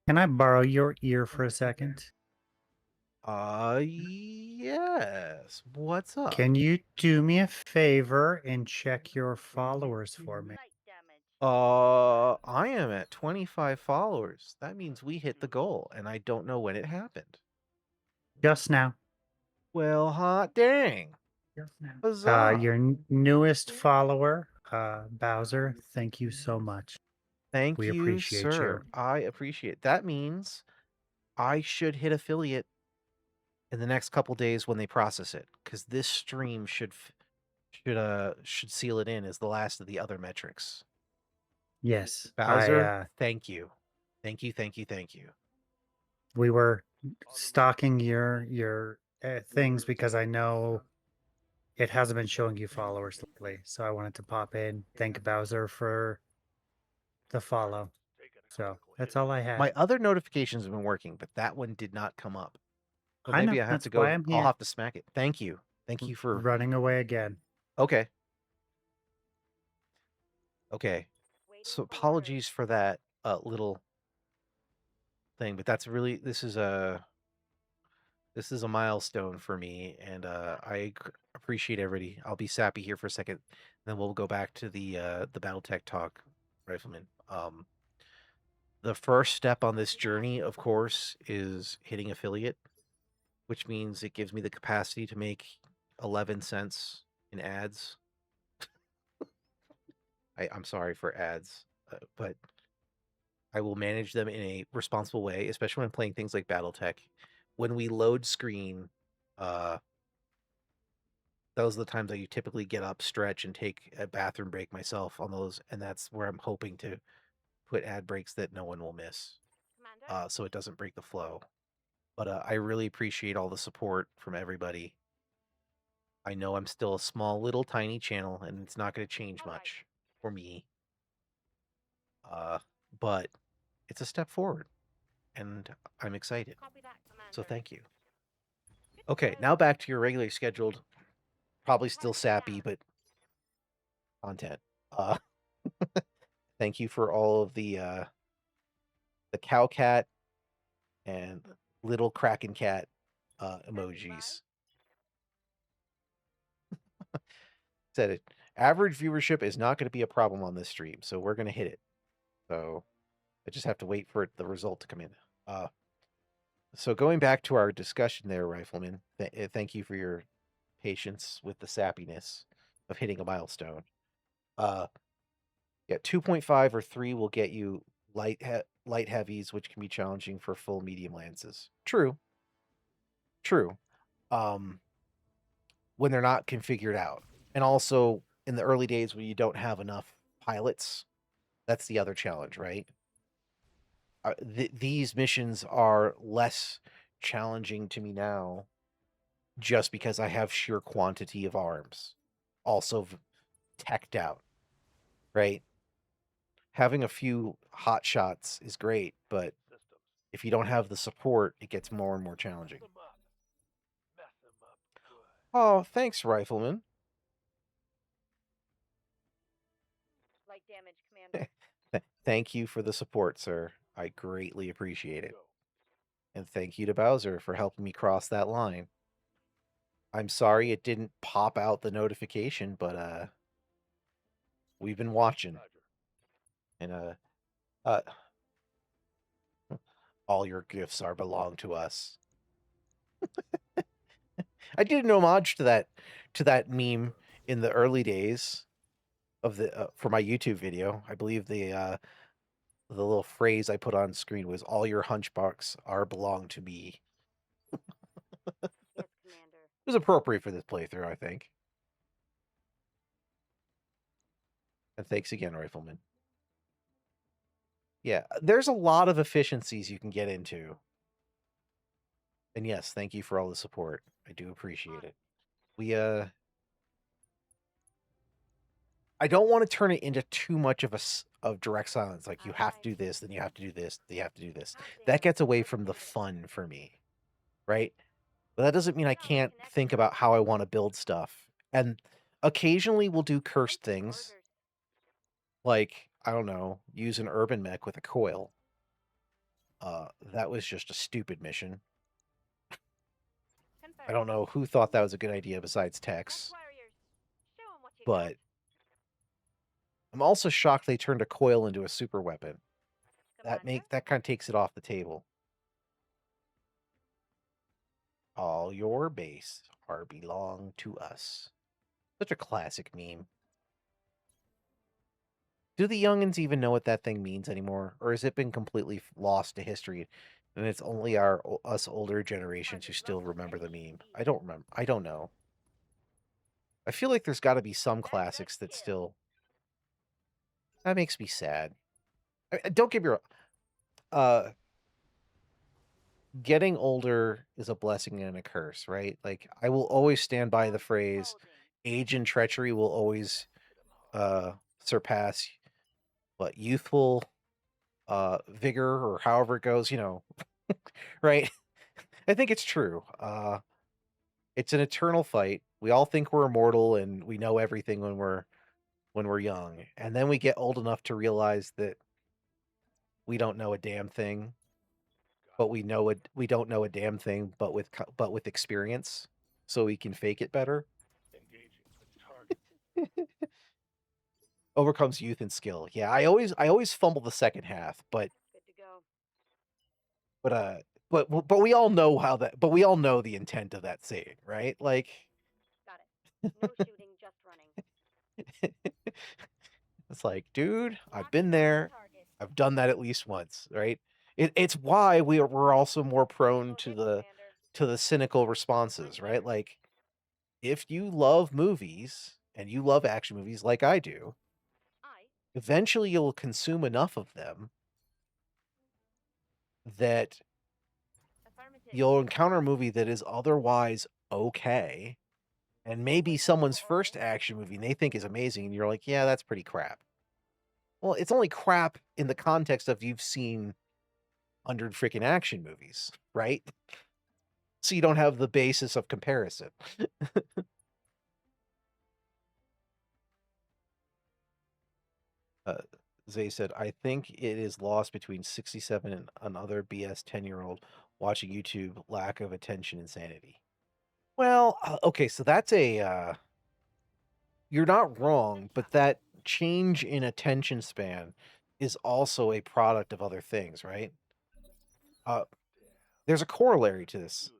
can I borrow your ear for a second? Yes. What's up? Can you do me a favor and check your followers for me? I am at 25 followers. That means we hit the goal, and I don't know when it happened. Just now. Well, hot dang. Just now. Huzzah. Your newest follower, Bowser, thank you so much. Thank We you, appreciate sir. you. I appreciate it. That means I should hit affiliate in the next couple days when they process it, because this stream should seal it in as the last of the other metrics. Yes, Bowser, thank you. Thank you. We were stalking your things because I know it hasn't been showing you followers lately. So I wanted to pop in, thank Bowser for the follow. So that's all I had. My other notifications have been working, but that one did not come up. So I know, maybe I have that's to why go. I'm I'll here. have to smack it. Thank you. Thank you for running away again. Okay. Okay. So apologies for that little thing, but that's really this is a milestone for me, and I appreciate everybody. I'll be sappy here for a second, then we'll go back to the Battletech talk, Rifleman. The first step on this journey, of course, is hitting affiliate, which means it gives me the capacity to make 11 cents in ads. I'm sorry for ads, but I will manage them in a responsible way, especially when playing things like Battletech. When we load screen, those are the times that you typically get up, stretch, and take a bathroom break myself on those, and that's where I'm hoping to put ad breaks that no one will miss, so it doesn't break the flow. But I really appreciate all the support from everybody. I know I'm still a small, little, tiny channel, and it's not going to change much for me. But it's a step forward, and I'm excited. So thank you. Okay, now back to your regularly scheduled, probably still sappy, but content. Thank you for all of the cow cat and little kraken cat emojis. Said it. Average viewership is not going to be a problem on this stream, so we're going to hit it. So I just have to wait for the result to come in. So going back to our discussion there, Rifleman, thank you for your patience with the sappiness of hitting a milestone. Yeah, 2.5 or 3 will get you light heavies, which can be challenging for full medium lances. True. True. When they're not configured out. And also in the early days when you don't have enough pilots, that's the other challenge, right? These missions are less challenging to me now just because I have sheer quantity of arms. Also teched out, right? Having a few hot shots is great, but Systems. if you don't have the support, it gets more and more Mess challenging. them up. Mess them up good. Oh, thanks, Rifleman. Light damage, Commander. Thank you for the support, sir. I greatly appreciate it. Go. And thank you to Bowser for helping me cross that line. I'm sorry it didn't pop out the notification, but we've been watching. Roger. And uh all your gifts are belong to us. I did an homage to that meme in the early days of the for my YouTube video. I believe the little phrase I put on screen was "All your hunchbacks are belong to me." Yes, Commander. It was appropriate for this playthrough, I think. And thanks again, Rifleman. Yeah, there's a lot of efficiencies you can get into. And yes, thank you for all the support. I do appreciate it. I don't want to turn it into too much of direct silence. Like you have to do this, then you have to do this, then you have to do this. That gets away from the fun for me, right? But that doesn't mean I can't think about how I want to build stuff. And occasionally we'll do cursed things, like, I don't know, use an urban mech with a coil. That was just a stupid mission. I don't know who thought that was a good idea besides Tex, but I'm also shocked they turned a coil into a super weapon. That kind of takes it off the table. All your base are belong to us. Such a classic meme. Do the youngins even know what that thing means anymore, or has it been completely lost to history, and it's only us older generations who still remember the meme? I don't remember. I don't know. I feel like there's got to be some classics that still. That makes me sad. Don't get me wrong. Getting older is a blessing and a curse, right? Like I will always stand by the phrase, age and treachery will always surpass what youthful vigor or however it goes, right? I think it's true. It's an eternal fight. We all think we're immortal and we know everything when we're young. And then we get old enough to realize that we don't know a damn thing, but we don't know a damn thing but with experience, so we can fake it better. Engaging the target. Overcomes youth and skill. Yeah, I always fumble the second half, but Good to go. but we all know we all know the intent of that saying, right? Like Got it. No shooting, just running. it's like, dude, I've been there. I've done that at least once, right? It's why we're also more prone to the cynical responses, right? Like if you love movies and you love action movies like I do, eventually you'll consume enough of them that you'll encounter a movie that is otherwise okay, and maybe someone's first action movie they think is amazing, and you're like, yeah, that's pretty crap. Well, it's only crap in the context of you've seen 100 freaking action movies, right? So you don't have the basis of comparison. Zay said, I think it is lost between 67 and another BS 10-year-old watching YouTube, lack of attention insanity. Well, okay, so that's you're not wrong, but that change in attention span is also a product of other things, right? there's a corollary to this.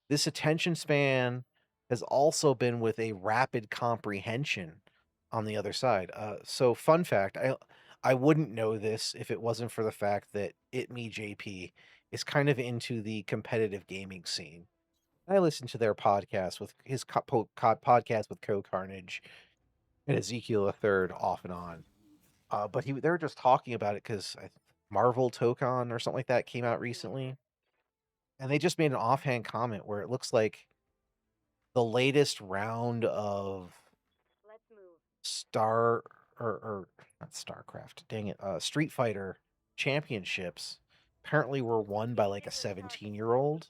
This attention span has also been with a rapid comprehension on the other side. So fun fact, I wouldn't know this if it wasn't for the fact that JP is kind of into the competitive gaming scene. I listen to their podcast with his podcast with Co Carnage and Ezekiel a third off and on. But they were just talking about it because Marvel Tokon or something like that came out recently, and they just made an offhand comment where it looks like the latest round of Let's move. Star or not StarCraft, dang it, Street Fighter championships apparently were won by like a 17-year-old,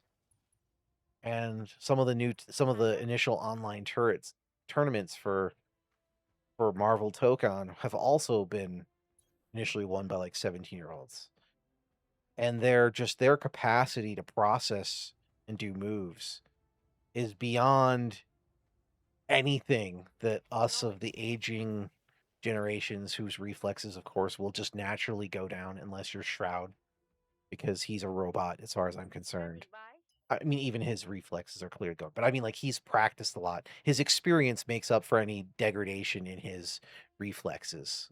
and some of the initial online tournaments for Marvel Tokon have also been initially won by like 17-year-olds. And their capacity to process and do moves is beyond anything that us of the aging generations, whose reflexes, of course, will just naturally go down unless you're Shroud, because he's a robot as far as I'm concerned. I mean, even his reflexes are clearly going, but I mean, like, he's practiced a lot. His experience makes up for any degradation in his reflexes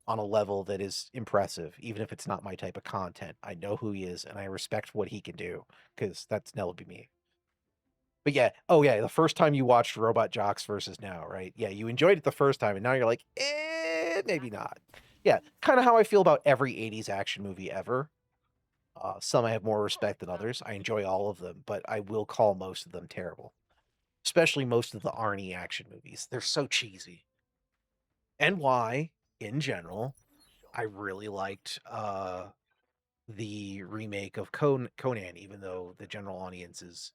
on a level that is impressive, even if it's not my type of content. I know who he is, and I respect what he can do, because that would be me. But yeah, oh yeah, the first time you watched Robot Jocks versus now, right? Yeah, you enjoyed it the first time, and now you're like, maybe not. Yeah, kind of how I feel about every 80s action movie ever. Some I have more respect than others. I enjoy all of them, but I will call most of them terrible. Especially most of the Arnie action movies. They're so cheesy. And why, in general, I really liked the remake of Conan, even though the general audiences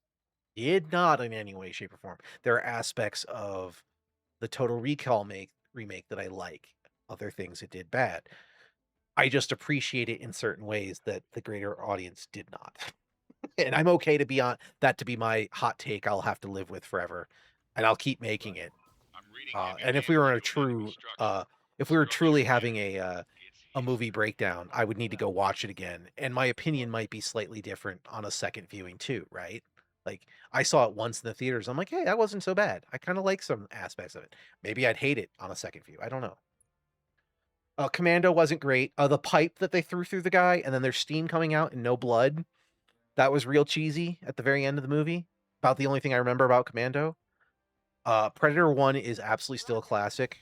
did not in any way, shape, or form. There are aspects of the Total Recall remake that I like. Other things it did bad. I just appreciate it in certain ways that the greater audience did not. And I'm okay to be on that, to be my hot take I'll have to live with forever. And I'll keep making it. And if we were in a true if we were truly having a movie breakdown, I would need to go watch it again. And my opinion might be slightly different on a second viewing too, right? Like, I saw it once in the theaters. I'm like, hey, that wasn't so bad. I kind of like some aspects of it. Maybe I'd hate it on a second view. I don't know. Commando wasn't great. The pipe that they threw through the guy and then there's steam coming out and no blood, that was real cheesy at the very end of the movie. About the only thing I remember about Commando. Predator 1 is absolutely still a classic.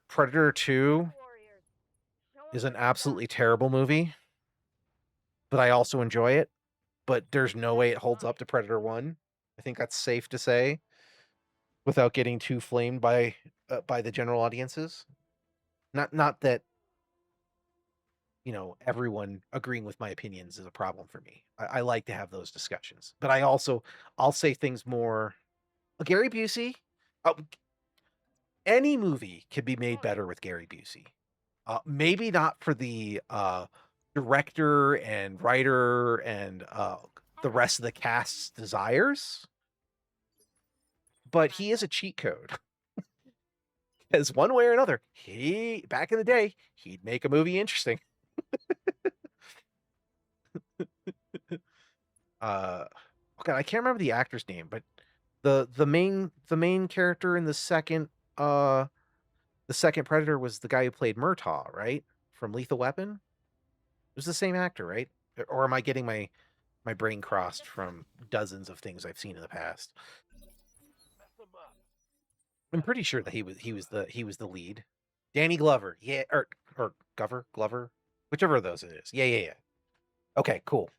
Predator 2 is an absolutely terrible movie, but I also enjoy it. But there's no way it holds up to Predator 1. I think that's safe to say, without getting too flamed by the general audiences. Not that, everyone agreeing with my opinions is a problem for me. I like to have those discussions, but I'll say things more. Gary Busey, oh, any movie can be made better with Gary Busey. Maybe not for the director and writer and the rest of the cast's desires, but he is a cheat code. Because one way or another, back in the day, he'd make a movie interesting. God, I can't remember the actor's name, but the main character in the second Predator was the guy who played Murtaugh, right? From Lethal Weapon. It was the same actor, right? Or am I getting my brain crossed from dozens of things I've seen in the past? I'm pretty sure that he was the lead. Danny Glover, yeah, or Glover, whichever of those it is. Yeah. Okay, cool.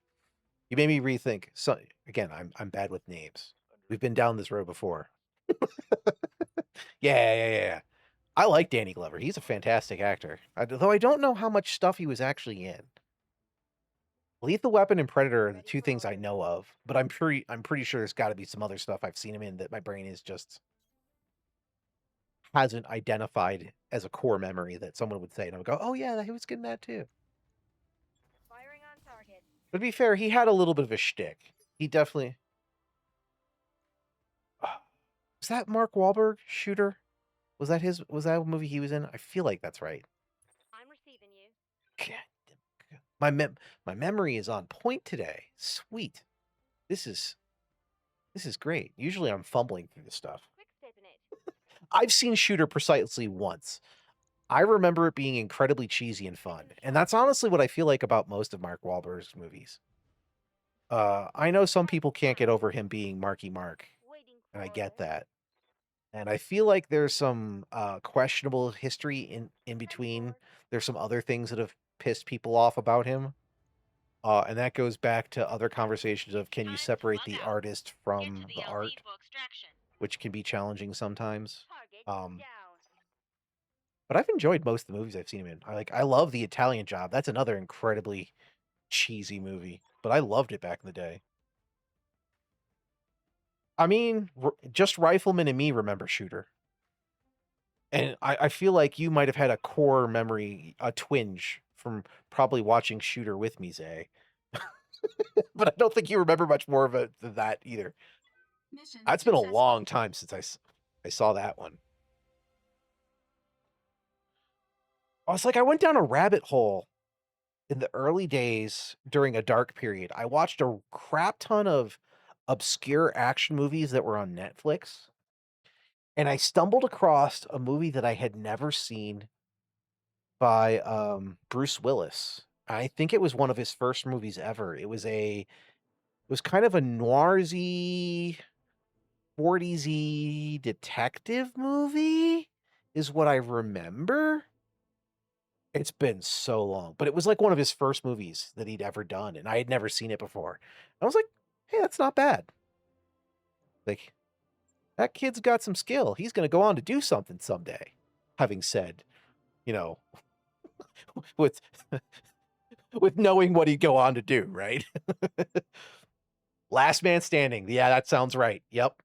You made me rethink. So again, I'm bad with names. We've been down this road before. Yeah. I like Danny Glover. He's a fantastic actor. Though I don't know how much stuff he was actually in. Lethal Weapon and Predator are the two things I know of, but I'm pretty sure there's got to be some other stuff I've seen him in that my brain is just hasn't identified as a core memory that someone would say, and I would go, "Oh yeah, he was good in that too." Firing on target. But to be fair, he had a little bit of a shtick. He definitely. Was that Mark Wahlberg Shooter? Was that a movie he was in? I feel like that's right. I'm receiving you. my memory is on point today. Sweet. This is great. Usually I'm fumbling through this stuff. Quick stepping it. I've seen Shooter precisely once. I remember it being incredibly cheesy and fun, and that's honestly what I feel like about most of Mark Wahlberg's movies. I know some people can't get over him being Marky Mark, Waiting for and I get orders. that. And I feel like there's some questionable history in between. There's some other things that have pissed people off about him. And that goes back to other conversations of can you separate the artist from the art, which can be challenging sometimes. Target Um, down. but I've enjoyed most of the movies I've seen him in. I love The Italian Job. That's another incredibly cheesy movie, but I loved it back in the day. I mean, just Rifleman and me remember Shooter. And I feel like you might have had a core memory, a twinge from probably watching Shooter with me, Zay. But I don't think you remember much more of it than that either. Mission It's been a successful. long time since I saw that one. I was like, I went down a rabbit hole in the early days during a dark period. I watched a crap ton of obscure action movies that were on Netflix. And I stumbled across a movie that I had never seen by Bruce Willis. I think it was one of his first movies ever. It was kind of a noirsy, 40s-y detective movie, is what I remember. It's been so long, but it was like one of his first movies that he'd ever done, and I had never seen it before. I was like, hey, that's not bad. Like, that kid's got some skill. He's going to go on to do something someday. Having said, you know, with with knowing what he'd go on to do, right? Last Man Standing. Yeah, that sounds right. Yep.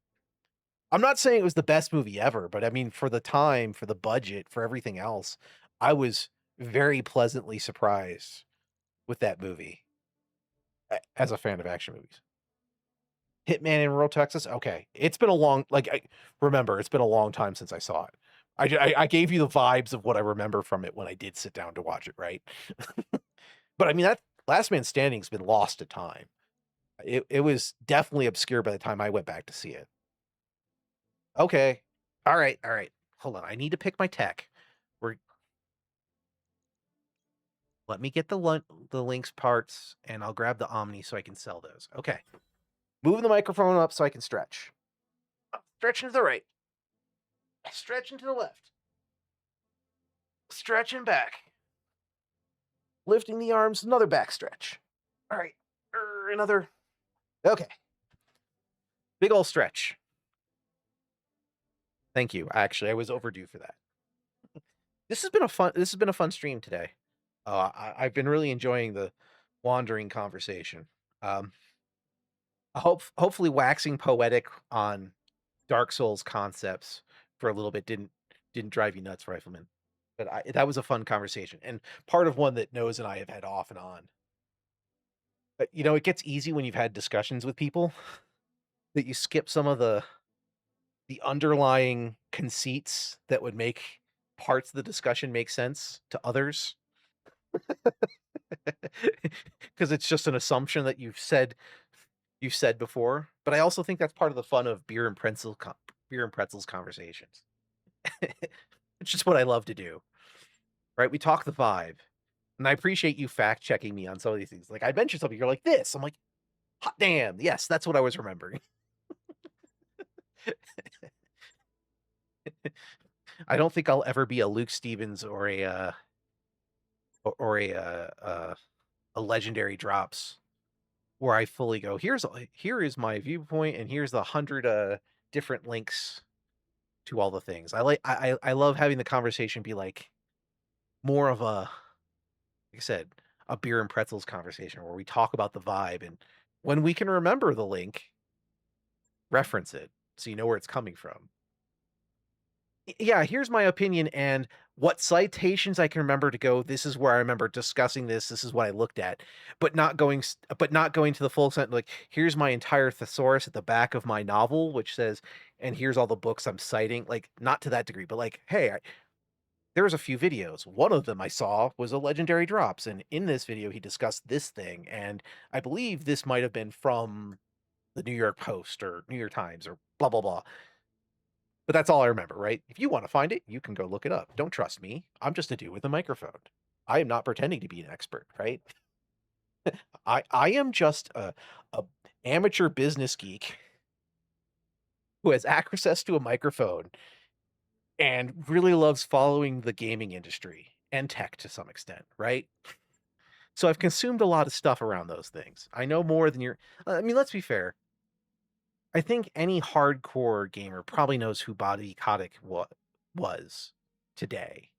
I'm not saying it was the best movie ever, but I mean, for the time, for the budget, for everything else, I was very pleasantly surprised with that movie as a fan of action movies. Hitman in Rural Texas. Okay, it's been a long remember it's been a long time since I saw it. I gave you the vibes of what I remember from it when I did sit down to watch it, right? But I mean that Last Man Standing's been lost to time. It was definitely obscure by the time I went back to see it. Okay. All right. Hold on. I need to pick my tech. Let me get the links parts, and I'll grab the Omni so I can sell those. Okay. Moving the microphone up so I can stretch. Stretching to the right. Stretching to the left. Stretching back. Lifting the arms, another back stretch. All right. Another. Okay. Big ol' stretch. Thank you. Actually, I was overdue for that. This has been a fun stream today. I've been really enjoying the wandering conversation. Hopefully waxing poetic on Dark Souls concepts for a little bit didn't drive you nuts, Rifleman. But that was a fun conversation, and part of one that Nose and I have had off and on. But it gets easy when you've had discussions with people that you skip some of the underlying conceits that would make parts of the discussion make sense to others. Because it's just an assumption that you've said before. But I also think that's part of the fun of beer and pretzels conversations. It's just what I love to do. Right? We talk the vibe. And I appreciate you fact checking me on some of these things. Like I mentioned something, you're like this. I'm like, hot damn, yes, that's what I was remembering. I don't think I'll ever be a Luke Stevens or a legendary drops where I fully go, here is my viewpoint, and here's the 100 different links to all the things. I love having the conversation be like more of like I said, a beer and pretzels conversation where we talk about the vibe, and when we can remember the link, reference it so you know where it's coming from. Yeah, here's my opinion and what citations I can remember to go, this is where I remember discussing this is what I looked at, but not going to the full extent, like, here's my entire thesaurus at the back of my novel, which says, and here's all the books I'm citing, like, not to that degree, but like, hey, there was a few videos. One of them I saw was a Legendary Drops, and in this video, he discussed this thing, and I believe this might have been from the New York Post or New York Times or blah, blah, blah. But that's all I remember, right? If you want to find it, you can go look it up. Don't trust me. I'm just a dude with a microphone. I am not pretending to be an expert, right? I am just a amateur business geek who has access to a microphone and really loves following the gaming industry and tech to some extent, right? So I've consumed a lot of stuff around those things. I know more than you're. I mean, let's be fair. I think any hardcore gamer probably knows who Bobby Kotick was today.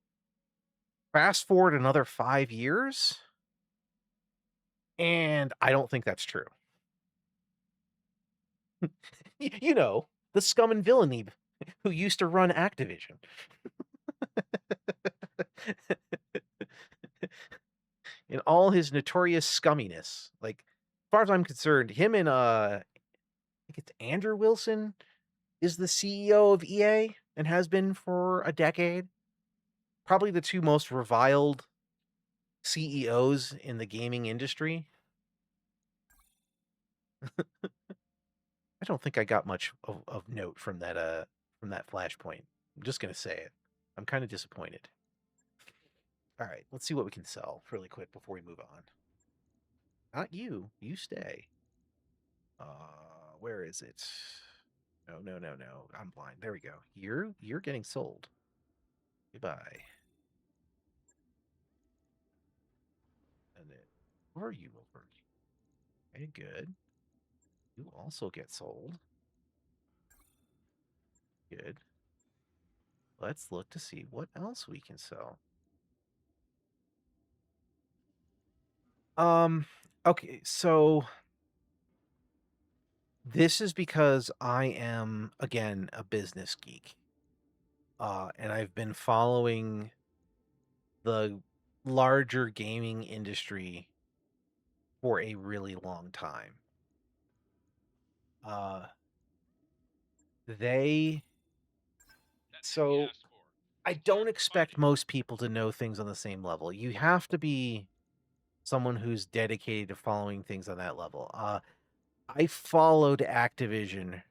Fast forward another 5 years, and I don't think that's true. You know, the scum and villainy who used to run Activision. In all his notorious scumminess. Like, as far as I'm concerned, him and I think it's Andrew Wilson is the CEO of EA and has been for a decade. Probably the two most reviled CEOs in the gaming industry. I don't think I got much of note from that Flashpoint. I'm just gonna say it. I'm kind of disappointed. All right, let's see what we can sell really quick before we move on. Not you. You stay. Where is it? No, no, no, no. I'm blind. There we go. You're getting sold. Goodbye. And then where are you over? Okay, good. You also get sold. Good. Let's look to see what else we can sell. Okay, so this is because I am, again, a business geek. And I've been following the larger gaming industry for a really long time. They so I don't expect most people to know things on the same level. You have to be someone who's dedicated to following things on that level. I followed Activision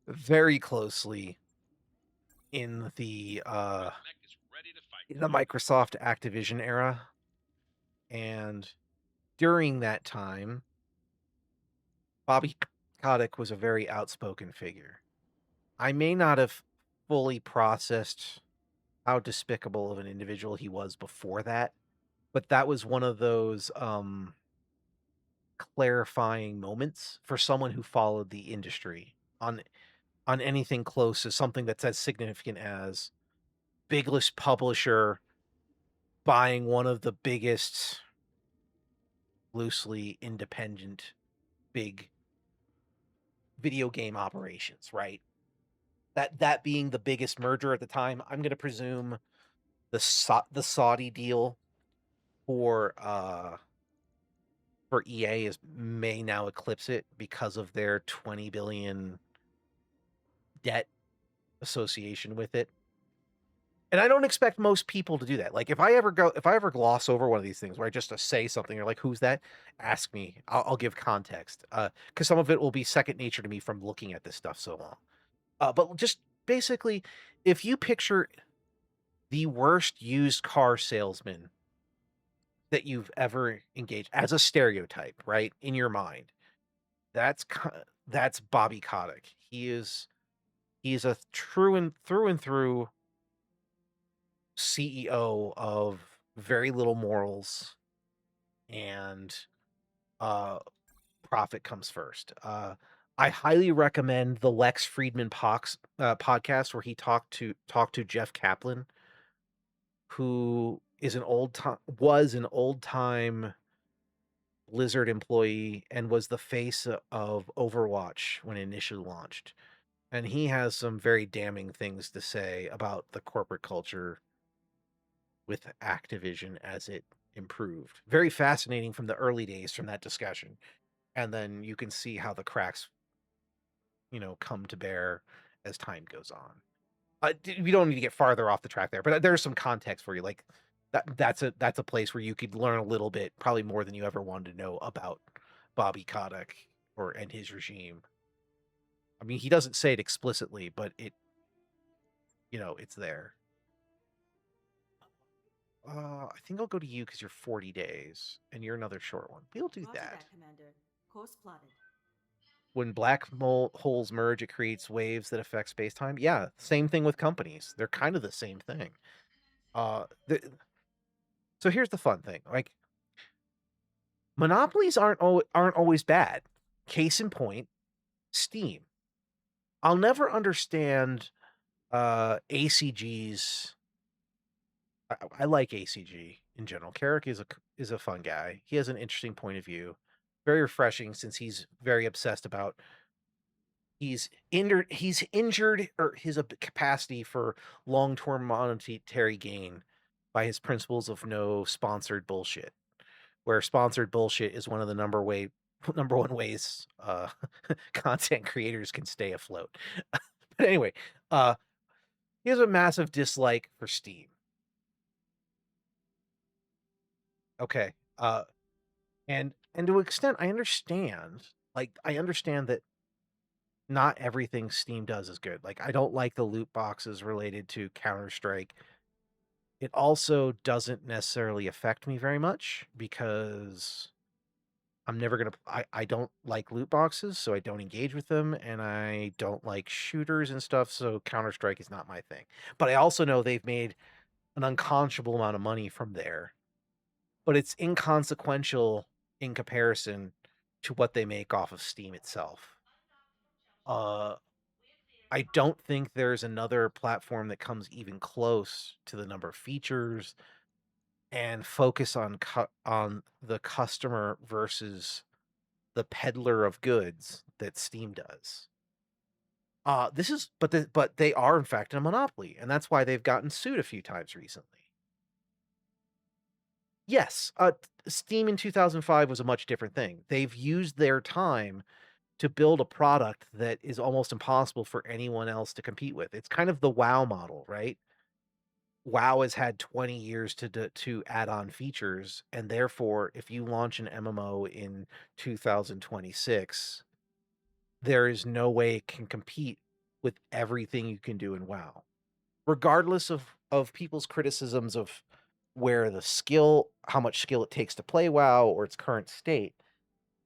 very closely in the Microsoft Activision era, and during that time, Bobby Kotick was a very outspoken figure. I may not have fully processed how despicable of an individual he was before that, but that was one of those clarifying moments for someone who followed the industry on anything close to something that's as significant as bigless publisher buying one of the biggest loosely independent big video game operations, right? That being the biggest merger at the time. I'm going to presume the Saudi deal for EA may now eclipse it because of their 20 billion debt association with it. And I don't expect most people to do that. Like if I ever gloss over one of these things where I just say something, you're like, "Who's that?" Ask me. I'll give context because some of it will be second nature to me from looking at this stuff so long. But just basically, if you picture the worst used car salesman that you've ever engaged as a stereotype, right, in your mind, that's Bobby Kotick. He's a true and through CEO of very little morals, and profit comes first. I highly recommend the Lex Friedman podcast where he talked to Jeff Kaplan, who is was an old time Blizzard employee and was the face of Overwatch when it initially launched. And he has some very damning things to say about the corporate culture with Activision as it improved. Very fascinating from the early days from that discussion. And then you can see how the cracks, come to bear as time goes on. We don't need to get farther off the track there, but there's some context for you. Like that's a place where you could learn a little bit, probably more than you ever wanted to know about Bobby Kotick and his regime. I mean, he doesn't say it explicitly, but it's there. I think I'll go to you because you're 40 days, and you're another short one. We'll do that. Commander. Course plotted. When holes merge, it creates waves that affect space-time. Yeah, same thing with companies. They're kind of the same thing. So here's the fun thing. Like, monopolies aren't always bad. Case in point, Steam. I'll never understand ACG's. I like ACG in general. Carrick is a fun guy. He has an interesting point of view. Very refreshing since he's very obsessed about he's injured or his capacity for long-term monetary gain by his principles of no sponsored bullshit, where sponsored bullshit is one of the number one ways content creators can stay afloat. But anyway, he has a massive dislike for Steam. Okay. And to an extent I understand. Like, I understand that not everything Steam does is good. Like, I don't like the loot boxes related to Counter-Strike. It also doesn't necessarily affect me very much because I'm never going to I don't like loot boxes, so I don't engage with them, and I don't like shooters and stuff, so Counter-Strike is not my thing. But I also know they've made an unconscionable amount of money from there. But it's inconsequential in comparison to what they make off of Steam itself. I don't think there's another platform that comes even close to the number of features and focus on the customer versus the peddler of goods that Steam does. But they are in fact a monopoly, and that's why they've gotten sued a few times recently. Yes, Steam in 2005 was a much different thing. They've used their time to build a product that is almost impossible for anyone else to compete with. It's kind of the WoW model, right? WoW has had 20 years to add on features, and therefore, if you launch an MMO in 2026, there is no way it can compete with everything you can do in WoW. Regardless of people's criticisms of how much skill it takes to play WoW or its current state,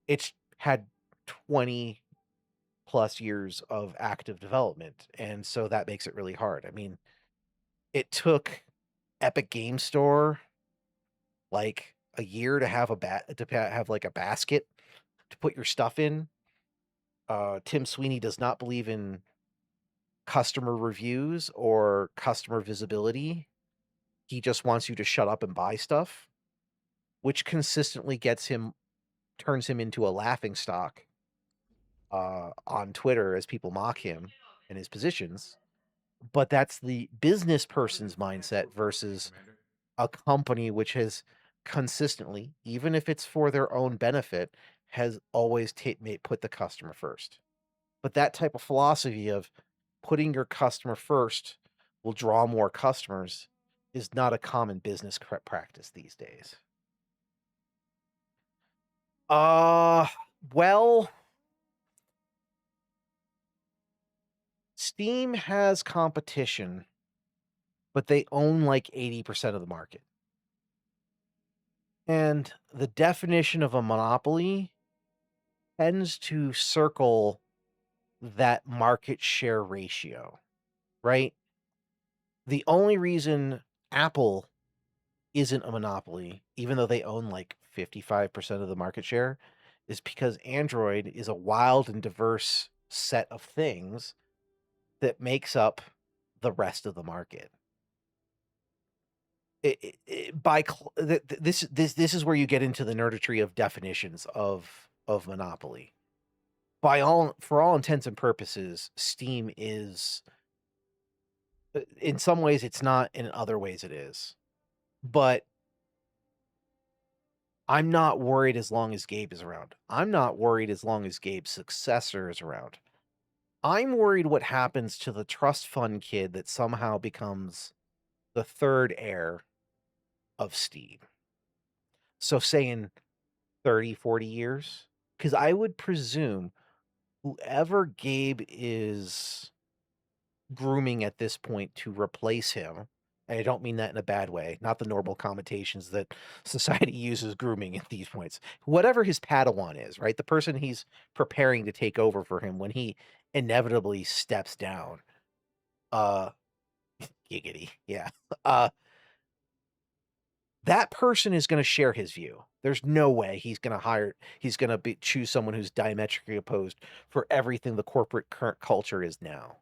it's had 20 plus years of active development, and so that makes it really hard. I mean, it took Epic Game Store like a year to have like a basket to put your stuff in. Tim Sweeney does not believe in customer reviews or customer visibility. He just wants you to shut up and buy stuff, which consistently turns him into a laughing stock on Twitter as people mock him and his positions. But that's the business person's mindset versus a company which has consistently, even if it's for their own benefit, has always put the customer first. But that type of philosophy of putting your customer first will draw more customers is not a common business practice these days. Well, Steam has competition, but they own like 80% of the market. And the definition of a monopoly tends to circle that market share ratio, right? The only reason Apple isn't a monopoly, even though they own like 55% of the market share, is because Android is a wild and diverse set of things that makes up the rest of the market. This is where you get into the nerdistry of definitions of monopoly. For all intents and purposes, Steam is, in some ways it's not, in other ways it is. But I'm not worried as long as Gabe is around. I'm not worried as long as Gabe's successor is around. I'm worried what happens to the trust fund kid that somehow becomes the third heir of Steam. So say in 30, 40 years, because I would presume whoever Gabe is grooming at this point to replace him, and I don't mean that in a bad way, not the normal connotations that society uses grooming at these points. Whatever his Padawan is, right? The person he's preparing to take over for him when he inevitably steps down. Uh Giggity. Yeah. Uh that person is going to share his view. There's no way he's going to choose someone who's diametrically opposed for everything the corporate current culture is now.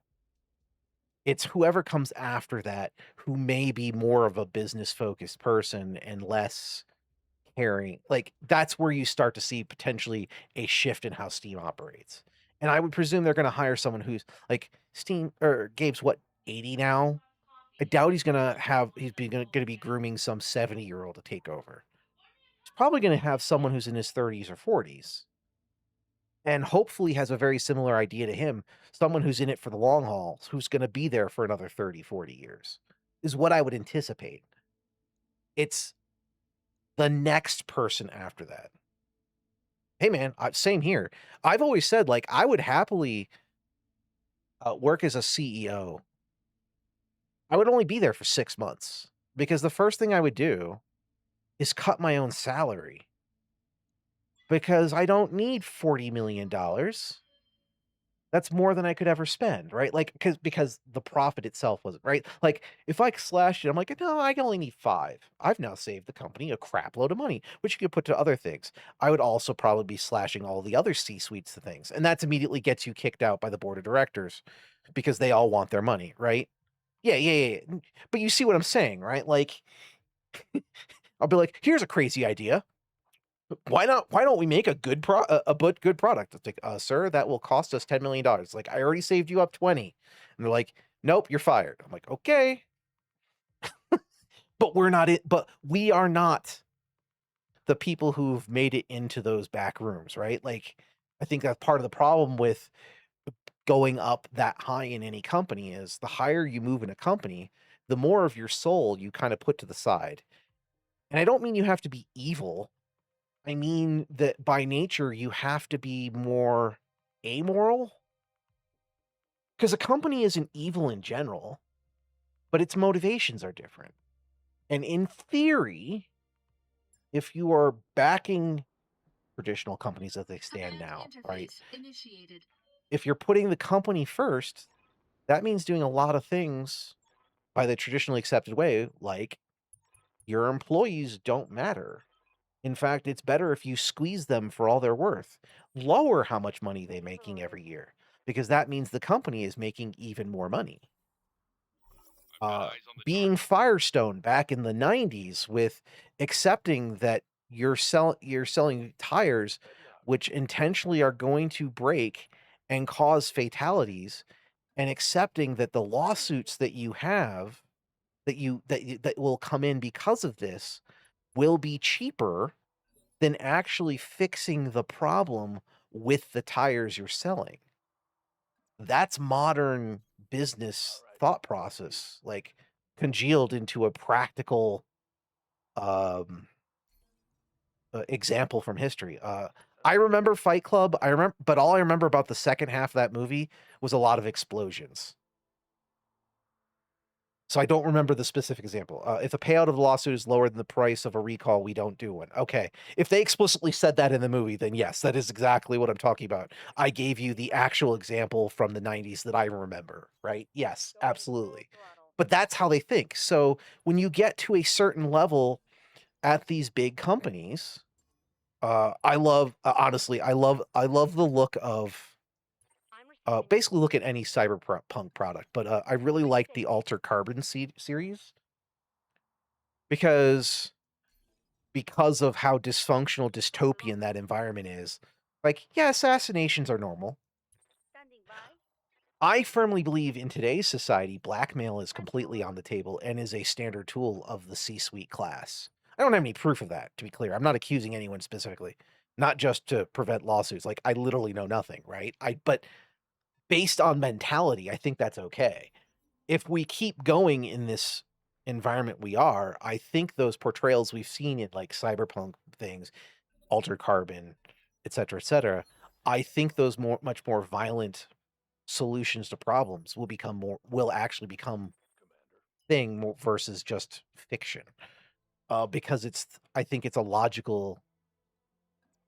It's whoever comes after that who may be more of a business focused person and less caring. Like that's where you start to see potentially a shift in how Steam operates. And I would presume they're going to hire someone who's like Steam or Gabe's what 80 now. I doubt going to be grooming some 70-year-old to take over. He's probably going to have someone who's in his 30s or 40s and hopefully has a very similar idea to him, someone who's in it for the long haul, who's going to be there for another 30, 40 years, is what I would anticipate. It's the next person after that. Hey, man, same here. I've always said, like, I would happily work as a CEO. I would only be there for 6 months because the first thing I would do is cut my own salary because I don't need $40 million. That's more than I could ever spend, right? Like, because the profit itself wasn't right. Like, if I slashed it, I'm like, no, I only need 5. I've now saved the company a crap load of money, which you could put to other things. I would also probably be slashing all the other C-suites to things, and that's immediately gets you kicked out by the board of directors because they all want their money, right? Yeah. But you see what I'm saying, right? Like, I'll be like, here's a crazy idea. Why don't we make a good good product? It's like, sir, that will cost us $10 million. Like, I already saved you up 20. And they're like, nope, you're fired. I'm like, okay. But we are not the people who've made it into those back rooms, right? Like, I think that's part of the problem with going up that high in any company is the higher you move in a company, the more of your soul you kind of put to the side. And I don't mean you have to be evil. I mean that by nature, you have to be more amoral. Because a company isn't evil in general, but its motivations are different. And in theory, if you are backing traditional companies as they stand now, right? Initiated. If you're putting the company first, that means doing a lot of things by the traditionally accepted way, like your employees don't matter. In fact, it's better if you squeeze them for all they're worth. Lower how much money they're making every year, because that means the company is making even more money. Being Firestone back in the 90s with accepting that you're selling tires which intentionally are going to break and cause fatalities, and accepting that the lawsuits that you have that will come in because of this will be cheaper than actually fixing the problem with the tires you're selling. That's modern business thought process, like congealed into a practical example from history. I remember Fight Club. But all I remember about the second half of that movie was a lot of explosions. So I don't remember the specific example. If the payout of the lawsuit is lower than the price of a recall, we don't do one. Okay. If they explicitly said that in the movie, then yes, that is exactly what I'm talking about. I gave you the actual example from the 90s that I remember, right? Yes, absolutely. But that's how they think. So when you get to a certain level at these big companies, I love honestly, I love the look of basically look at any cyberpunk product, but I really like the Alter Carbon series because of how dysfunctional dystopian that environment is. Like, yeah, assassinations are normal. Standing by. I firmly believe in today's society, blackmail is completely on the table and is a standard tool of the C-suite class. I don't have any proof of that, to be clear. I'm not accusing anyone specifically, not just to prevent lawsuits. Like, I literally know nothing, right? But based on mentality, I think that's okay. If we keep going in this environment we are, I think those portrayals we've seen in like cyberpunk things, Altered Carbon, et cetera, I think those much more violent solutions to problems will actually become thing more versus just fiction. Because I think it's a logical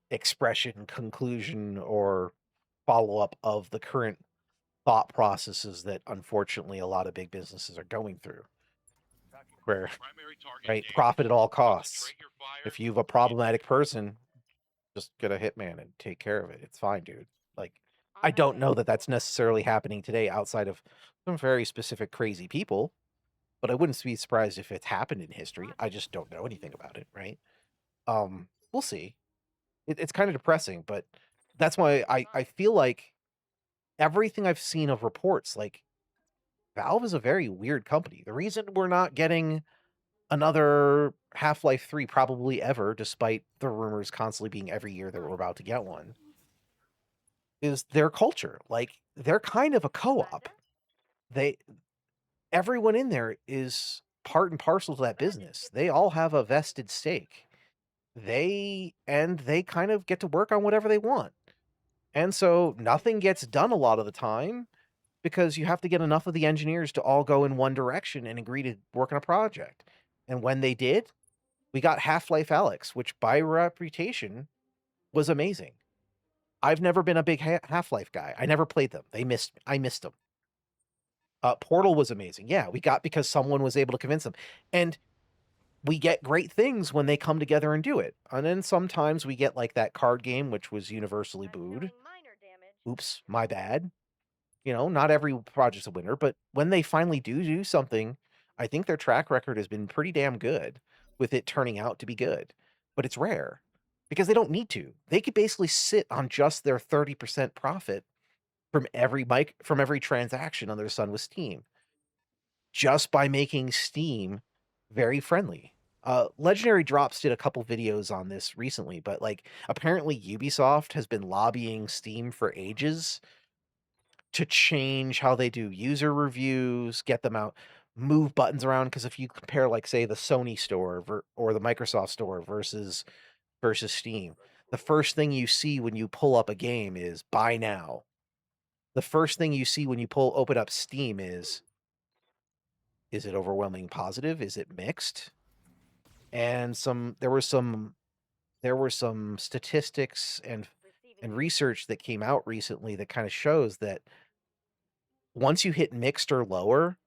expression, conclusion, or follow up of the current thought processes that unfortunately a lot of big businesses are going through, where right, profit at all costs. If you have a problematic person, just get a hitman and take care of it. It's fine, dude. Like, On I my don't way. know that that's necessarily happening today outside of some very specific crazy people, but I wouldn't be surprised if it's happened in history. I just don't know anything about it, right? We'll see. It's kind of depressing, but that's why I feel like everything I've seen of reports, like Valve is a very weird company. The reason we're not getting another Half-Life 3 probably ever, despite the rumors constantly being every year that we're about to get one, is their culture. Like, they're kind of a co-op. They Everyone in there is part and parcel to that business. They all have a vested stake. They kind of get to work on whatever they want. And so nothing gets done a lot of the time because you have to get enough of the engineers to all go in one direction and agree to work on a project. And when they did, we got Half-Life Alyx, which by reputation was amazing. I've never been a big Half-Life guy. I never played them. I missed them. Portal was amazing. Yeah, we got because someone was able to convince them. And we get great things when they come together and do it. And then sometimes we get like that card game, which was universally I'm booed. feeling minor damage. Oops, my bad. You know, not every project's a winner, but when they finally do something, I think their track record has been pretty damn good with it turning out to be good. But it's rare because they don't need to. They could basically sit on just their 30% profit from every transaction under the sun with Steam just by making Steam very friendly. Legendary Drops did a couple videos on this recently, but like apparently Ubisoft has been lobbying Steam for ages to change how they do user reviews, get them out, move buttons around. Because if you compare, like, say, the Sony store or the Microsoft store versus Steam, the first thing you see when you pull up a game is buy now. The first thing you see when you open up Steam is it overwhelming positive? Is it mixed? And there were some statistics and research that came out recently that kind of shows that once you hit mixed or lower,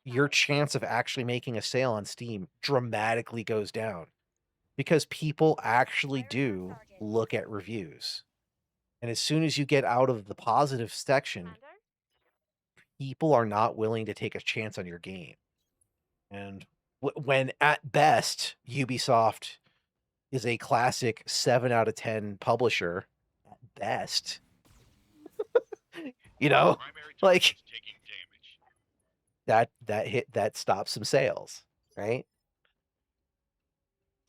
your chance of actually making a sale on Steam dramatically goes down because people actually do look at reviews. And as soon as you get out of the positive section, people are not willing to take a chance on your game. And when at best, Ubisoft is a classic 7 out of 10 publisher, at best, you know, like that stops some sales, right?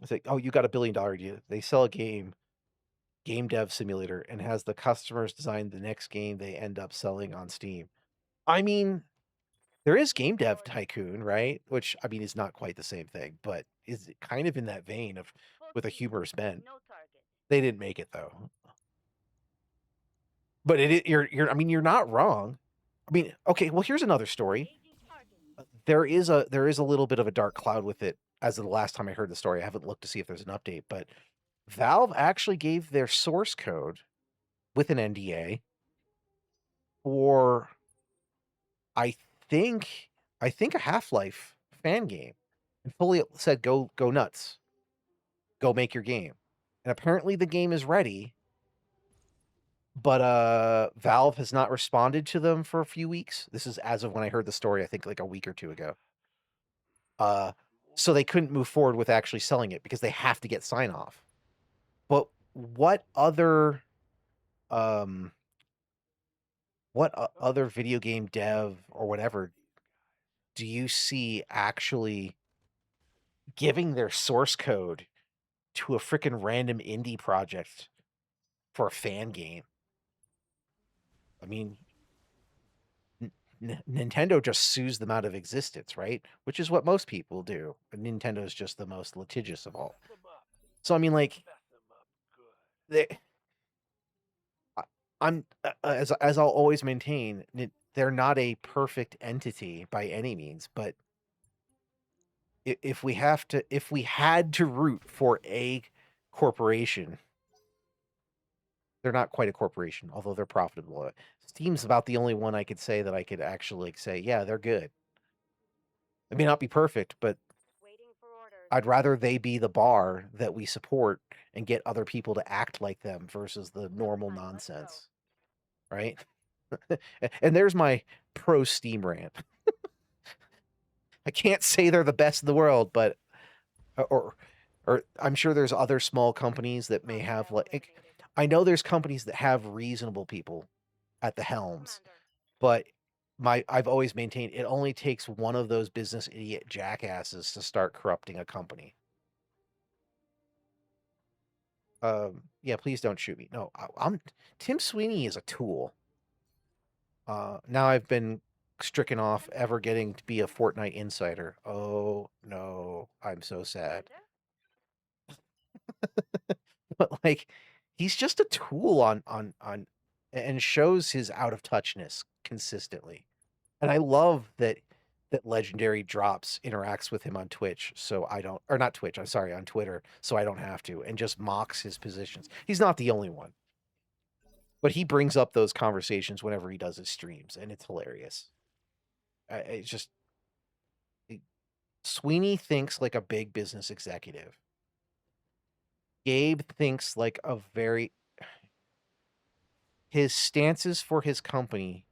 It's like, oh, you got $1 billion idea. They sell a game dev simulator, and has the customers design the next game they end up selling on Steam. I mean, there is Game Dev Tycoon, right? Which I mean is not quite the same thing, but is kind of in that vein of with a humorous bent. No target. They didn't make it though. But you're I mean you're not wrong. I mean, okay, well here's another story. Aging target. There is a little bit of a dark cloud with it as of the last time I heard the story. I haven't looked to see if there's an update, but Valve actually gave their source code with an NDA for I think I think a Half-Life fan game, and fully said go nuts. Go make your game. And apparently the game is ready, but Valve has not responded to them for a few weeks. This is as of when I heard the story, I think like a week or two ago. So they couldn't move forward with actually selling it because they have to get sign off. But um other video game dev or whatever do you see actually giving their source code to a freaking random indie project for a fan game? I mean, Nintendo just sues them out of existence, right? Which is what most people do. Nintendo is just the most litigious of all. Mess 'em up. So I mean, like, Mess 'em up good. they, I'm as I'll always maintain, they're not a perfect entity by any means, but if we had to root for a corporation, they're not quite a corporation, although they're profitable. Steam's about the only one I could say that I could actually like, say, yeah, they're good. It may not be perfect, but Waiting for orders. I'd rather they be the bar that we support and get other people to act like them versus the normal Honey, let's go. nonsense, right? And there's my pro Steam rant. I can't say they're the best in the world, but or or I'm sure there's other small companies that may have Hostile like eliminated. I know there's companies that have reasonable people at the helms, Commander. but I've always maintained it only takes one of those business idiot jackasses to start corrupting a company. Yeah, please don't shoot me. No, I'm Tim Sweeney is a tool. Now I've been stricken off ever getting to be a Fortnite insider. Oh no, I'm so sad. But like, he's just a tool on, and shows his out of touchness consistently. And I love that Legendary Drops interacts with him on Twitch, so I don't, or not Twitch, I'm sorry, on Twitter, so I don't have to, and just mocks his positions. He's not the only one, but he brings up those conversations whenever he does his streams, and it's hilarious. It's just Sweeney thinks like a big business executive. Gabe thinks like a very his stances for his company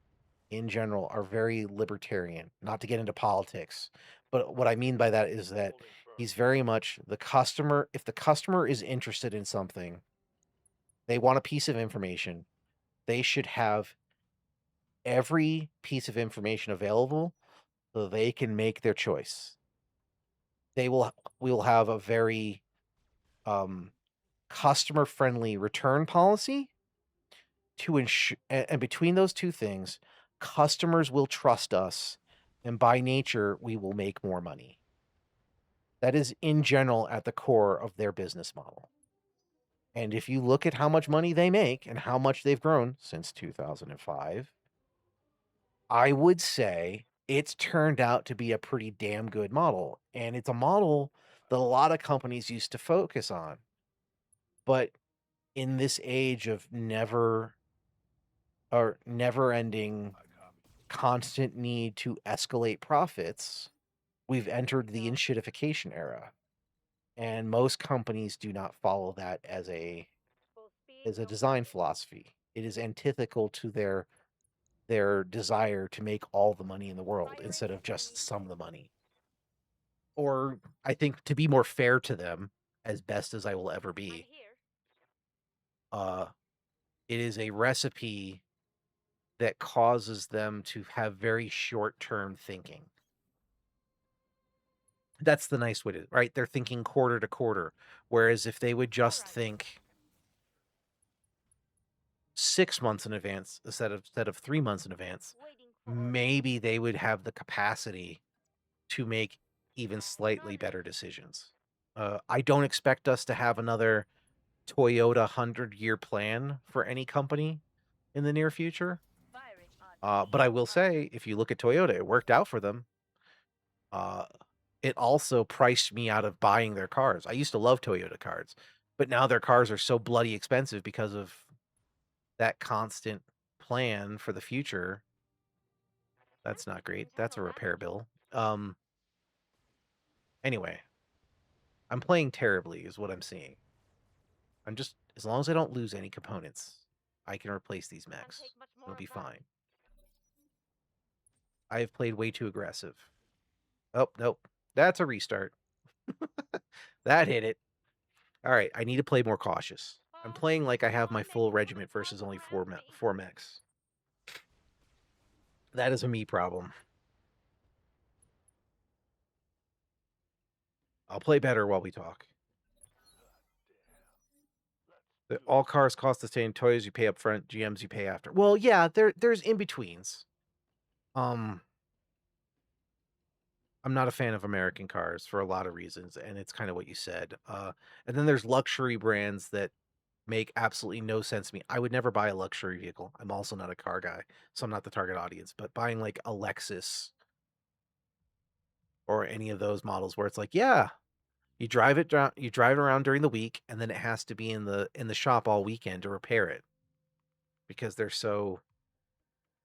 in general are very libertarian, not to get into politics. But what I mean by that is that Holding firm. he's very much the customer. If the customer is interested in something, they want a piece of information, they should have every piece of information available so they can make their choice. We will have a very customer friendly return policy to ensure, and between those two things, customers will trust us, and by nature, we will make more money. That is, in general, at the core of their business model. And if you look at how much money they make and how much they've grown since 2005, I would say it's turned out to be a pretty damn good model. And it's a model that a lot of companies used to focus on. But in this age of never ending I copy. constant need to escalate profits, we've entered the enshittification era. And most companies do not follow that as a Full speed. No design brakes. philosophy. It is antithetical to their desire to make all the money in the world instead of just some of the money. Or I think to be more fair to them, as best as I will ever I'm be, here. it is a recipe that causes them to have very short-term thinking. That's the nice way to, right? They're thinking quarter to quarter. Whereas if they would just Alright. think 6 months in advance instead of 3 months in advance, Waiting for orders. maybe they would have the capacity to make even slightly better decisions. I don't expect us to have another Toyota 100-year plan for any company in the near future. Firing on But I will say, if you look at Toyota, it worked out for them. It also priced me out of buying their cars. I used to love Toyota cars, but now their cars are so bloody expensive because of that constant plan for the future. That's not great. That's a repair bill. Anyway, I'm playing terribly is what I'm seeing. I'm just, as long as I don't lose any components, I can replace these mechs. It'll be fine. I have played way too aggressive. Oh, nope. That's a restart. That hit it. All right, I need to play more cautious. I'm playing like I have my full regiment versus only four mechs. That is a me problem. I'll play better while we talk. All cars cost the same. Toys you pay up front, GMs you pay after. Well, yeah, there's in betweens. Um, I'm not a fan of American cars for a lot of reasons, and it's kind of what you said. And then there's luxury brands that make absolutely no sense to me. I would never buy a luxury vehicle. I'm also not a car guy, so I'm not the target audience. But buying like a Lexus or any of those models where it's like, yeah, you drive it around during the week, and then it has to be in the shop all weekend to repair it because they're so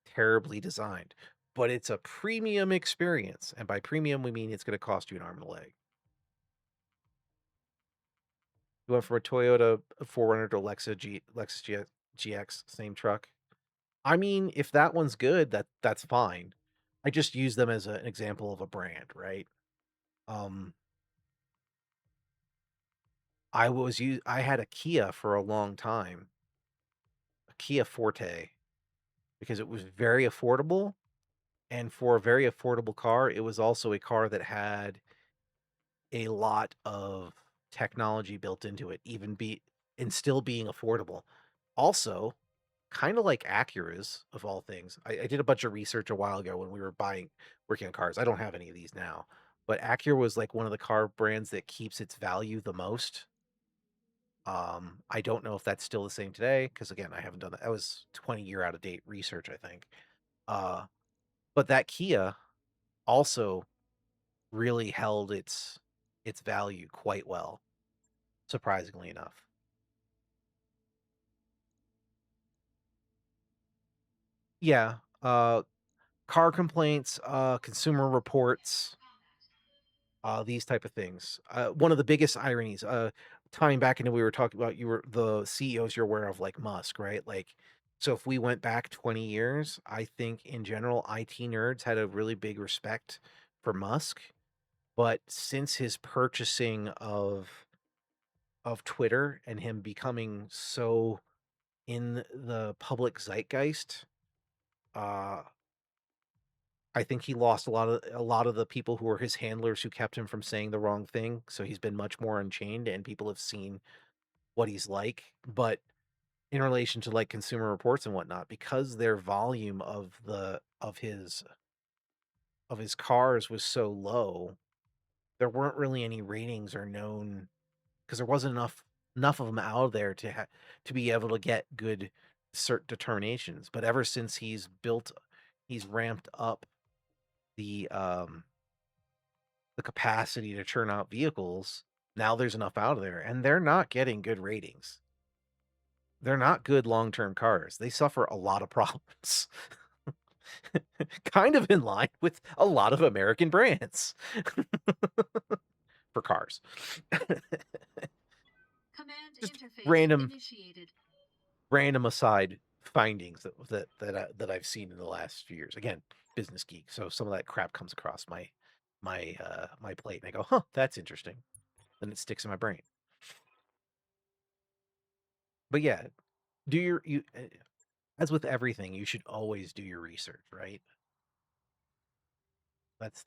terribly designed. But it's a premium experience, and by premium we mean it's going to cost you an arm and a leg. You went from a Toyota 4Runner to Lexus GX, same truck. I mean, if that one's good, that's fine. I just use them as an example of a brand, right? Um, I had a Kia for a long time, a Kia Forte, because it was very affordable, and for a very affordable car, it was also a car that had a lot of technology built into it, and still being affordable. Also, kind of like Acura's of all things. I did a bunch of research a while ago when we were working on cars. I don't have any of these now, but Acura was like one of the car brands that keeps its value the most. I don't know if that's still the same today because again, I haven't done that. That was 20-year out of date research, I think. Uh, but that Kia also really held its value quite well, surprisingly enough. Yeah, car complaints, consumer reports, these type of things. One of the biggest ironies, tying back into we were talking about you were the CEOs you're aware of, like Musk, right? Like, so if we went back 20 years, I think in general, IT nerds had a really big respect for Musk. But since his purchasing of Twitter and him becoming so in the public zeitgeist, uh, I think he lost a lot of the people who were his handlers who kept him from saying the wrong thing. So he's been much more unchained, and people have seen what he's like. But in relation to like Consumer Reports and whatnot, because their volume of his cars was so low, there weren't really any ratings or known because there wasn't enough of them out there to be able to get good cert determinations. But ever since he's ramped up the um the capacity to churn out vehicles, now there's enough out of there, and they're not getting good ratings. They're not good long-term cars. They suffer a lot of problems. Kind of in line with a lot of American brands for cars. Command Just interface random initiated. random aside findings that I've seen in the last few years. Again, business geek, so some of that crap comes across my plate, and I go, "Huh, that's interesting." Then it sticks in my brain. But yeah, do your you as with everything, you should always do your research, right? That's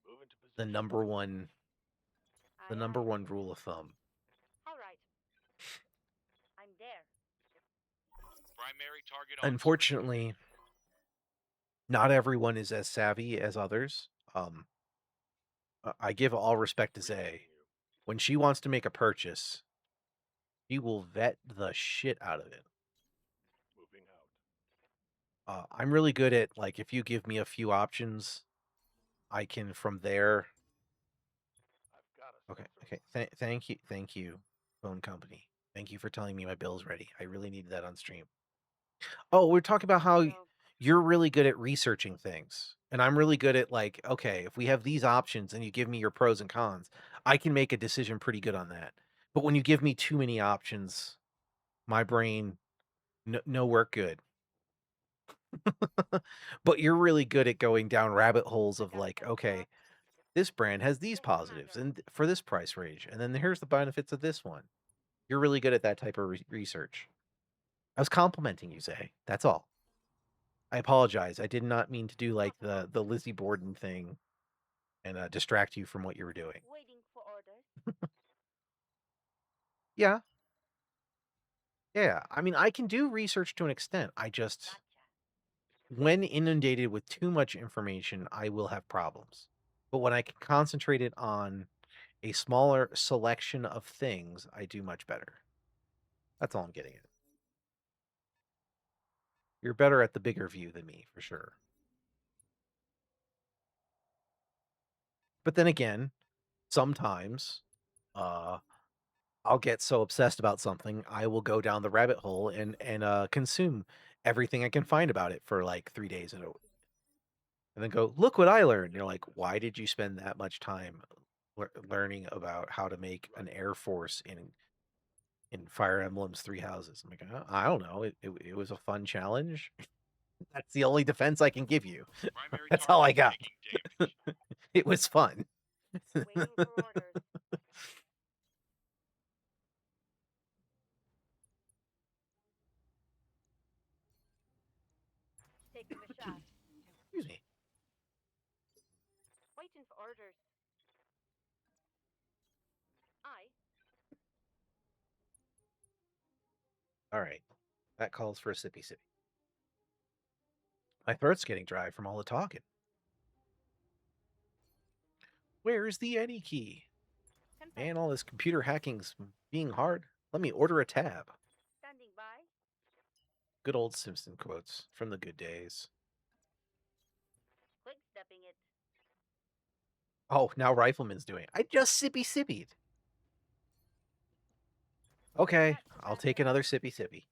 Move into the position. the Aye, number aye. one rule of thumb. All right. I'm there. Primary target on screen. Unfortunately, not everyone is as savvy as others. I give all respect to Resetting Zay. you. When she wants to make a purchase, she will vet the shit out of it. Moving out. I'm really good at like if you give me a few options, I can from there. I've got a Okay, sensor. okay. Thank you, phone company. Thank you for telling me my bill's ready. I really needed that on stream. Oh, we're talking about how So, you're really good at researching things, and I'm really good at like, okay, if we have these options and you give me your pros and cons, I can make a decision pretty good on that. But when you give me too many options, my brain no work good. But you're really good at going down rabbit holes I of got like, some okay, stuff. this brand has these Yes, positives Commander. and for this price range, and then here's the benefits of this one. You're really good at that type of research. I was complimenting you, Zay. That's all. I apologize. I did not mean to do like No problem. the Lizzie Borden thing and distract you from what you were doing. Waiting for orders. Yeah, yeah. I mean, I can do research to an extent. I just Gotcha. when inundated with too much information, I will have problems. But when I can concentrate it on a smaller selection of things, I do much better. That's all I'm getting at. You're better at the bigger view than me, for sure. But then again, sometimes I'll get so obsessed about something, I will go down the rabbit hole and consume everything I can find about it for like 3 days and then go, look what I learned. You're like, why did you spend that much time learning about how to make an air force in Fire Emblem's Three Houses? I'm like, I don't know. It was a fun challenge. That's the only defense I can give you. Primary That's all I target got. taking damage. It was fun. Waiting for orders. Taking a shot. Excuse me. Waiting for orders. Aye. All right. That calls for a sippy sippy. My throat's getting dry from all the talking. Where's the any key? Confirm. Man, all this computer hacking's being hard. Let me order a tab. Standing by. Good old Simpson quotes from the good days. Quick stepping it. Oh, now Rifleman's doing it. I just sippy sippied. Okay, I'll take another sippy sippy.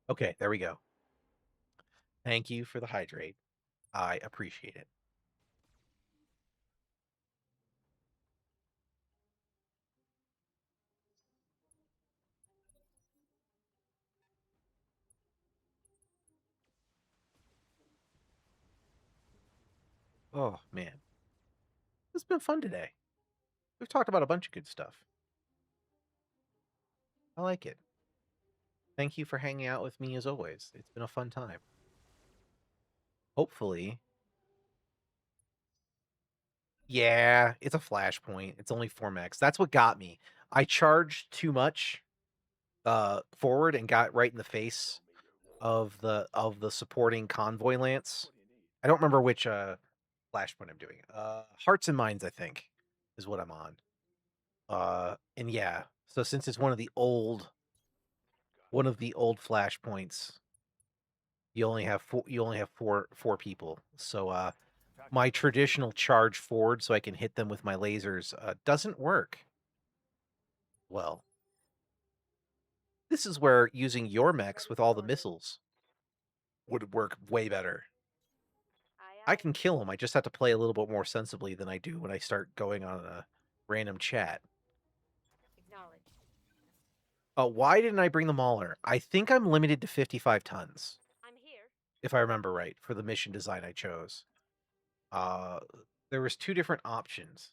Okay, there we go. Thank you for the hydrate. I appreciate it. Oh, man. It's been fun today. We've talked about a bunch of good stuff. I like it. Thank you for hanging out with me as always. It's been a fun time. Hopefully. Yeah, it's a flashpoint. It's only 4 megs. That's what got me. I charged too much forward and got right in the face of the supporting convoy lance. I don't remember which flashpoint I'm doing. Hearts and Minds, I think, is what I'm on. And yeah, so since it's one of the old flashpoints, you only have four people. So my traditional charge forward so I can hit them with my lasers doesn't work well. This is where using your mechs with all the missiles would work way better. Aye, I aye. can kill them. I just have to play a little bit more sensibly than I do when I start going on a random chat. Acknowledged. Why didn't I bring the Mauler? I think I'm limited to 55 tons, I'm here. if I remember right, for the mission design I chose. There was 2 different options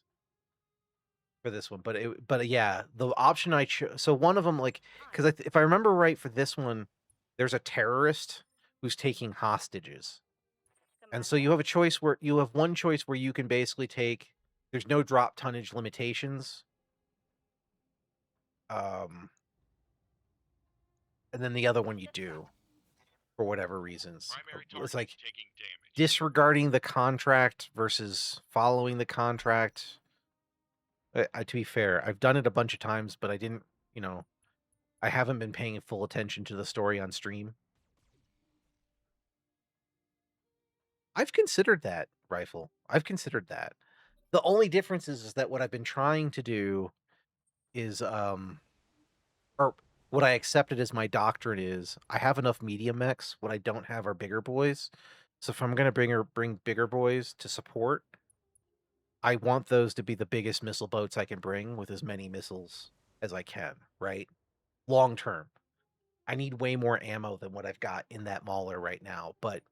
for this one, but yeah, the option I chose. So one of them, like, because if I remember right, for this one, there's a terrorist who's taking hostages. And so you have a choice where you have one choice where you can basically take, there's no drop tonnage limitations. And then the other one you do for whatever reasons. Primary It's target like taking damage. disregarding the contract versus following the contract. To be fair, I've done it a bunch of times, but I didn't, I haven't been paying full attention to the story on stream. I've considered that, Rifle. I've considered that. The only difference is that what I've been trying to do is or what I accepted as my doctrine is I have enough medium mechs. What I don't have are bigger boys. So if I'm gonna bring bigger boys to support, I want those to be the biggest missile boats I can bring with as many missiles as I can, right? Long term. I need way more ammo than what I've got in that Mauler right now, but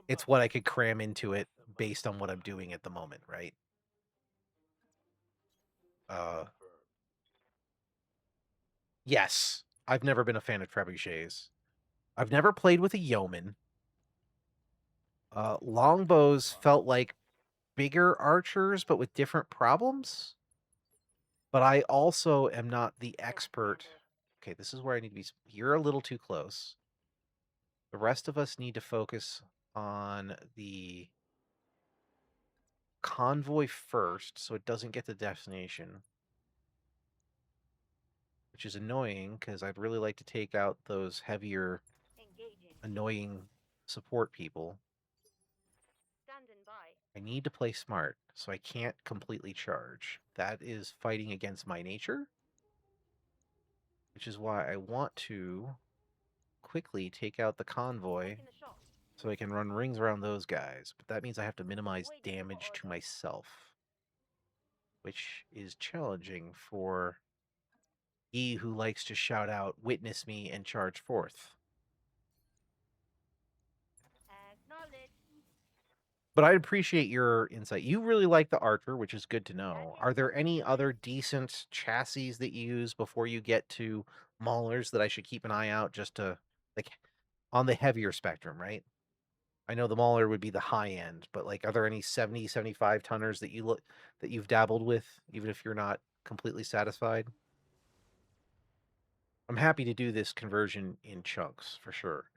it's what I could cram into it based on what I'm doing at the moment, right? Yes, I've never been a fan of trebuchets. I've never played with a yeoman. Longbows felt like bigger archers, but with different problems. But I also am not the expert Okay, this is where I need to be. You're a little too close. The rest of us need to focus on the convoy first so it doesn't get to destination. Which is annoying because I'd really like to take out those heavier, Engaging. annoying support people. Standing by. I need to play smart, so I can't completely charge. That is fighting against my nature, which is why I want to quickly take out the convoy Taking a shot. so I can run rings around those guys. But that means I have to minimize Waiting for damage to orders. myself, which is challenging for he who likes to shout out, "Witness me," and charge forth. Acknowledge. But I'd appreciate your insight. You really like the Archer, which is good to know. That is Are there what we any do. other decent chassis that you use before you get to Maulers that I should keep an eye out just to, like, on the heavier spectrum, right? I know the Mauler would be the high end, but like, are there any 70, 75 tonners that that you've dabbled with, even if you're not completely satisfied? I'm happy to do this conversion in chunks for sure.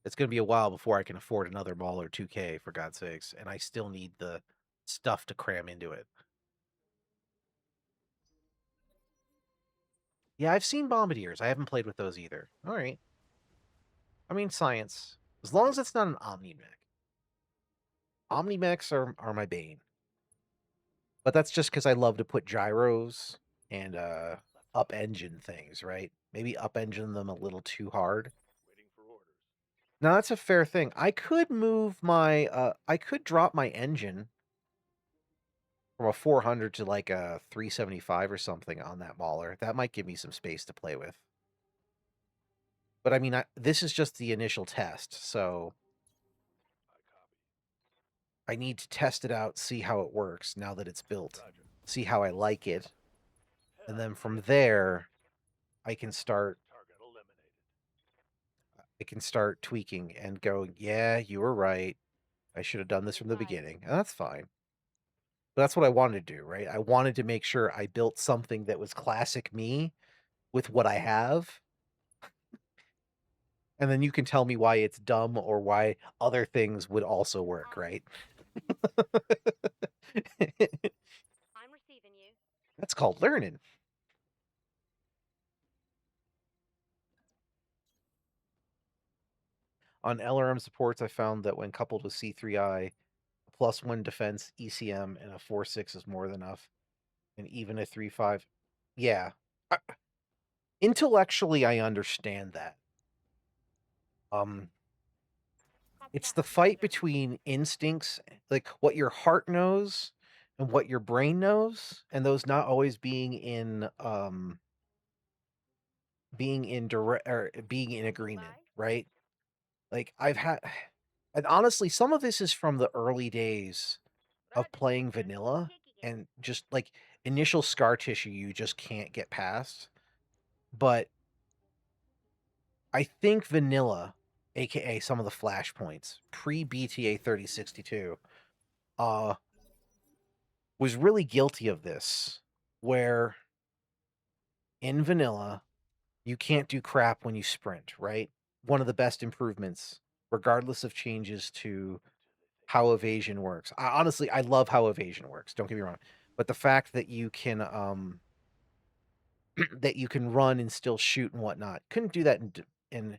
It's going to be a while before I can afford another Mauler 2K, for God's sakes, and I still need the stuff to cram into it. Yeah, I've seen Bombardiers. I haven't played with those either. All right. I mean, science. As long as it's not an Omni-Mech. Omni-Mechs are my bane. But that's just because I love to put gyros and up-engine things, right? Maybe up-engine them a little too hard. Waiting for orders. Now, that's a fair thing. I could move my... I could drop my engine from a 400 to like a 375 or something on that Mauler. That might give me some space to play with. But I mean, this is just the initial test, so I copy. I need to test it out, see how it works now that it's built, Roger. see how I like it, and Hell then from yeah. there, I can start Target eliminated. tweaking and going, yeah, you were right. I should have done this from the Advised. beginning. And that's fine. But that's what I wanted to do, right? I wanted to make sure I built something that was classic me with what I have. And then you can tell me why it's dumb or why other things would also work, right? I'm receiving you. That's called learning. On LRM supports, I found that when coupled with C3I, +1 defense, ECM, and a 4.6 is more than enough. And even a 3.5. Yeah. Intellectually, I understand that. Copy It's that, the fight Commander. between instincts, like what your heart knows and what your brain knows, and those not always being in direct or being in agreement, right? Like I've had, and honestly, some of this is from the early days of Roger, playing Commander. vanilla Taking it. and just like initial scar tissue you just can't get past. But I think vanilla, aka some of the flashpoints, pre BTA 3062, was really guilty of this, where in vanilla, you can't do crap when you sprint, right? One of the best improvements, regardless of changes to how evasion works. Honestly, I love how evasion works. Don't get me wrong, but the fact that you can that you can run and still shoot and whatnot, couldn't do that in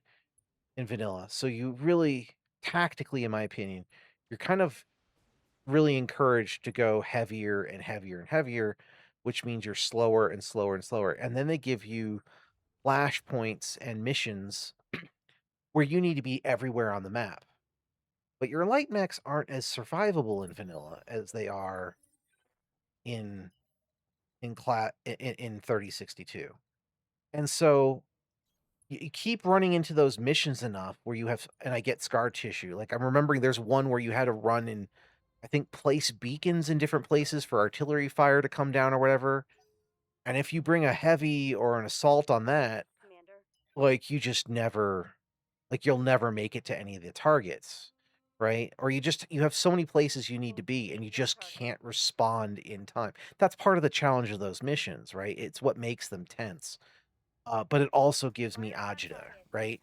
in vanilla. So you really, tactically, in my opinion, you're kind of really encouraged to go heavier and heavier and heavier, which means you're slower and slower and slower. And then they give you flashpoints and missions where you need to be everywhere on the map. But your light mechs aren't as survivable in vanilla as they are in in 3062. And so you keep running into those missions enough where you have, and I get scar tissue. Like I'm remembering there's one where you had to run in, I think, place beacons in different places for artillery fire to come down or whatever. And if you bring a heavy or an assault on that, Commander. like you just never, like you'll never make it to any of the targets, right? Or you have so many places you need to be and you just can't respond in time. That's part of the challenge of those missions, right? It's what makes them tense. But it also gives me agita, right?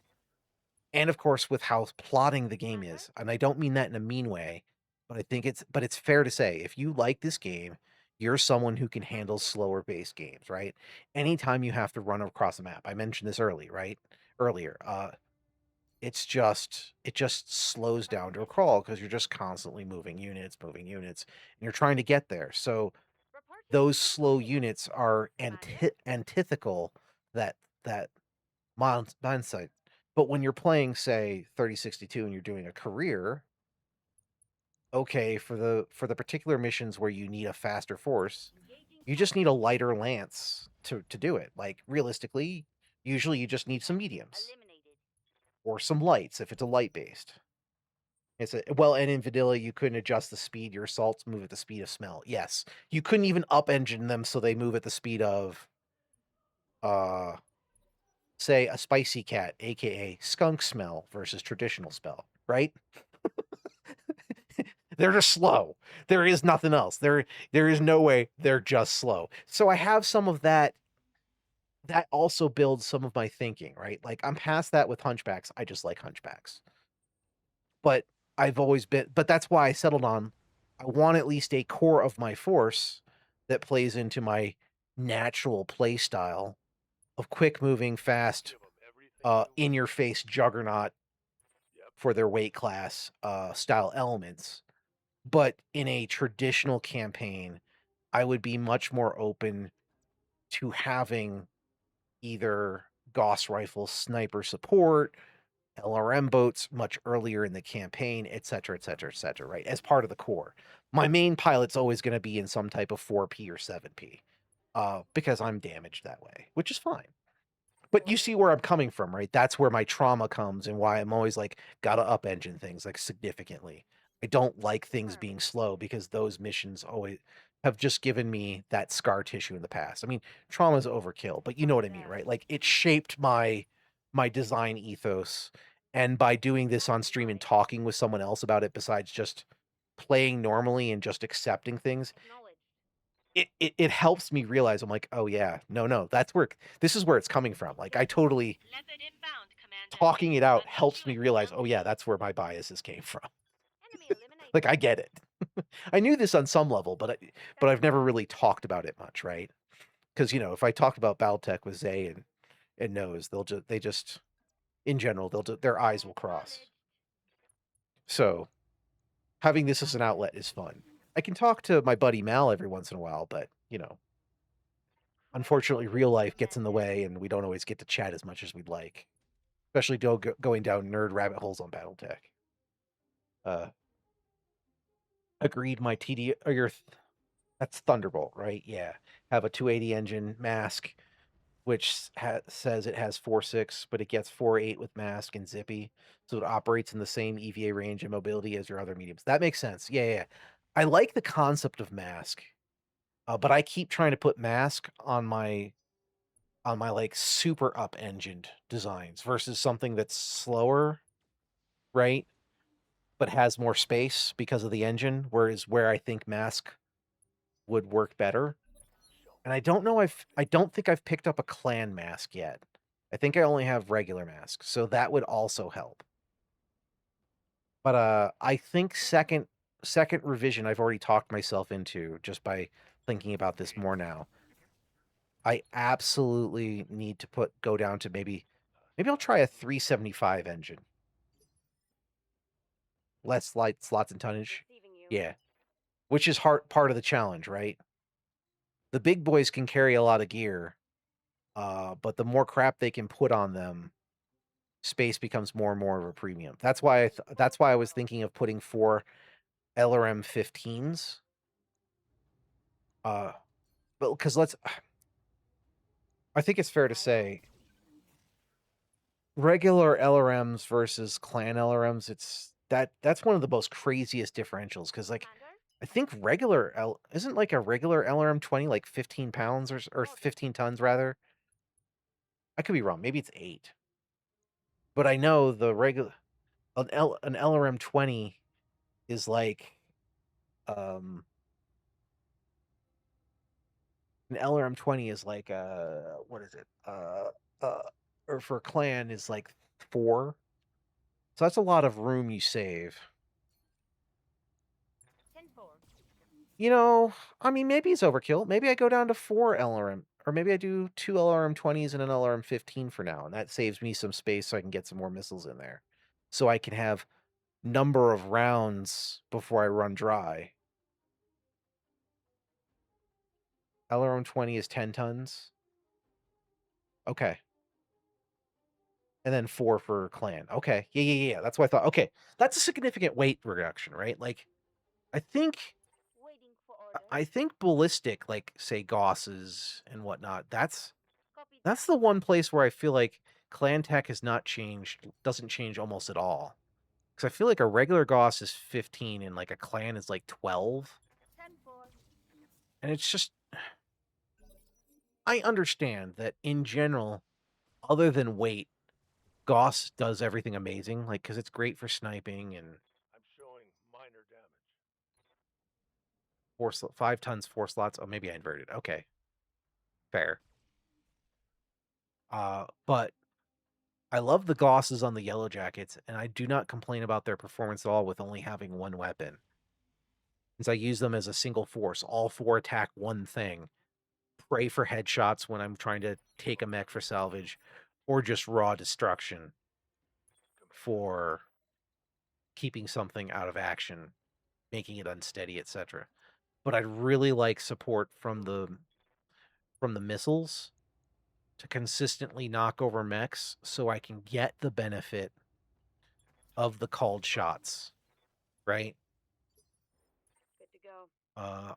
And of course, with how plotting the game is, and I don't mean that in a mean way, but it's fair to say if you like this game, you're someone who can handle slower based games, right? Anytime you have to run across a map, I mentioned this earlier. It just slows down to a crawl because you're just constantly moving units, and you're trying to get there. So those slow units are antithetical that that mindset. But when you're playing, say, 3062 and you're doing a career, okay, for the particular missions where you need a faster force, you just need a lighter lance to do it. Like realistically, usually you just need some mediums or some lights if it's a light based. And in Vanilla you couldn't adjust the speed your assaults move at the speed of smell. Yes, you couldn't even up engine them so they move at the speed of uh say a spicy cat, aka skunk smell versus traditional spell, right? They're just slow. There is nothing else. There is no way they're just slow. So I have some of that. That also builds some of my thinking, right? Like I'm past that with hunchbacks. I just like hunchbacks. But but that's why I settled on I want at least a core of my force that plays into my natural play style of quick moving, fast, Give them everything they in want. your face juggernaut Yep. for their weight class style elements. But in a traditional campaign, I would be much more open to having either Gauss rifle sniper support, LRM boats much earlier in the campaign, et cetera, right? As part of the core. My main pilot's always going to be in some type of 4P or 7P because I'm damaged that way, which is fine. But you see where I'm coming from, right? That's where my trauma comes and why I'm always like, gotta up engine things like significantly. I don't like things being slow because those missions always have just given me that scar tissue in the past. I mean, trauma's overkill, but you know what I mean, right? Like it shaped my design ethos. And by doing this on stream and talking with someone else about it, besides just playing normally and just accepting things, it helps me realize I'm like, oh yeah, no, this is where it's coming from. Like I totally talking it out helps me realize, oh yeah, that's where my biases came from. Like I get it. I knew this on some level, but I've never really talked about it much, right? Because if I talked about Battletech with Zay and Nose, they just in general their eyes will cross. So having this as an outlet is fun. I can talk to my buddy Mal every once in a while, but unfortunately, real life gets in the way, and we don't always get to chat as much as we'd like, especially going down nerd rabbit holes on BattleTech. Agreed. My TD or that's Thunderbolt, right? Yeah, have a 280 engine mask, which says it has 4.6, but it gets 4.8 with mask and zippy, so it operates in the same EVA range and mobility as your other mediums. That makes sense. Yeah. I like the concept of mask, but I keep trying to put mask on my like super up engined designs versus something that's slower, right? But has more space because of the engine, whereas where I think mask would work better. And I don't think I've picked up a clan mask yet. I think I only have regular mask, so that would also help. But I think second revision I've already talked myself into just by thinking about this more now. I absolutely need to go down to maybe I'll try a 375 engine. Less light slots and tonnage. Yeah. Which is part of the challenge, right? The big boys can carry a lot of gear, but the more crap they can put on them, space becomes more and more of a premium. That's why I was thinking of putting 4 LRM 15s. But because I think it's fair to say regular LRMs versus clan LRMs, that's one of the most craziest differentials because like I think isn't like a regular LRM 20 like 15 pounds or 15 tons rather. I could be wrong. Maybe it's 8. But I know the regular an LRM 20 is like an LRM 20 is like what is it? Or for a clan is like 4. So that's a lot of room you save. 10-4. You know, I mean, maybe it's overkill. Maybe I go down to 4 LRM, or maybe I do 2 LRM 20s and an LRM 15 for now, and that saves me some space so I can get some more missiles in there. So I can have number of rounds before I run dry. LRM 20 is 10 tons. Okay. And then 4 for clan. Okay. Yeah. That's what I thought. Okay. That's a significant weight reduction, right? Like, I think Waiting for orders. I think ballistic, like say Gauss's and whatnot, that's Copy That's that. the one place where I feel like clan tech has not changed, doesn't change almost at all. Because I feel like a regular Gauss is 15 and like a clan is like 12. 10-4. And it's just, I understand that in general, other than weight, Gauss does everything amazing. Like, because it's great for sniping and I'm showing minor damage. 5 tons, 4 slots. Oh, maybe I inverted. Okay. Fair. But I love the Gausses on the Yellow Jackets, and I do not complain about their performance at all with only having one weapon. Since I use them as a single force, all 4 attack one thing. Pray for headshots when I'm trying to take a mech for salvage, or just raw destruction for keeping something out of action, making it unsteady, etc. But I'd really like support from the missiles to consistently knock over mechs so I can get the benefit of the called shots, right? Good to go.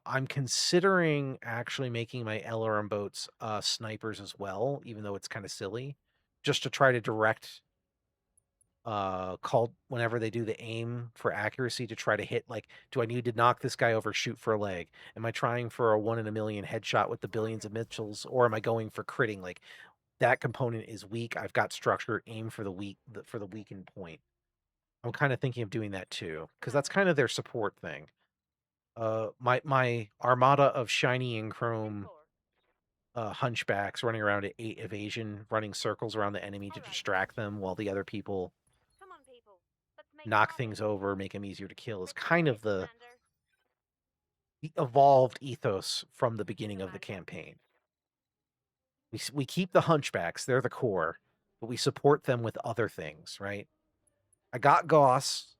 I'm considering actually making my LRM boats snipers as well, even though it's kind of silly, just to try to direct called whenever they do the aim for accuracy to try to hit, like, do I need to knock this guy over, shoot for a leg? Am I trying for a 1 in a million headshot with the billions of missiles, or am I going for critting? Like, that component is weak. I've got structure, aim for the for the weakened point. I'm kind of thinking of doing that too, because that's kind of their support thing. My armada of shiny and chrome 10-4. hunchbacks running around at 8 evasion, running circles around the enemy to Alright. distract them while the other people Come on, people. Let's make knock progress. things over, make them easier to kill, is This kind way, of the Commander. evolved ethos from the beginning of the Commander. campaign. We keep the hunchbacks, they're the core, but we support them with other things, right? I got Gauss,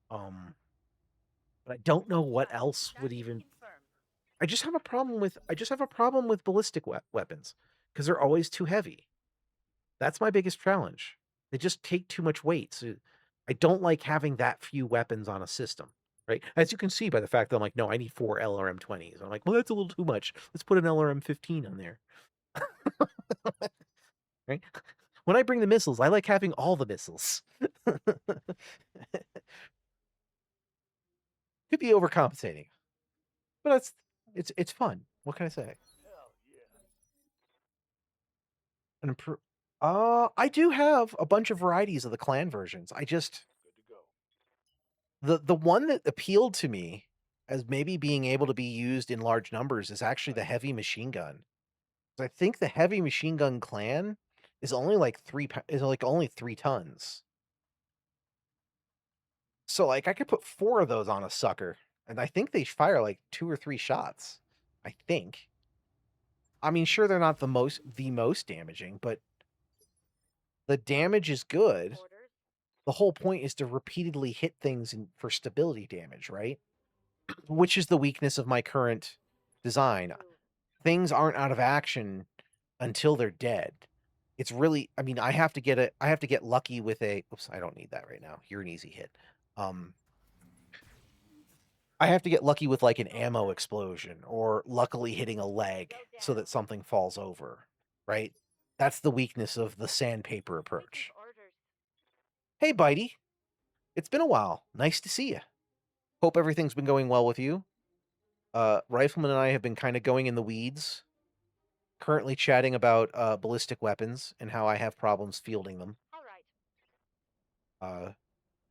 but I don't know what Right. else would Target even. confirmed. I just have a problem with ballistic weapons because they're always too heavy. That's my biggest challenge. They just take too much weight. So I don't like having that few weapons on a system, right? As you can see by the fact that I'm like, no, I need 4 LRM 20s. I'm like, well, that's a little too much. Let's put an LRM 15 on there. Right? When I bring the missiles, I like having all the missiles. Could be overcompensating, but it's fun. What can I say? Hell yeah. An improve. I do have a bunch of varieties of the clan versions. I just Good to go. the one that appealed to me as maybe being able to be used in large numbers is actually the heavy machine gun. I think the heavy machine gun clan is only like only 3 tons. So like I could put 4 of those on a sucker, and I think they fire like 2 or 3 shots. I think. I mean, sure they're not the most damaging, but the damage is good. Orders. The whole point is to repeatedly hit things for stability damage, right? Which is the weakness of my current design. Move. Things aren't out of action until they're dead. It's really, I mean, I have to get lucky with a, oops, I don't need that right now. You're an easy hit. I have to get lucky with like an ammo explosion or luckily hitting a leg so that something falls over, right? That's the weakness of the sandpaper Waiting approach. for orders. Hey, Bitey. It's been a while. Nice to see you. Hope everything's been going well with you. Rifleman and I have been kind of going in the weeds, currently chatting about ballistic weapons and how I have problems fielding them. All right.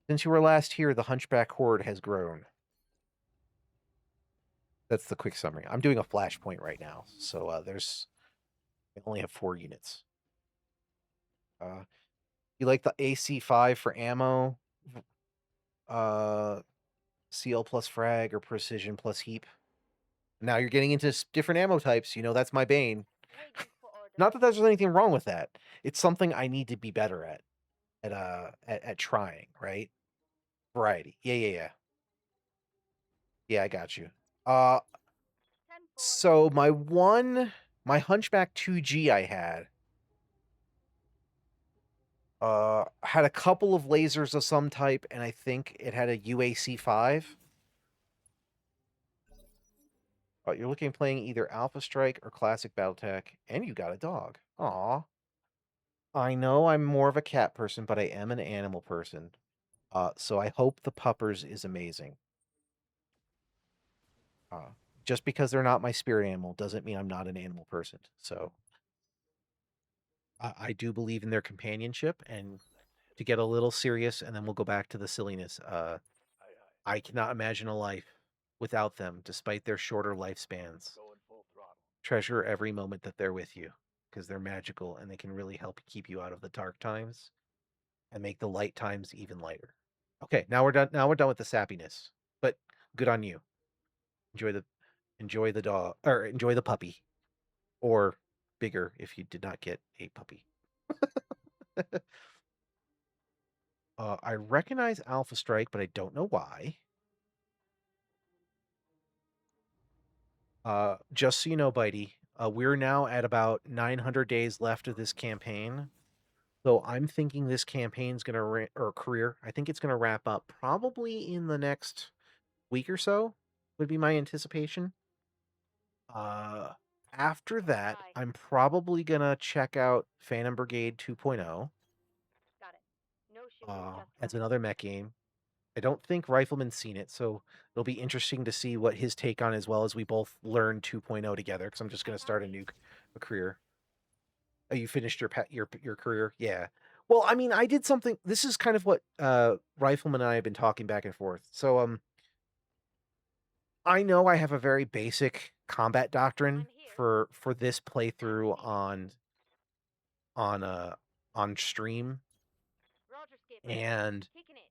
Since you were last here, the Hunchback Horde has grown. That's the quick summary. I'm doing a flashpoint right now, so I only have 4 units. You like the AC5 for ammo? CL plus frag or precision plus heap? Now you're getting into different ammo types. You know, that's my bane. Waiting for orders. Not that there's anything wrong with that. It's something I need to be better at trying, right? Variety. Yeah. Yeah, I got you. 10-4. So my Hunchback 2G I had a couple of lasers of some type, and I think it had a UAC5. You're looking at playing either Alpha Strike or Classic Battletech, and you got a dog. Aw. I know I'm more of a cat person, but I am an animal person. So I hope the puppers is amazing. Just because they're not my spirit animal doesn't mean I'm not an animal person. So I do believe in their companionship, and to get a little serious, and then we'll go back to the silliness. Aye, aye. I cannot imagine a life without them, despite their shorter lifespans. Going full throttle. Treasure every moment that they're with you, because they're magical and they can really help keep you out of the dark times and make the light times even lighter. Okay, now we're done. Now we're done with the sappiness. But good on you. Enjoy the dog, or enjoy the puppy, or bigger if you did not get a puppy. I recognize Alpha Strike, but I don't know why. Just so you know, Bitey, we're now at about 900 days left of this campaign. So I'm thinking this campaign's going to, or career, I think it's going to wrap up probably in the next week or so, would be my anticipation. After that, Aye. I'm probably going to check out Phantom Brigade 2.0 Got it. No shooting, just as running. another mech game. I don't think Rifleman's seen it, so it'll be interesting to see what his take on, as well as we both learn 2.0 together, because I'm just going to start a career. Oh, you finished your career? Yeah. Well, I mean, I did something. This is kind of what Rifleman and I have been talking back and forth. So I know I have a very basic combat doctrine I'm here. for this playthrough on on stream, Roger, skipper. and Kicking it.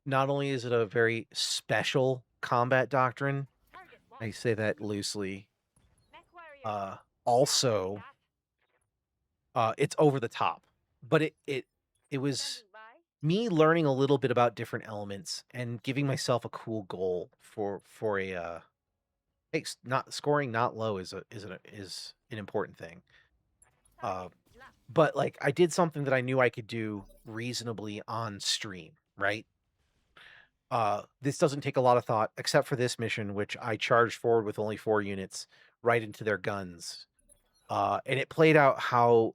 not only is it a very special combat doctrine, Target I locked. say that loosely. Mech warrior. Also, it's over the top, but it was Standing by. me learning a little bit about different elements and giving myself a cool goal for a hey, not scoring not low is an important thing. Target locked. But like I did something that I knew I could do reasonably on stream, right? This doesn't take a lot of thought, except for this mission, which I charged forward with only 4 units right into their guns. And it played out how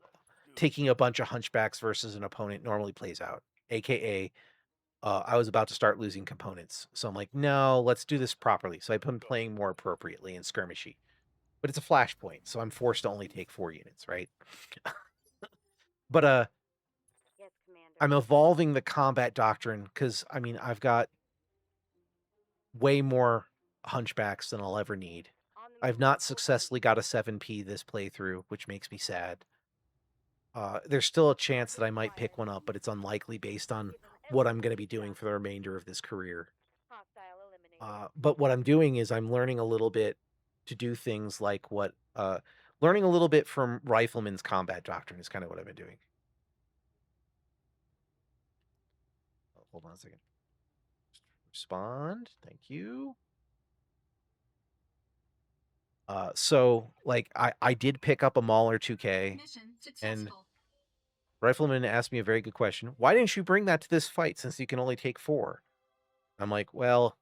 taking a bunch of hunchbacks versus an opponent normally plays out, aka I was about to start losing components. So I'm like, no, let's do this properly. So I've been playing more appropriately and skirmishy. But it's a flashpoint, so I'm forced to only take 4 units, right? But Yes, commander. I'm evolving the combat doctrine, because I mean I've got way more hunchbacks than I'll ever need. On the I've move. not successfully got a 7P this playthrough, which makes me sad. There's still a chance that I might pick one up, but it's unlikely based on what I'm going to be doing for the remainder of this career. Hostile eliminated. But what I'm doing is I'm learning a little bit to do things like learning a little bit from Rifleman's combat doctrine is kind of what I've been doing. Oh, hold on a second. Respond. Thank you. So like I did pick up a Mauler 2K, Mission and successful. Rifleman asked me a very good question. Why didn't you bring that to this fight, since you can only take 4? I'm like, well,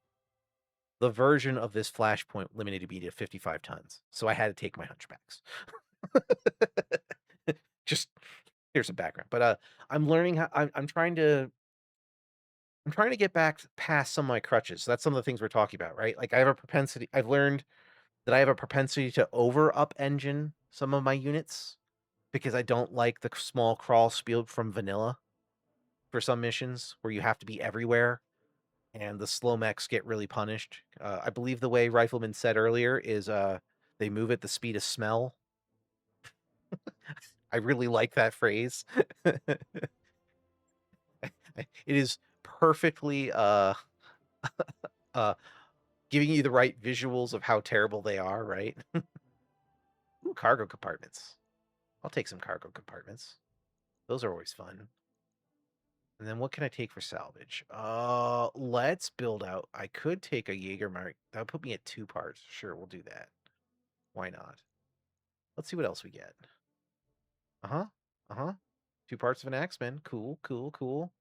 the version of this flashpoint limited me to 55 tons, so I had to take my hunchbacks. Just here's some background, but I'm learning how I'm trying to get back past some of my crutches. So that's some of the things we're talking about, right? Like I've learned that I have a propensity to over up engine some of my units, because I don't like the small crawl speed from vanilla for some missions where you have to be everywhere and the slow mechs get really punished. I believe the way Rifleman said earlier is they move at the speed of smell. I really like that phrase. It is perfectly uh giving you the right visuals of how terrible they are, right? Ooh, cargo compartments. I'll take some cargo compartments. Those are always fun. And then what can I take for salvage? Let's build out. I could take a Jägermark. That would put me at 2 parts. Sure, we'll do that. Why not? Let's see what else we get. Uh-huh. Uh-huh. 2 parts of an Axeman. Cool, cool, cool.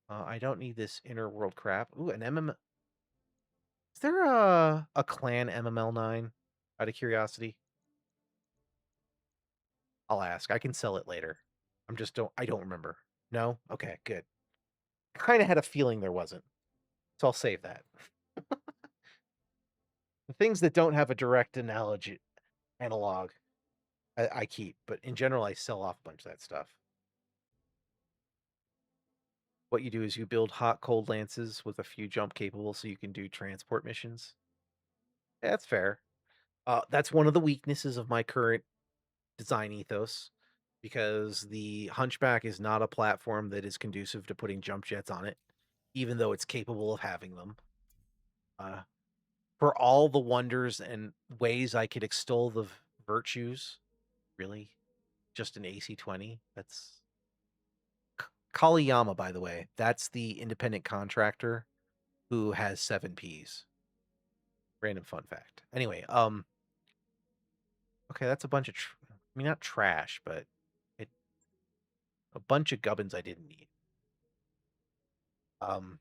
I don't need this inner world crap. Ooh, an MM. Is there a clan MML9? Out of curiosity. I'll ask. I can sell it later. I don't remember. No? Okay, good. Kind of had a feeling there wasn't. So I'll save that. The things that don't have a direct analogy analog, I keep, but in general, I sell off a bunch of that stuff. What you do is you build hot cold lances with a few jump capable so you can do transport missions. Yeah, that's fair. That's one of the weaknesses of my current design ethos because the Hunchback is not a platform that is conducive to putting jump jets on it, even though it's capable of having them. Uh, for all the wonders and ways I could extol the virtues, really, just an AC-20. That's Kaliyama, by the way. That's the independent contractor who has 7 Ps. Random fun fact. Anyway, okay, that's a bunch of, I mean, not trash, but it a bunch of gubbins I didn't need. Um,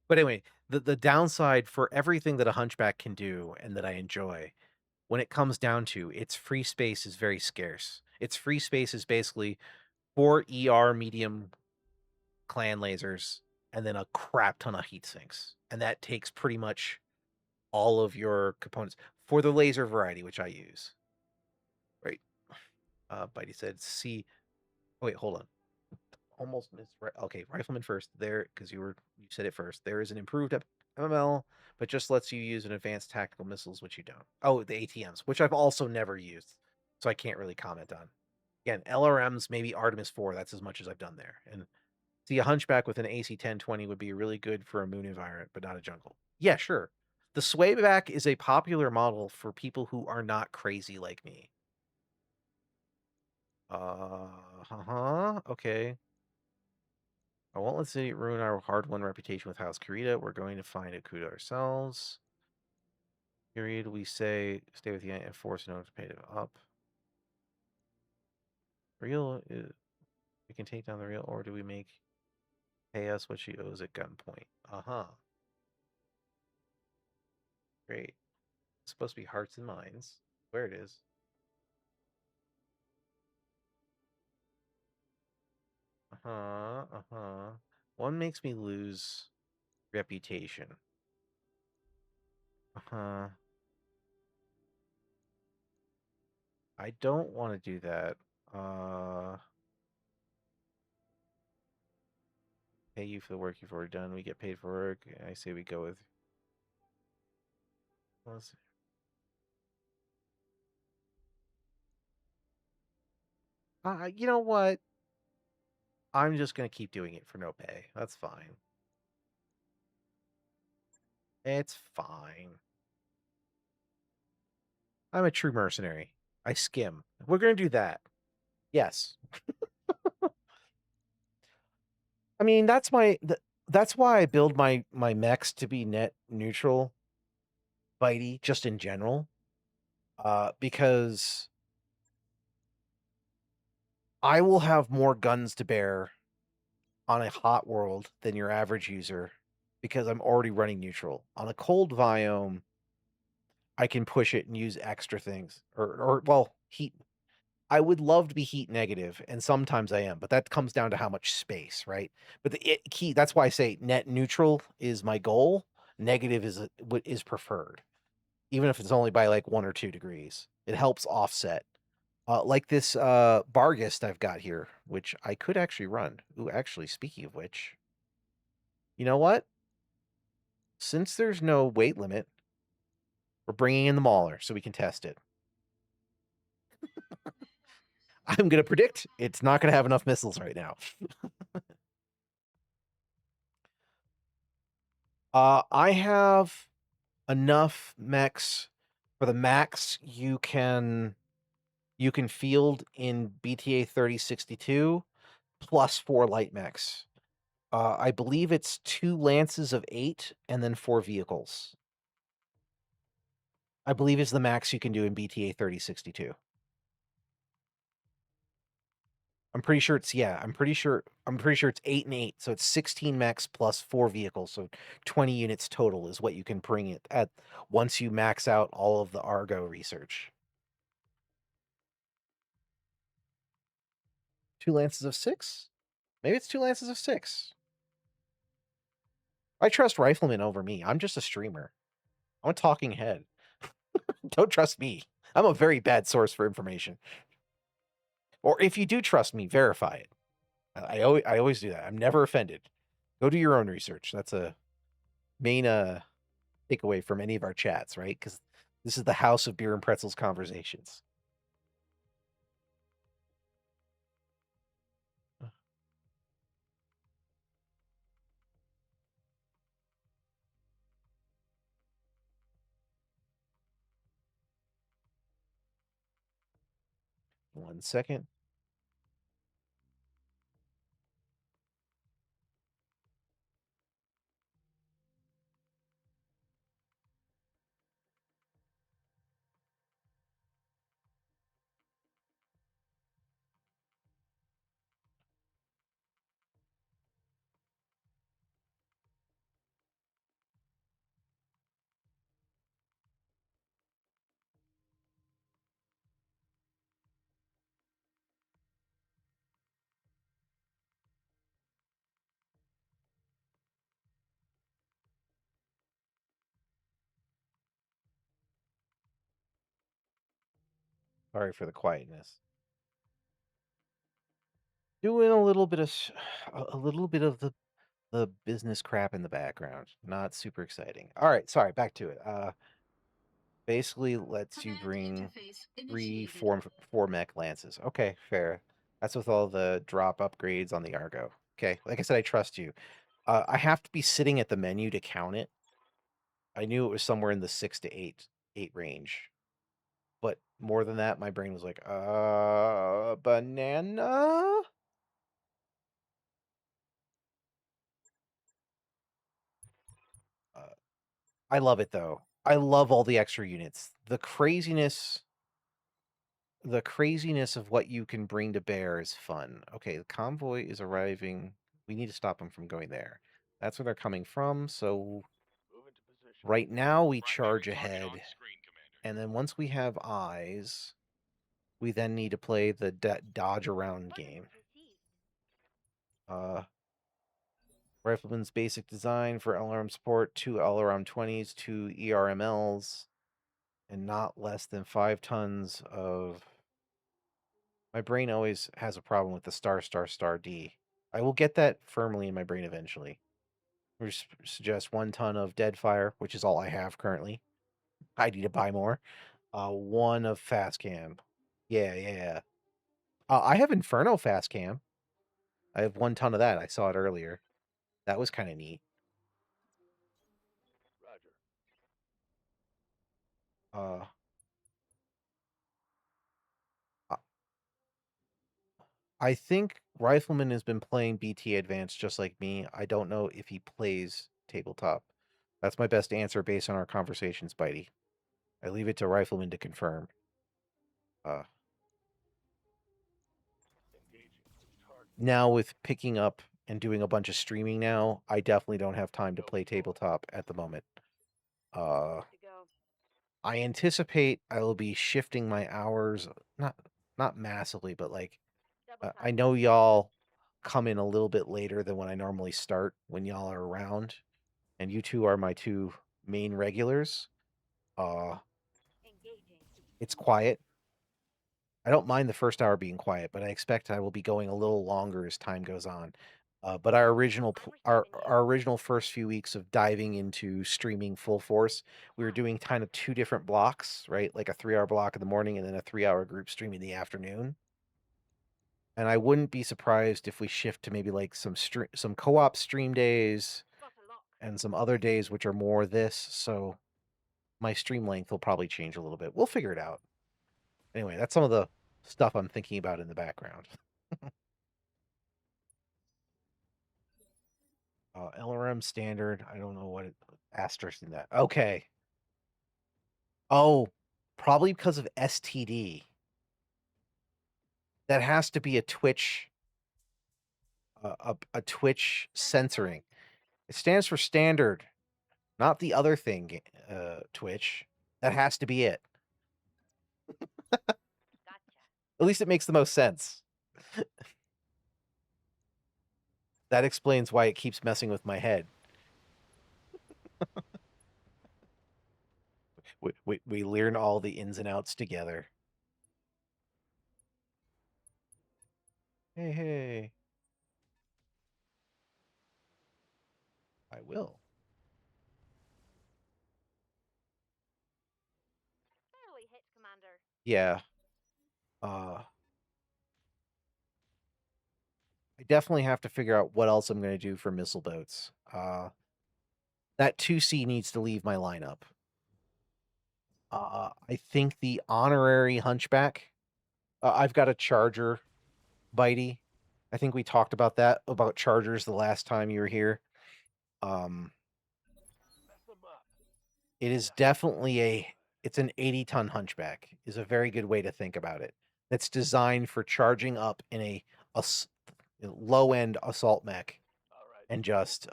but anyway, the downside for everything that a Hunchback can do and that I enjoy, when it comes down to its free space is very scarce. Its free space is basically 4 ER medium clan lasers and then a crap ton of heat sinks. And that takes pretty much all of your components for the laser variety, which I use. Right. Bitey said, see, oh, wait, hold on. Almost missed. Okay, Rifleman first there, because you said it first. There is an improved MML, but just lets you use an advanced tactical missiles, which you don't. Oh, the ATMs, which I've also never used, so I can't really comment on. Again, LRMs, maybe Artemis 4. That's as much as I've done there. And see, a Hunchback with an AC 1020 would be really good for a moon environment, but not a jungle. Yeah, sure. The Swayback is a popular model for people who are not crazy like me. Okay. I won't let City ruin our hard-won reputation with House Kurita. We're going to find a coup ourselves. Period. We say, stay with the and force no to pay it up. Real, we can take down the real, or do we make pay us what she owes at gunpoint? Uh-huh. Great. It's supposed to be hearts and minds. Where it is. Uh-huh, uh-huh. One makes me lose reputation. Uh-huh. I don't want to do that. Pay you for the work you've already done. We get paid for work. I say we go with. Let's see. You know what? I'm just gonna keep doing it for no pay. That's fine. It's fine. I'm a true mercenary. I skim. We're gonna do that. Yes. I mean, that's why I build my mechs to be net neutral, bitey, just in general. Because I will have more guns to bear on a hot world than your average user because I'm already running neutral. On a cold biome, I can push it and use extra things. Or well, heat. I would love to be heat negative, and sometimes I am, but that comes down to how much space, right? But the key, that's why I say net neutral is my goal. Negative is what is preferred, even if it's only by like 1 or 2 degrees. It helps offset. Like this Bargist I've got here, which I could actually run. Ooh, actually, speaking of which, you know what? Since there's no weight limit, we're bringing in the Mauler so we can test it. I'm going to predict it's not going to have enough missiles right now. I have enough mechs for the max you can field in BTA 3062 plus 4 light mechs. I believe it's 2 lances of 8 and then 4 vehicles. I believe is the max you can do in BTA 3062. I'm pretty sure it's I'm pretty sure it's 8 and 8. So it's 16 mechs plus 4 vehicles. So 20 units total is what you can bring it at once you max out all of the Argo research. 2 lances of 6? Maybe it's 2 lances of 6. I trust Rifleman over me. I'm just a streamer. I'm a talking head. Don't trust me. I'm a very bad source for information. Or if you do trust me, verify it. I always do that. I'm never offended. Go do your own research. That's a main takeaway from any of our chats, right? Because this is the house of beer and pretzels conversations. One second. Sorry for the quietness. Doing a little bit of the business crap in the background. Not super exciting. All right, sorry, back to it. Basically lets you bring 4 mech lances. Okay, fair. That's with all the drop upgrades on the Argo. Okay, like I said, I trust you. I have to be sitting at the menu to count it. I knew it was somewhere in the 6 to 8 range. But more than that, my brain was like, banana? I love it though. I love all the extra units. The craziness of what you can bring to bear is fun. Okay, the convoy is arriving. We need to stop them from going there. That's where they're coming from. So Move into position. right now we charge ahead. And then once we have eyes, we then need to play the dodge around game. Rifleman's basic design for LRM support, 2 LRM 20s, 2 ERMLs, and not less than 5 tons of... My brain always has a problem with the star D. I will get that firmly in my brain eventually. We suggest 1 ton of Deadfire, which is all I have currently. I need to buy more. 1 of fast cam. Yeah. I have Inferno fast cam. I have 1 ton of that. I saw it earlier. That was kind of neat. Roger. Uh, I think Rifleman has been playing BT Advanced just like me. I don't know if he plays tabletop. That's my best answer based on our conversations, Bitey. I leave it to Rifleman to confirm. Engaging. Target. Now with picking up and doing a bunch of streaming now, I definitely don't have time to play tabletop at the moment. To go. I anticipate I will be shifting my hours, not massively, but like Double I time. know y'all come in a little bit later than when I normally start when y'all are around, and you two are my 2 main regulars. Engaging. It's quiet. I don't mind the first hour being quiet, but I expect I will be going a little longer as time goes on. But our original first few weeks of diving into streaming full force, we were doing kind of two different blocks, right? Like a 3-hour block in the morning and then a 3-hour group stream in the afternoon. And I wouldn't be surprised if we shift to maybe like some co-op stream days Got a lock. and some other days which are more this. So my stream length will probably change a little bit. We'll figure it out. Anyway, that's some of the stuff I'm thinking about in the background. LRM standard. I don't know what asterisk in that. Okay. Oh, probably because of STD. That has to be a Twitch. A Twitch censoring. It stands for standard, not the other thing. Twitch. That has to be it. Gotcha. At least it makes the most sense. That explains why it keeps messing with my head. We learn all the ins and outs together. Hey. I will. Barely hit, Commander. Yeah. I definitely have to figure out what else I'm going to do for missile boats. That 2C needs to leave my lineup. I think the honorary hunchback. I've got a charger, Bitey. I think we talked about that, about chargers the last time you were here. Mess them up. It is definitely it's an 80-ton hunchback is a very good way to think about it. That's designed for charging up in a low-end assault mech All right. and just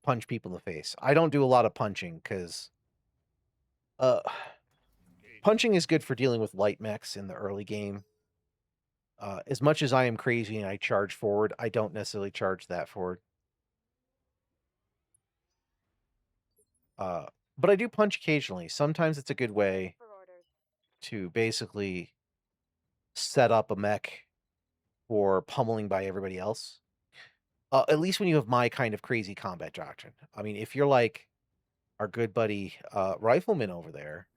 punch people in the face. I don't do a lot of punching because punching is good for dealing with light mechs in the early game. As much as I am crazy and I charge forward, I don't necessarily charge that forward. But I do punch occasionally. Sometimes it's a good way For orders. to basically set up a mech for pummeling by everybody else. At least when you have my kind of crazy combat doctrine. I mean, if you're like our good buddy Rifleman over there,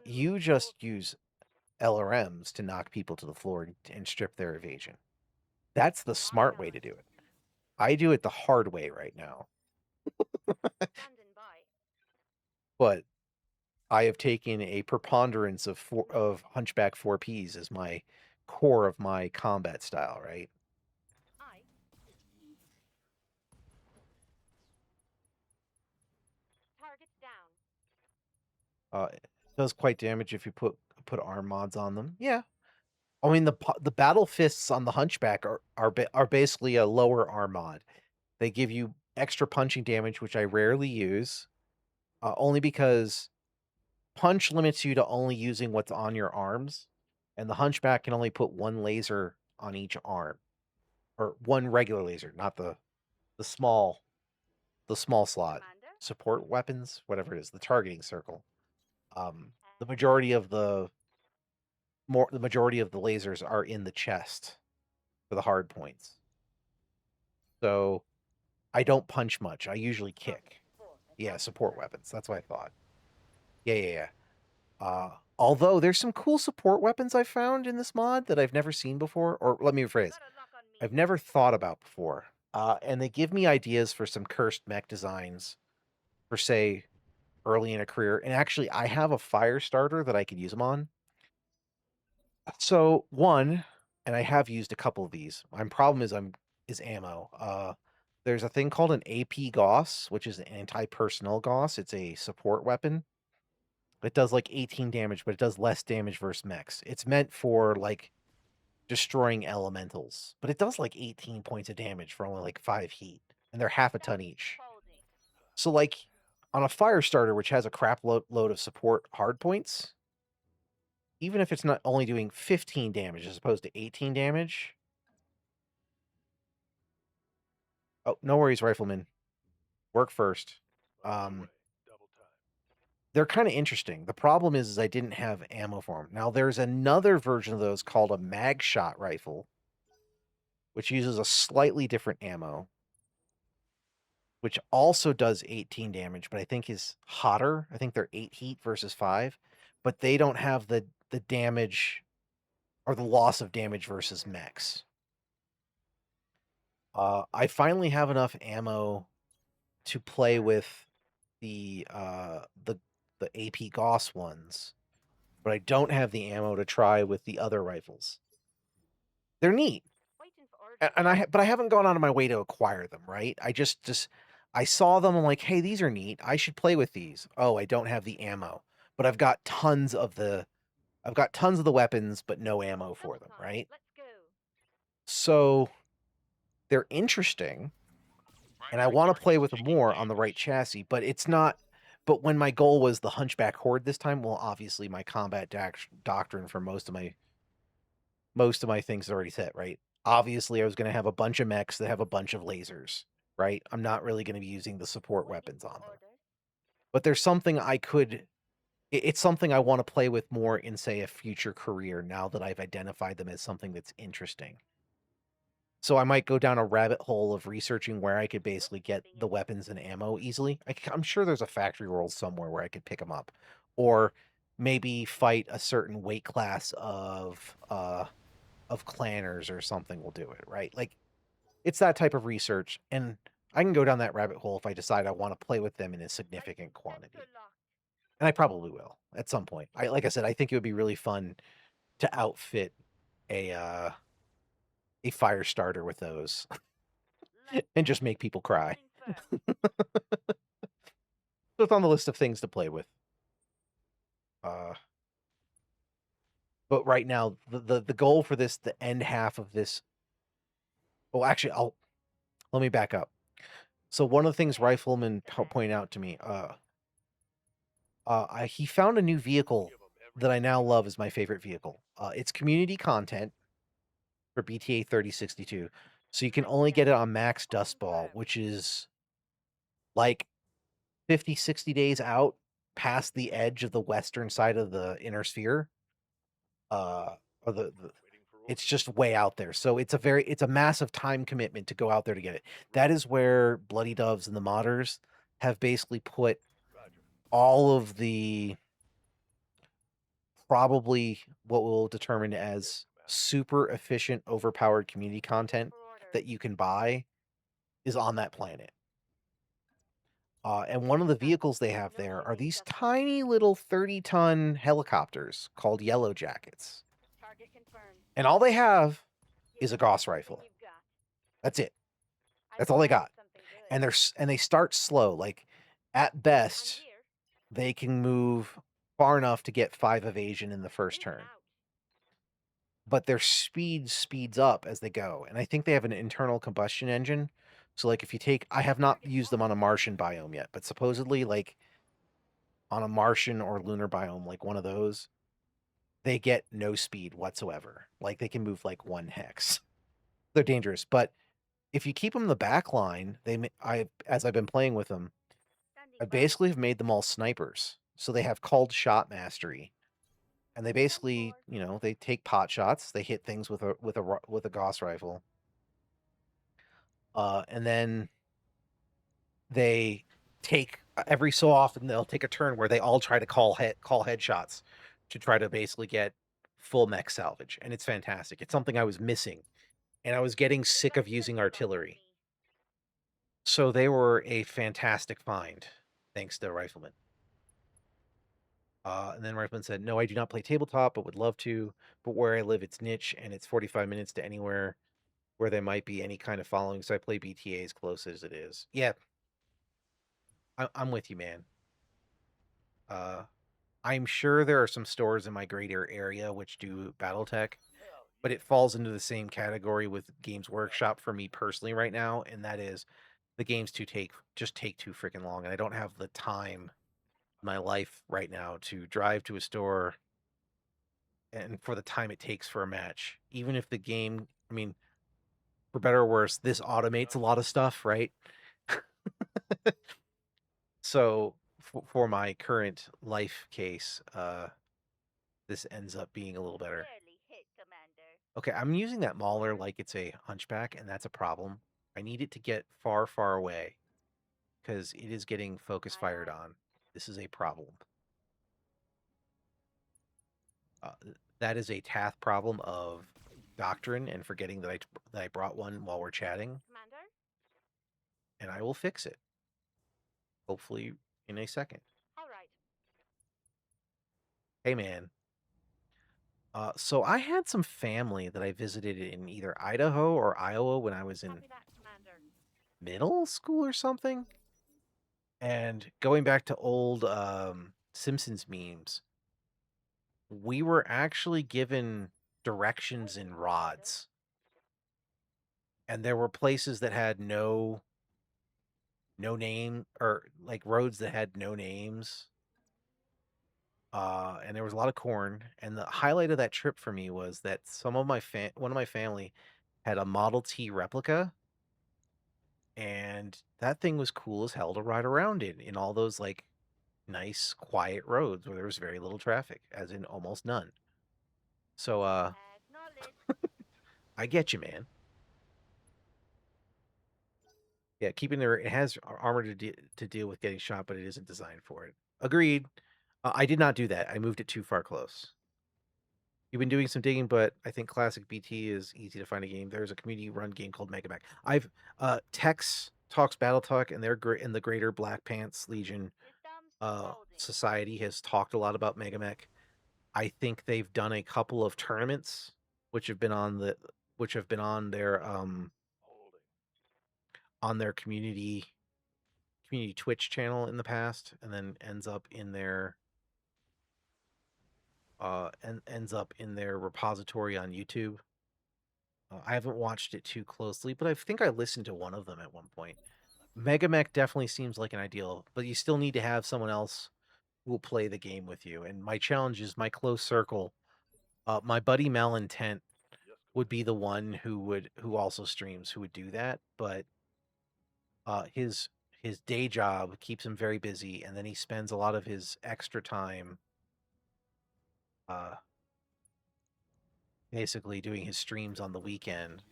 you just use LRMs to knock people to the floor and strip their evasion. That's the smart way to do it. I do it the hard way right now. Standing by. But I have taken a preponderance of Hunchback 4Ps as my core of my combat style, right? Aye. Targets down. It does quite damage if you put arm mods on them. Yeah. I mean the battle fists on the Hunchback are basically a lower arm mod. They give you extra punching damage, which I rarely use, only because punch limits you to only using what's on your arms, and the Hunchback can only put one laser on each arm, or one regular laser, not the small slot. Commander. Support weapons, whatever it is, the targeting circle. The majority of the lasers are in the chest for the hard points. So I don't punch much. I usually kick. Yeah, support weapons. That's what I thought. Yeah. Although there's some cool support weapons I found in this mod that I've never seen before, or let me rephrase, Got a lock on me. I've never thought about before. And they give me ideas for some cursed mech designs for, say, early in a career. And actually, I have a fire starter that I could use them on. So one, and I have used a couple of these. My problem is ammo. There's a thing called an AP Gauss, which is an anti-personnel Gauss. It's a support weapon. It does like 18 damage, but it does less damage versus mechs. It's meant for like destroying elementals, but it does like 18 points of damage for only like 5 heat, and they're half a ton each. Folding. So like on a fire starter, which has a crap load of support hard points, even if it's not only doing 15 damage as opposed to 18 damage. Oh, no worries, Rifleman. Work first. On my way. Double time. they're kind of interesting. The problem is I didn't have ammo for them. Now there's another version of those called a mag shot rifle, which uses a slightly different ammo, which also does 18 damage, but I think is hotter. I think they're 8 heat versus 5, but they don't have the damage or the loss of damage versus mechs. I finally have enough ammo to play with the AP Gauss ones, but I don't have the ammo to try with the other rifles. They're neat, Waiting for orders. but I haven't gone out of my way to acquire them. Right? I saw them. I'm like, hey, these are neat. I should play with these. Oh, I don't have the ammo, but I've got tons of the weapons, but no ammo for them. Right? Let's go. So they're interesting, and I want to play with them more on the right chassis, but it's not. But when my goal was the Hunchback Horde this time, well, obviously my combat doctrine for most of my things is already set, right? Obviously, I was going to have a bunch of mechs that have a bunch of lasers, right? I'm not really going to be using the support weapons on them. But there's something it's something I want to play with more in, say, a future career now that I've identified them as something that's interesting. So I might go down a rabbit hole of researching where I could basically get the weapons and ammo easily. I'm sure there's a factory world somewhere where I could pick them up. Or maybe fight a certain weight class of clanners or something will do it, right? Like, it's that type of research, and I can go down that rabbit hole if I decide I want to play with them in a significant quantity. And I probably will at some point. Like I said, I think it would be really fun to outfit a fire starter with those and just make people cry. So it's on the list of things to play with. But right now, the goal for this, the end half of this. Well, actually, let me back up. So one of the things Rifleman pointed out to me, he found a new vehicle that I now love as my favorite vehicle. It's community content for BTA 3062. So you can only get it on Max Dustball, which is like 50, 60 days out past the edge of the western side of the inner sphere. Or it's just way out there. So it's a massive time commitment to go out there to get it. That is where Bloody Doves and the modders have basically put all of the probably what we'll determine as super efficient, overpowered community content that you can buy is on that planet. And one of the vehicles they have there are these tiny little 30-ton helicopters called Yellow Jackets. Target confirmed. And all they have is a Gauss rifle. That's it. That's all they got. And they start slow. Like, at best, they can move far enough to get 5 evasion in the first turn. But their speed speeds up as they go. And I think they have an internal combustion engine. So, like, I have not used them on a Martian biome yet, but supposedly, like, on a Martian or lunar biome, like one of those, they get no speed whatsoever. Like, they can move like 1 hex. They're dangerous. But if you keep them in the back line, as I've been playing with them, I basically have made them all snipers. So they have called shot mastery. And they basically, they take pot shots. They hit things with a Gauss rifle. And then they take every so often they'll take a turn where they all try to call headshots to try to basically get full mech salvage, and it's fantastic. It's something I was missing, and I was getting sick of using artillery. So they were a fantastic find, thanks to Rifleman. And then Rifleman said, "No, I do not play tabletop, but would love to. But where I live, it's niche, and it's 45 minutes to anywhere where there might be any kind of following. So I play BTA as close as it is." Yeah, I'm with you, man. I'm sure there are some stores in my greater area which do Battletech, but it falls into the same category with Games Workshop for me personally right now, and that is the games just take too freaking long, and I don't have the time in my life right now to drive to a store and for the time it takes for a match. Even if the game, I mean, for better or worse, this automates a lot of stuff, right? So for my current life case, this ends up being a little better. Barely hit, Commander. Okay, I'm using that mauler like it's a hunchback, and that's a problem. I need it to get far, far away because it is getting focus Aye, fired aye. on. This is a problem. Uh, that is a Tath problem of doctrine and forgetting that I brought one while we're chatting, Commander? and I will fix it. Hopefully in a second. All right. Hey man. So I had some family that I visited in either Idaho or Iowa when I was in Copy that, Commander. middle school or something. And going back to old Simpsons memes, we were actually given directions in rods. And there were places that had no name, or like roads that had no names. And there was a lot of corn. And the highlight of that trip for me was that some of my one of my family had a Model T replica, and that thing was cool as hell to ride around in all those like nice quiet roads where there was very little traffic, as in almost none. So Acknowledged. I get you, man. Yeah, keeping there, it has armor to deal with getting shot, but it isn't designed for it. Agreed. I did not do that. I moved it too far close. You've been doing some digging, but I think classic BT is easy to find a game. There's a community-run game called Mega Mac. I've Tex talks Battletech, and they're great in the Greater Black Pants Legion Systems holding. society has talked a lot about Mega Mech. I think they've done a couple of tournaments which have been on Holding. on their community Twitch channel in the past, and then ends up in their repository on YouTube. I haven't watched it too closely, but I think I listened to one of them at one point. Mega Mech definitely seems like an ideal, but you still need to have someone else who will play the game with you. And my challenge is my close circle. My buddy Malintent Yes, would be the one who also streams, who would do that, but his day job keeps him very busy, and then he spends a lot of his extra time uh basically doing his streams on the weekend.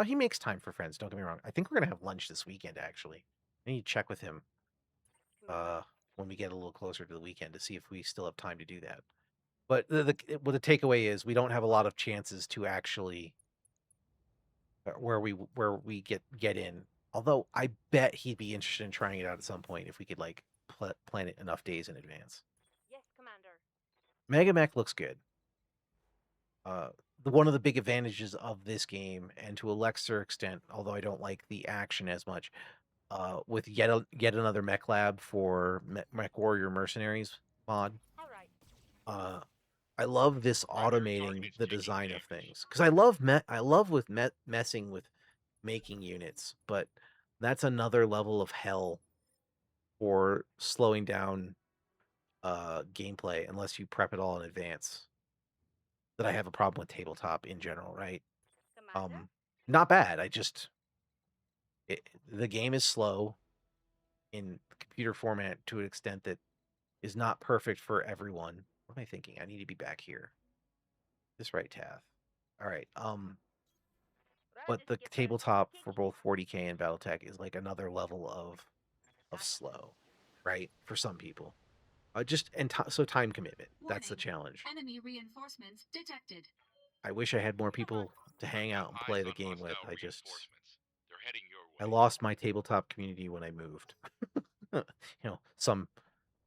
He makes time for friends, don't get me wrong. I think we're gonna have lunch this weekend, actually. I need to check with him Commander. when we get a little closer to the weekend to see if we still have time to do that. But the takeaway is we don't have a lot of chances to actually where we get in. Although I bet he'd be interested in trying it out at some point if we could like plan it enough days in advance. Yes, Commander. Mega Mech looks good. One of the big advantages of this game, and to a lesser extent, although I don't like the action as much, with yet another mech lab for Mech Warrior Mercenaries mod. All right. I love this Roger, automating target the is taking design of damage. things, because I love with messing with making units, but that's another level of hell for slowing down gameplay unless you prep it all in advance. That I have a problem with tabletop in general, right? Commander. Not bad. The game is slow in computer format to an extent that is not perfect for everyone. What am I thinking? I need to be back here. This right, Tath. All right. But Roger, the Skipper. tabletop for Kicking. both 40K and BattleTech is like another level of slow, right? For some people. So time commitment. That's the Warning. challenge. Enemy reinforcements detected. I wish I had more people to hang out and Eyes play the on game with. hostile reinforcements. They're heading your I way. lost my tabletop community when I moved. Some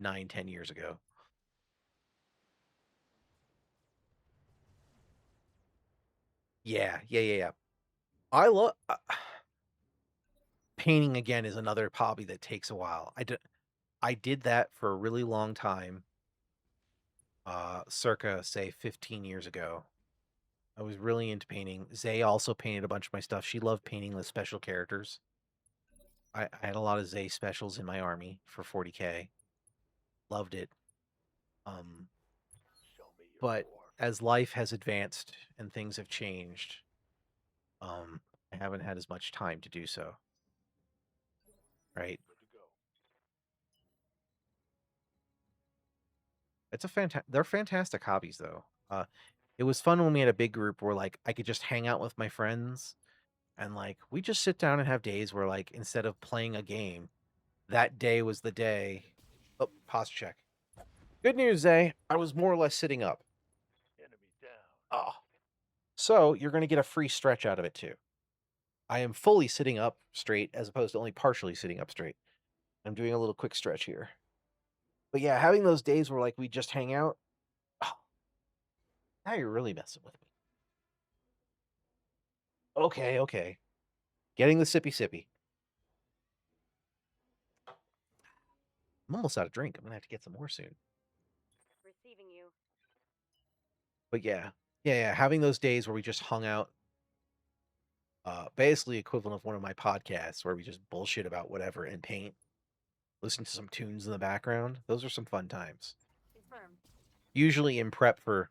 9-10 years ago. Yeah. I love painting again is another hobby that takes a while. I did that for a really long time. Circa say 15 years ago. I was really into painting. Zay also painted a bunch of my stuff. She loved painting the special characters. I had a lot of Zay specials in my army for 40K. Loved it. Show me your But core. as life has advanced and things have changed, I haven't had as much time to do so. Right? Good to go. It's they're fantastic hobbies though. It was fun when we had a big group where like I could just hang out with my friends and like we just sit down and have days where like instead of playing a game, that day was the day. Oh, pause check. Good news, Zay. I was more or less sitting up. Enemy down. Oh. So you're going to get a free stretch out of it too. I am fully sitting up straight as opposed to only partially sitting up straight. I'm doing a little quick stretch here. But yeah, having those days where like we just hang out. Oh, now you're really messing with me. Okay, okay. Getting the sippy sippy. I'm almost out of drink. I'm going to have to get some more soon. Receiving you. But yeah. Yeah, having those days where we just hung out. Basically equivalent of one of my podcasts where we just bullshit about whatever and paint. Listen to some tunes in the background. Those are some fun times. Confirmed. Usually in prep for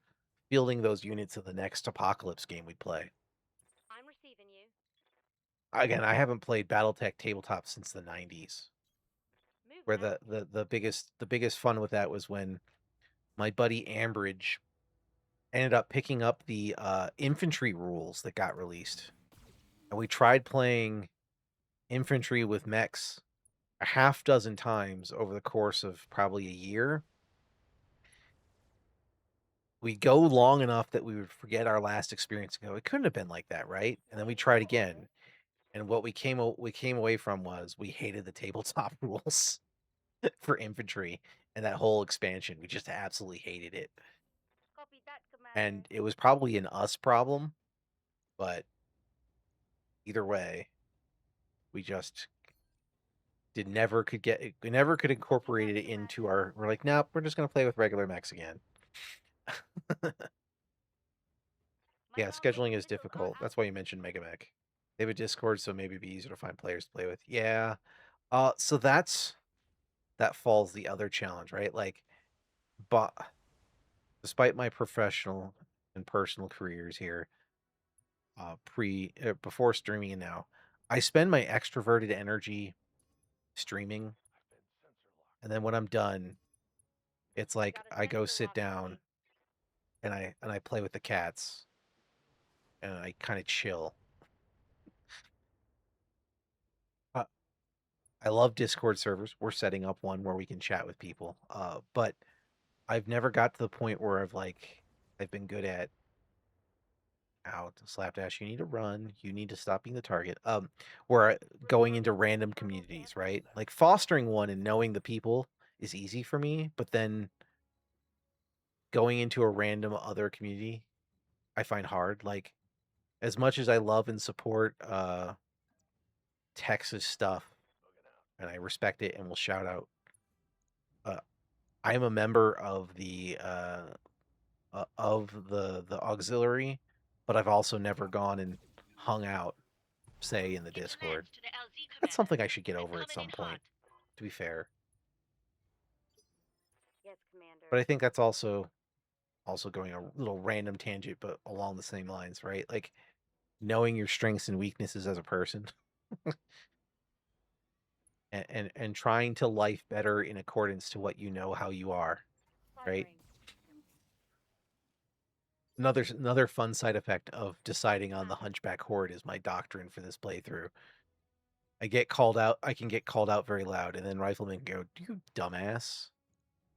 fielding those units of the next apocalypse game we play. I'm receiving you. Again, I haven't played Battletech tabletop since the 90s. Move Where now. the biggest fun with that was when my buddy Ambridge ended up picking up the infantry rules that got released. And we tried playing infantry with mechs a half dozen times over the course of probably a year. We go long enough that we would forget our last experience and go, it couldn't have been like that, right? And then we tried again. And what we came away from was we hated the tabletop rules for infantry and that whole expansion. We just absolutely hated it. Copy that, Commander. And it was probably an us problem, but either way, we just we never could incorporate it into our. We're like, nope, we're just gonna play with regular mechs again. Yeah, scheduling is difficult. That's why you mentioned Mega Mech. They have a Discord, so maybe it'd be easier to find players to play with. Yeah. So that falls the other challenge, right? Like, but despite my professional and personal careers here, before streaming and now, I spend my extroverted energy streaming, I've been sensor locked. and then when I'm done, it's like Got a I go sensor sit lock down ready. and I play with the cats and I kind of chill. Uh, I love Discord servers. We're setting up one where we can chat with people. But I've never got to the point where I've been good at out slapdash. You need to run. You need to stop being the target. Where going into random communities, right? Like fostering one and knowing the people is easy for me, but then going into a random other community, I find hard. Like as much as I love and support Texas stuff, and I respect it and will shout out. I am a member of the auxiliary, but I've also never gone and hung out, say in the Discord. To the LZ That's commander. something I should get over I'm at coming some in point, to be fair. Yes, Commander. But I think that's also going a little random tangent, but along the same lines, right? Like knowing your strengths and weaknesses as a person, and trying to life better in accordance to what you know how you are, right? Firing. Another fun side effect of deciding on the Hunchback Horde is my doctrine for this playthrough. I can get called out very loud, and then Rifleman can go, "You dumbass.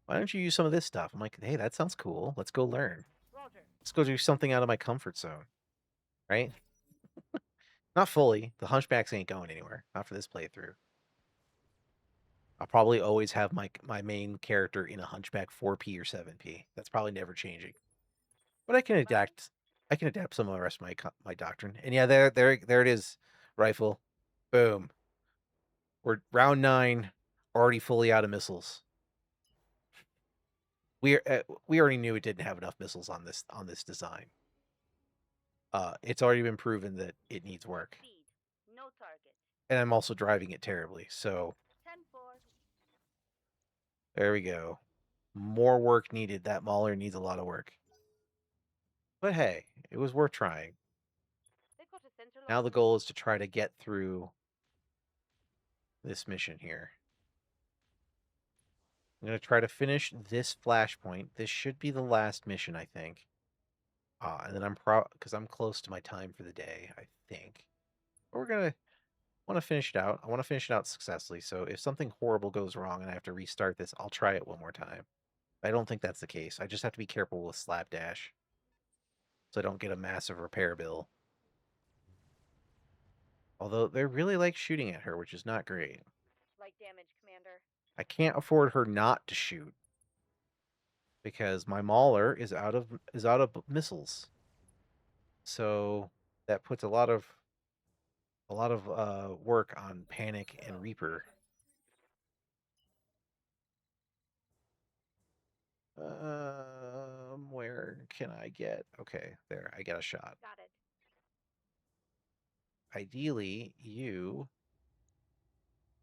Why don't you use some of this stuff?" I'm like, "Hey, that sounds cool. Let's go learn. Roger. Let's go do something out of my comfort zone." Right? Not fully. The Hunchbacks ain't going anywhere. Not for this playthrough. I'll probably always have my main character in a Hunchback 4P or 7P. That's probably never changing. But I can adapt. I can adapt some of the rest of my doctrine. And yeah, there it is. Rifle. Boom. We're round 9, already fully out of missiles. We already knew it didn't have enough missiles on this design. It's already been proven that it needs work, Speed. No target. and I'm also driving it terribly. So 10-4. there we go. More work needed. That Mauler needs a lot of work. But hey, it was worth trying. They've got a sensor lock Now the ready. goal is to try to get through this mission here. I'm going to try to finish this flashpoint. This should be the last mission, I think. And then because I'm close to my time for the day, I think. But we're going to want to finish it out. I want to finish it out successfully. So if something horrible goes wrong and I have to restart this, I'll try it one more time. I don't think that's the case. I just have to be careful with slapdash so I don't get a massive repair bill. Although they really like shooting at her, which is not great. Light damage, Commander. I can't afford her not to shoot because my Mauler is out of missiles. So that puts a lot of work on Panic and Reaper. Where can I get? Okay, there. I get a shot. Got it. Ideally, you.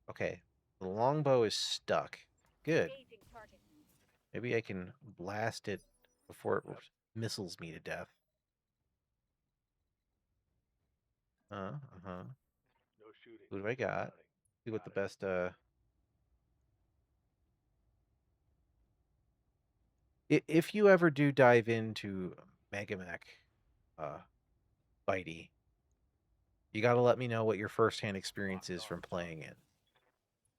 Okay, the longbow is stuck. Good. Engaging target. Maybe I can blast it before it missiles me to death. Uh-huh. No shooting. Who do I got? Running. See what the Got it. best if you ever do dive into Megamech Bitey, you got to let me know what your firsthand experience is from playing it.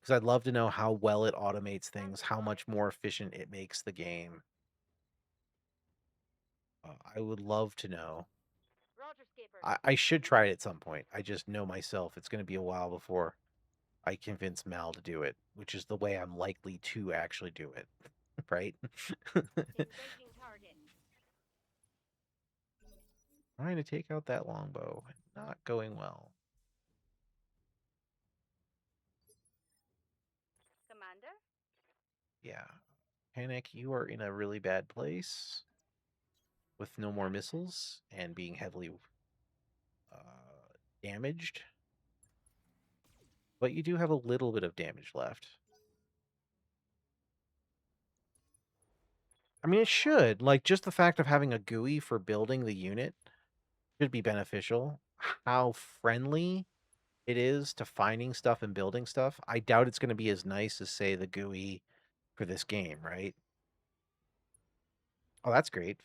Because I'd love to know how well it automates things, how much more efficient it makes the game. I would love to know. Roger, Skipper. I should try it at some point. I just know myself it's going to be a while before I convince Mal to do it, which is the way I'm likely to actually do it. Right? Engaging target. Trying to take out that longbow. Not going well. Commander? Yeah. Panic, you are in a really bad place with no more missiles and being heavily damaged. But you do have a little bit of damage left. I mean, it should. Like, just the fact of having a GUI for building the unit should be beneficial. How friendly it is to finding stuff and building stuff, I doubt it's going to be as nice as, say, the GUI for this game, right? Oh, that's great.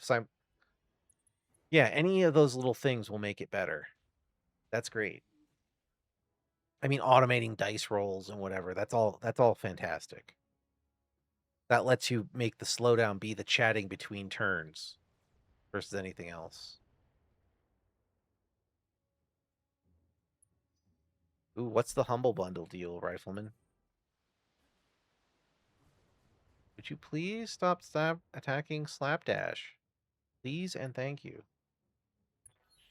Yeah, any of those little things will make it better. That's great. I mean, automating dice rolls and whatever, that's all fantastic. That lets you make the slowdown be the chatting between turns versus anything else. Ooh, what's the Humble Bundle deal, Rifleman? Would you please stop attacking Slapdash? Please and thank you.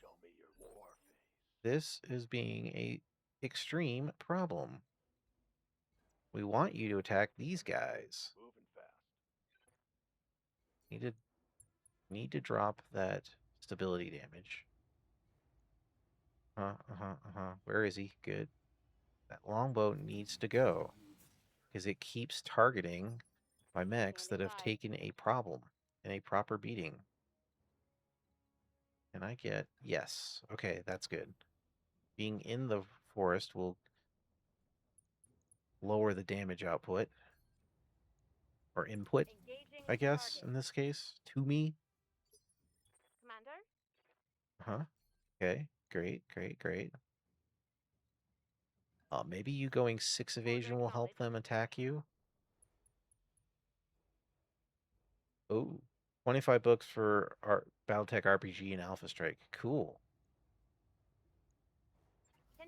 Show me your war face. This is being a extreme problem. We want you to attack these guys. Moving fast. Need to drop that stability damage. Where is he? Good. That longbow needs to go because it keeps targeting my mechs that have taken a problem and a proper beating. Can I get... Yes. Okay, that's good. Being in the forest will lower the damage output. Or input, Engaging I guess, target. in this case, to me. Commander? Okay, great. Maybe you going 6 evasion will help them attack you. Oh, 25 books for our Battletech RPG and Alpha Strike. Cool. 10-4.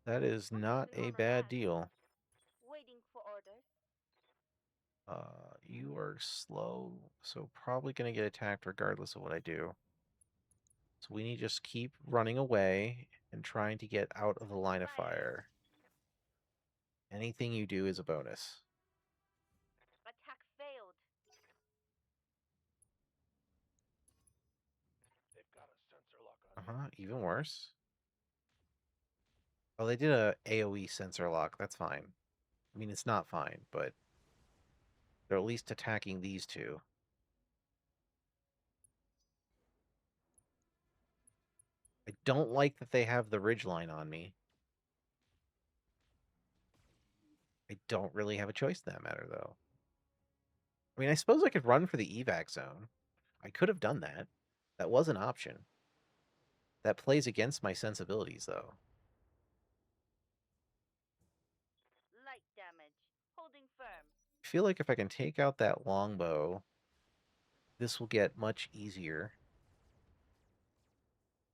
That is not a bad deal. Waiting for orders. You are slow, so probably going to get attacked regardless of what I do. So we need to just keep running away and trying to get out of the line of fire. Anything you do is a bonus. Attack failed. They've got a sensor lock on. Even worse. Oh, they did a AoE sensor lock. That's fine. I mean, it's not fine, but they're at least attacking these two. I don't like that they have the ridgeline on me. I don't really have a choice in that matter, though. I mean, I suppose I could run for the evac zone. I could have done that. That was an option. That plays against my sensibilities, though. Light damage. Holding firm. I feel like if I can take out that longbow, this will get much easier.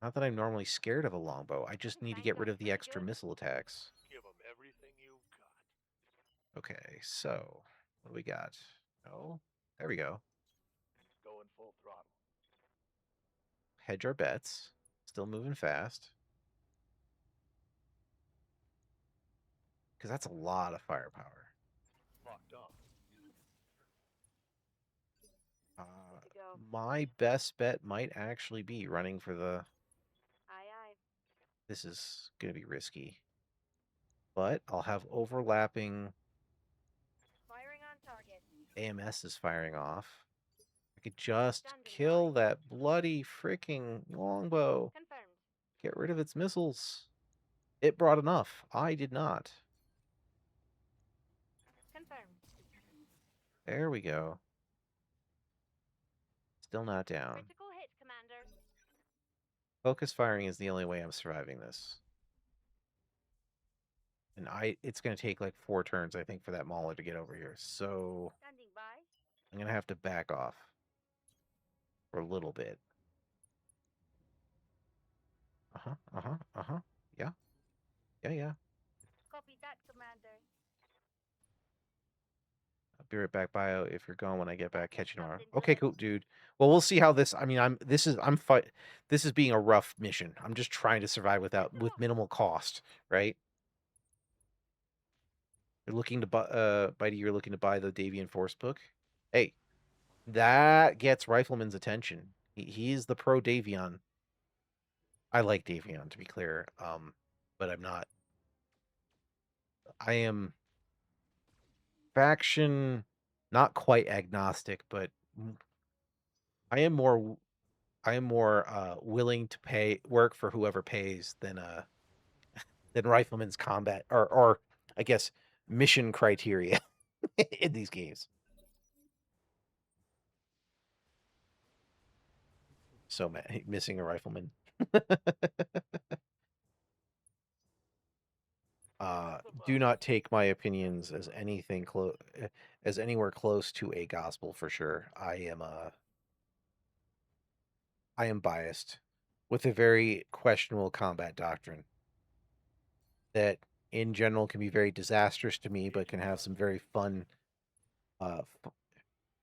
Not that I'm normally scared of a longbow. I just need to get rid of the extra missile attacks. Give 'em everything you've got. Okay, so what do we got? Oh, there we go. Going full throttle. Hedge our bets. Still moving fast. Because that's a lot of firepower. Locked on. Good to go. My best bet might actually be running for the... Aye, aye. This is going to be risky. But I'll have overlapping... Firing on target. AMS is firing off. I could just Standing kill by. that bloody freaking longbow. Confirmed. Get rid of its missiles. It brought enough. I did not. Confirmed. There we go. Still not down. Critical hit, Commander. Focus firing is the only way I'm surviving this. And it's going to take like 4 turns, I think, for that mauler to get over here. So Standing by. I'm going to have to back off for a little bit. Uh-huh, uh-huh, uh-huh. Yeah. Yeah, yeah. Copy that, Commander. I'll be right back, Bio. If you're gone when I get back, catch you tomorrow. Something Okay, good. cool, dude. Well, we'll see how this... I mean, this is being a rough mission. I'm just trying to survive with minimal cost, right? You're looking to buy, Bitey, you're looking to buy the Davian Force book? Hey, that gets Rifleman's attention. He's the pro Davion. I like Davion, to be clear, but I'm not. I am faction, not quite agnostic, but I am more willing to work for whoever pays than Rifleman's combat or I guess mission criteria in these games. So missing a rifleman. Do not take my opinions as anything as anywhere close to a gospel for sure. I am biased with a very questionable combat doctrine that in general can be very disastrous to me, but can have some very fun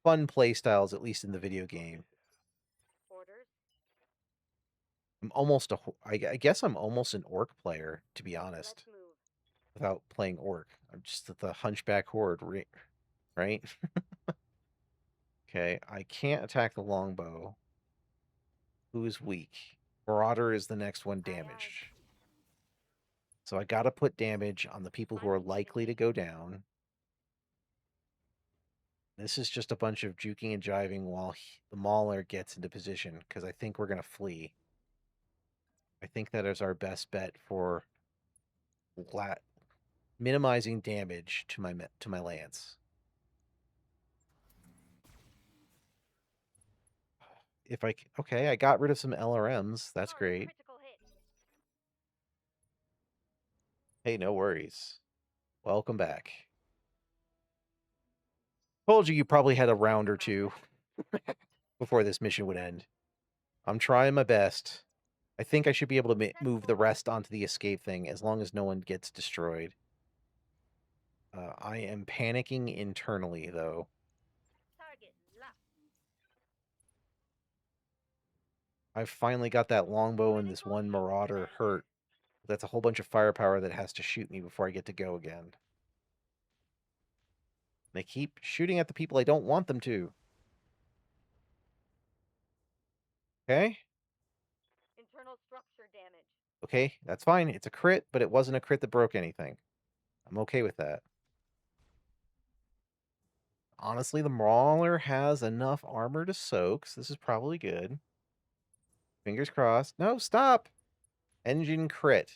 fun play styles, at least in the video game. Orders. I'm almost I guess I'm almost an orc player, to be honest. Let's move. Without playing orc. I'm just the hunchback horde, right? Okay, I can't attack the longbow. Who is weak? Marauder is the next one damaged. So I gotta put damage on the people who are likely to go down. This is just a bunch of juking and jiving while the mauler gets into position, because I think we're gonna flee. I think that is our best bet for minimizing damage to my lance. Okay, I got rid of some LRMs. That's great. Critical hit. Hey, no worries. Welcome back. Told you probably had a round or two before this mission would end. I'm trying my best. I think I should be able to move the rest onto the escape thing as long as no one gets destroyed. I am panicking internally, though. Target locked. I've finally got that longbow and this one marauder hurt. That's a whole bunch of firepower that has to shoot me before I get to go again. They keep shooting at the people I don't want them to. Okay? Internal structure damage. Okay, that's fine. It's a crit, but it wasn't a crit that broke anything. I'm okay with that. Honestly, the Mauler has enough armor to soak, so this is probably good. Fingers crossed. No, stop! Engine crit.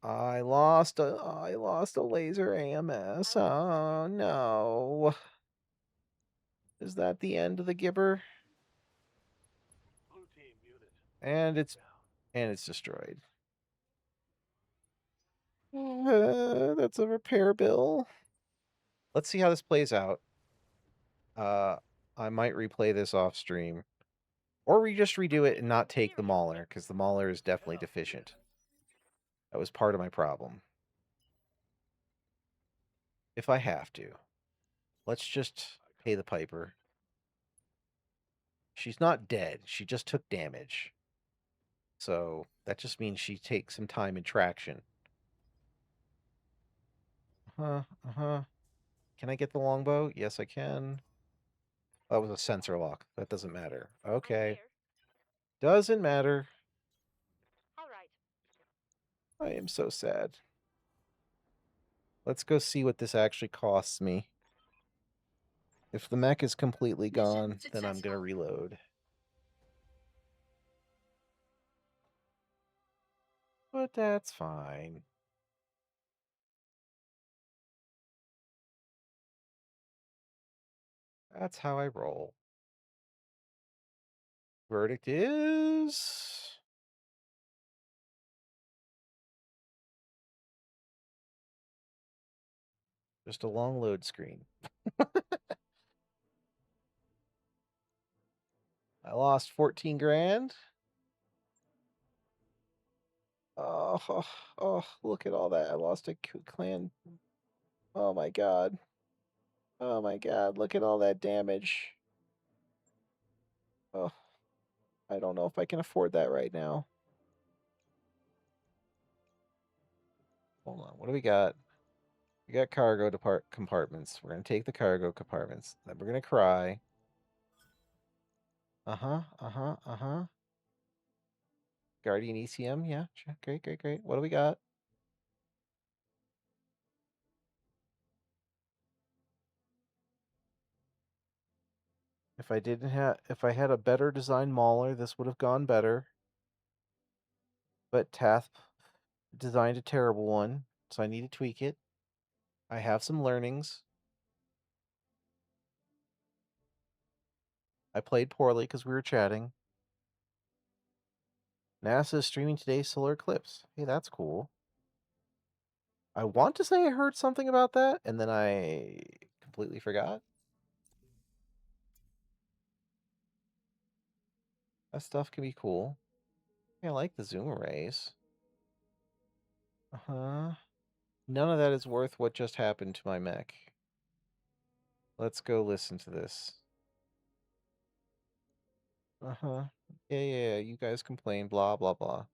I lost a laser AMS. Oh no. Is that the end of the Gibber? Blue team unit. And it's Down. destroyed. That's a repair bill. Let's see how this plays out. I might replay this off stream. Or we just redo it and not take the Mauler, because the Mauler is definitely deficient. That was part of my problem. If I have to. Let's just pay the Piper. She's not dead. She just took damage. So that just means she takes some time in traction. Uh-huh. Can I get the longbow? Yes, I can. That was a sensor lock. That doesn't matter. Okay. Doesn't matter. All right. I am so sad. Let's go see what this actually costs me. If the mech is completely Mission gone, then I'm going to successful. reload. But that's fine. That's how I roll. Verdict is... just a long load screen. I lost 14 grand. Oh, look at all that. I lost a clan. Oh my god. Oh my god, look at all that damage. Oh, I don't know if I can afford that right now. Hold on, what do we got? We got cargo compartments. We're going to take the cargo compartments. Then we're going to cry. Uh-huh. Guardian ECM, yeah, sure. Great. What do we got? If I had a better design Mauler, this would have gone better. But Tath designed a terrible one, so I need to tweak it. I have some learnings. I played poorly because we were chatting. NASA is streaming today's solar eclipse. Hey, that's cool. I want to say I heard something about that, and then I completely forgot. That stuff can be cool. I like the zoom arrays. Uh-huh. None of that is worth what just happened to my mech. Let's go listen to this. Uh-huh. Yeah, you guys complain, blah, blah, blah.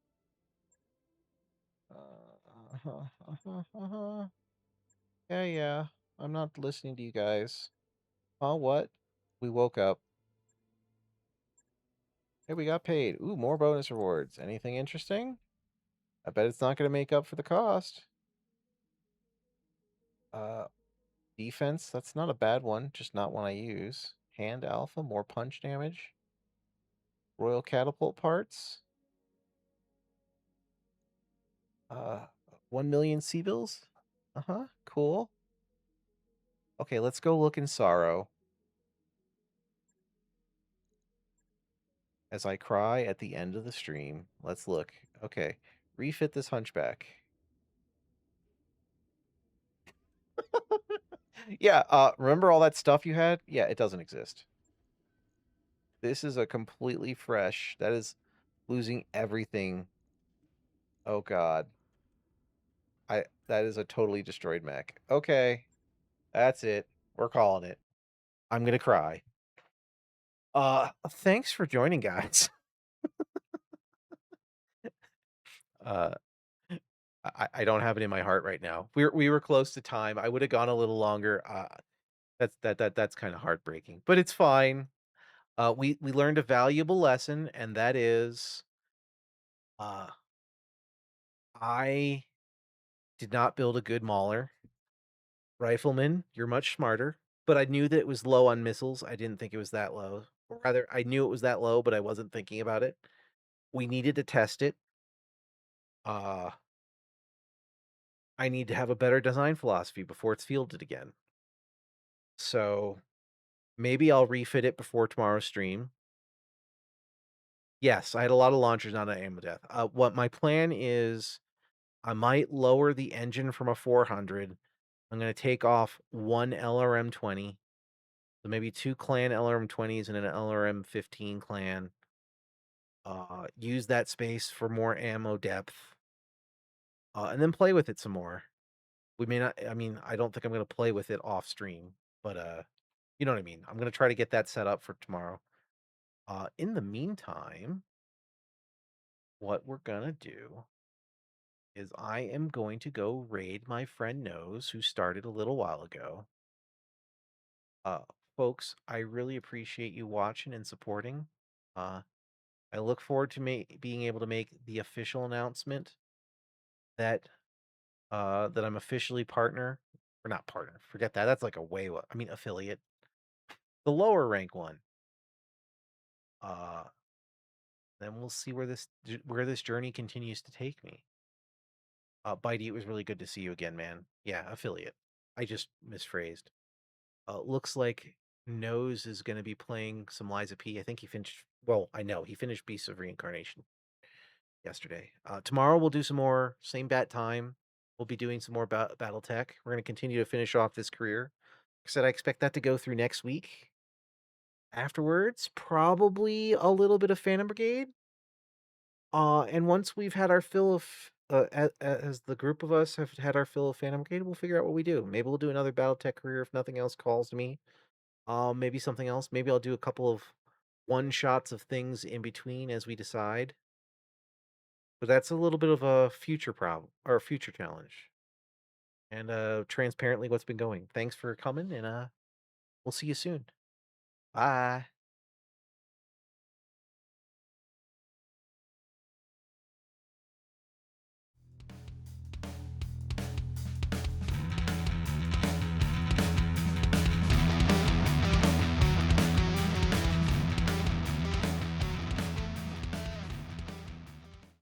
Uh-huh. Yeah. I'm not listening to you guys. Oh, what? We woke up. Hey, we got paid. Ooh, more bonus rewards. Anything interesting? I bet it's not going to make up for the cost. Defense, that's not a bad one, just not one I use. Hand alpha, more punch damage. Royal catapult parts. 1 million C-bills. Uh-huh, cool. Okay, let's go look in sorrow. As I cry at the end of the stream. Let's look. Okay, refit this hunchback. Yeah, remember all that stuff you had? Yeah, it doesn't exist. This is a completely fresh. That is losing everything. Oh god. That is a totally destroyed mech. Okay. That's it. We're calling it. I'm gonna cry. Thanks for joining, guys. Uh I don't have it in my heart right now. We were close to time. I would have gone a little longer. That's kind of heartbreaking. But it's fine. We learned a valuable lesson, and that is uh I did not build a good Mauler. Rifleman, you're much smarter. But I knew that it was low on missiles. I didn't think it was that low. Or rather, I knew it was that low, but I wasn't thinking about it. We needed to test it. Uh, I need to have a better design philosophy before it's fielded again. So maybe I'll refit it before tomorrow's stream. Yes, I had a lot of launchers on ammo death. What my plan is, I might lower the engine from a 400. I'm going to take off one LRM 20. So maybe 2 clan LRM 20s and an LRM 15 clan. Use that space for more ammo depth. And then play with it some more. We may not, I mean, I don't think I'm going to play with it off stream, but you know what I mean? I'm going to try to get that set up for tomorrow. In the meantime, what we're going to do is I am going to go raid my friend Nose, who started a little while ago. Uh, Folks, I really appreciate you watching and supporting. Uh, I look forward to being able to make the official announcement that that I'm officially partner or not partner. Forget that. That's like a I mean affiliate. The lower rank one. Uh, then we'll see where this journey continues to take me. Bitey, it was really good to see you again, man. Yeah, affiliate. I just misphrased. Looks like Nose is going to be playing some Liza P. I think he finished. Well, I know he finished Beasts of Reincarnation yesterday. Tomorrow we'll do some more same bat time. We'll be doing some more Battletech. We're going to continue to finish off this career. Like I said, I expect that to go through next week. Afterwards, probably a little bit of Phantom Brigade. And once we've had our fill of, as the group of us have had our fill of Phantom Brigade, we'll figure out what we do. Maybe we'll do another Battletech career if nothing else calls to me. Maybe something else. Maybe I'll do a couple of one shots of things in between as we decide. But that's a little bit of a future problem or a future challenge. And transparently what's been going. Thanks for coming and we'll see you soon. Bye.